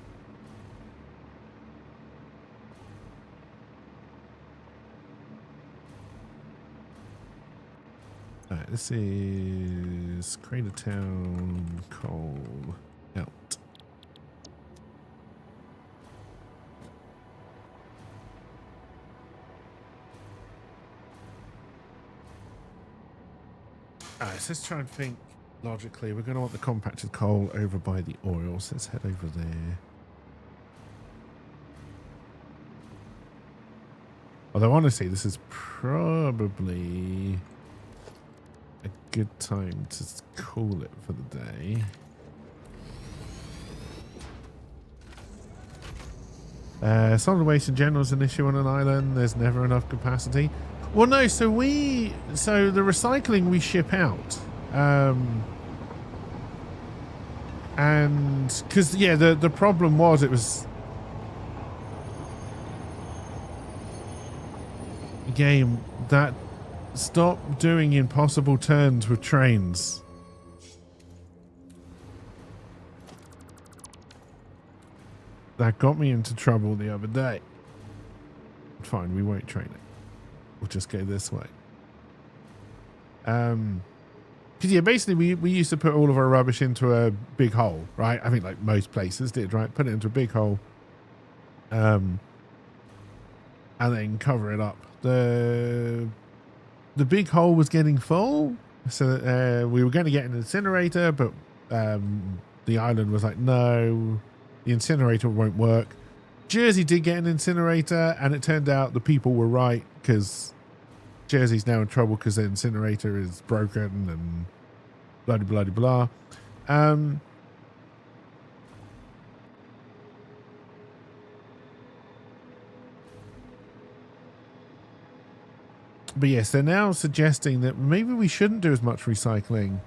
Alright, this is Cratertown coal out. Alright, so let's try and think logically. We're going to want the compacted coal over by the oil, so let's head over there. Although honestly, this is probably a good time to call it for the day. Solid waste in general is an issue on an island. There's never enough capacity. Well, no, so the recycling we ship out. And because yeah, the problem was it was a game that stopped doing impossible turns with trains. That got me into trouble the other day. Fine, we won't train it. We'll just go this way. Because yeah, basically we used to put all of our rubbish into a big hole, right? I think like most places did, right? Put it into a big hole, and then cover it up. The big hole was getting full, so we were going to get an incinerator, but the island was like, no, the incinerator won't work. Jersey did get an incinerator, and it turned out the people were right, because Jersey's now in trouble because the incinerator is broken and blah blah blah blah. But yes, they're now suggesting that maybe we shouldn't do as much recycling,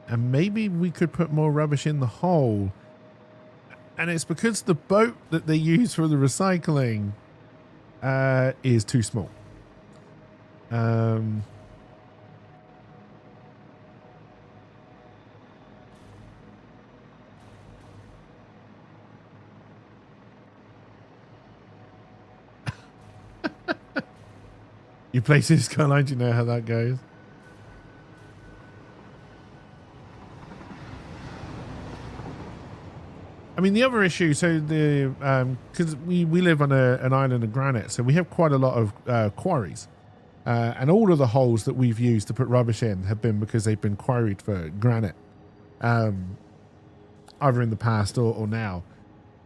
and maybe we could put more rubbish in the hole. And it's because the boat that they use for the recycling is too small. You play Cities Skylines, you know how that goes. I mean, the other issue, so the because we live on an island of granite, so we have quite a lot of quarries, and all of the holes that we've used to put rubbish in have been because they've been quarried for granite, either in the past or now.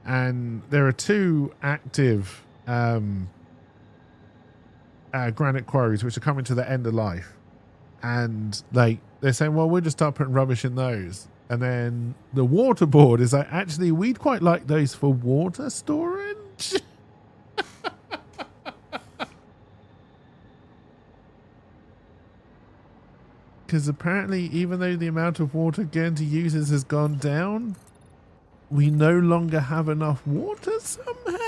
And there are two active granite quarries which are coming to the end of life, and like they're saying, well, we'll just start putting rubbish in those. And then the water board is like, actually, we'd quite like those for water storage. Because apparently, even though the amount of water Guernsey uses has gone down, we no longer have enough water somehow.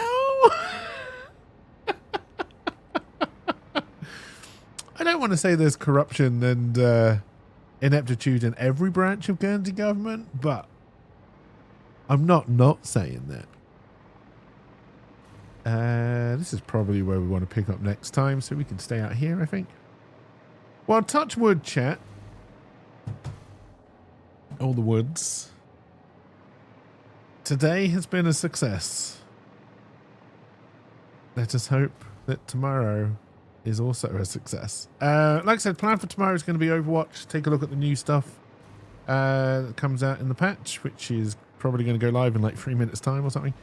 I don't want to say there's corruption and ineptitude in every branch of Guernsey government, but I'm not saying that. This is probably where we want to pick up next time, so we can stay out here, I think. Well, touch wood, chat. All the woods. Today has been a success. Let us hope that tomorrow is also a success. Like I said, plan for tomorrow is going to be Overwatch. Take a look at the new stuff that comes out in the patch, which is probably going to go live in like 3 minutes time or something.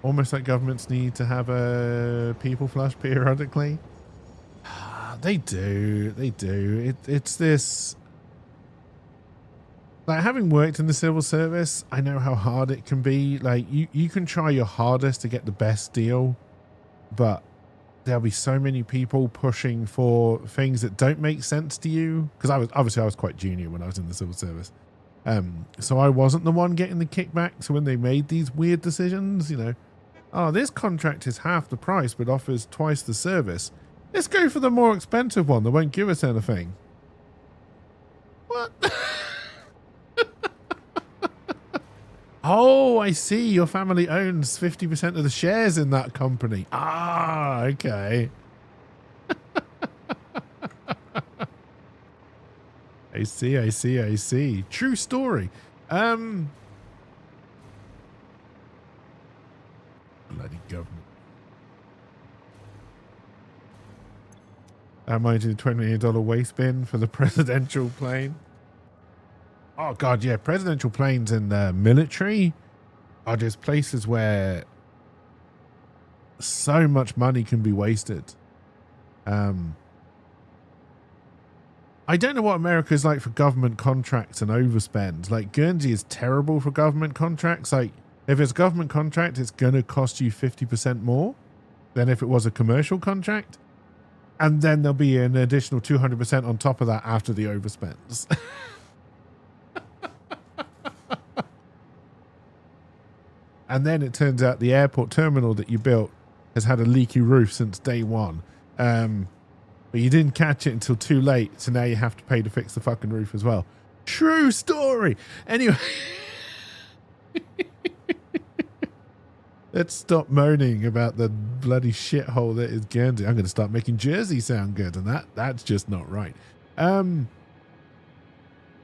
Almost like governments need to have a people flush periodically. They do. It's this, like, having worked in the civil service, I know how hard it can be. Like, you can try your hardest to get the best deal, but there'll be so many people pushing for things that don't make sense to you. Because I was quite junior when I was in the civil service, so I wasn't the one getting the kickbacks when they made these weird decisions. You know, oh, this contract is half the price but offers twice the service. Let's go for the more expensive one that won't give us anything. What? Oh, I see. Your family owns 50% of the shares in that company. Ah, okay. I see. True story. Bloody government. Mind you, the $20 million waste bin for the presidential plane. Oh, God, yeah. Presidential planes and military are just places where so much money can be wasted. I don't know what America's like for government contracts and overspend. Like, Guernsey is terrible for government contracts. Like, if it's a government contract, it's going to cost you 50% more than if it was a commercial contract. And then there'll be an additional 200% on top of that after the overspends. And then it turns out the airport terminal that you built has had a leaky roof since day one. But you didn't catch it until too late, so now you have to pay to fix the fucking roof as well. True story. Anyway. Let's stop moaning about the bloody shithole that is Guernsey. I'm going to start making Jersey sound good, and that's just not right. But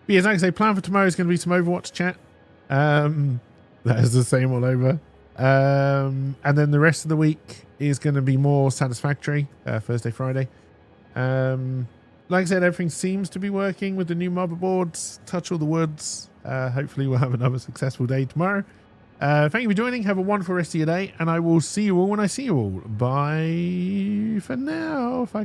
yeah, as I say, plan for tomorrow is going to be some Overwatch chat. That is the same all over. And then the rest of the week is going to be more Satisfactory, Thursday, Friday. Like I said, everything seems to be working with the new motherboards. Touch all the woods. Hopefully we'll have another successful day tomorrow. Thank you for joining. Have a wonderful rest of your day, and I will see you all when I see you all. Bye for now. If I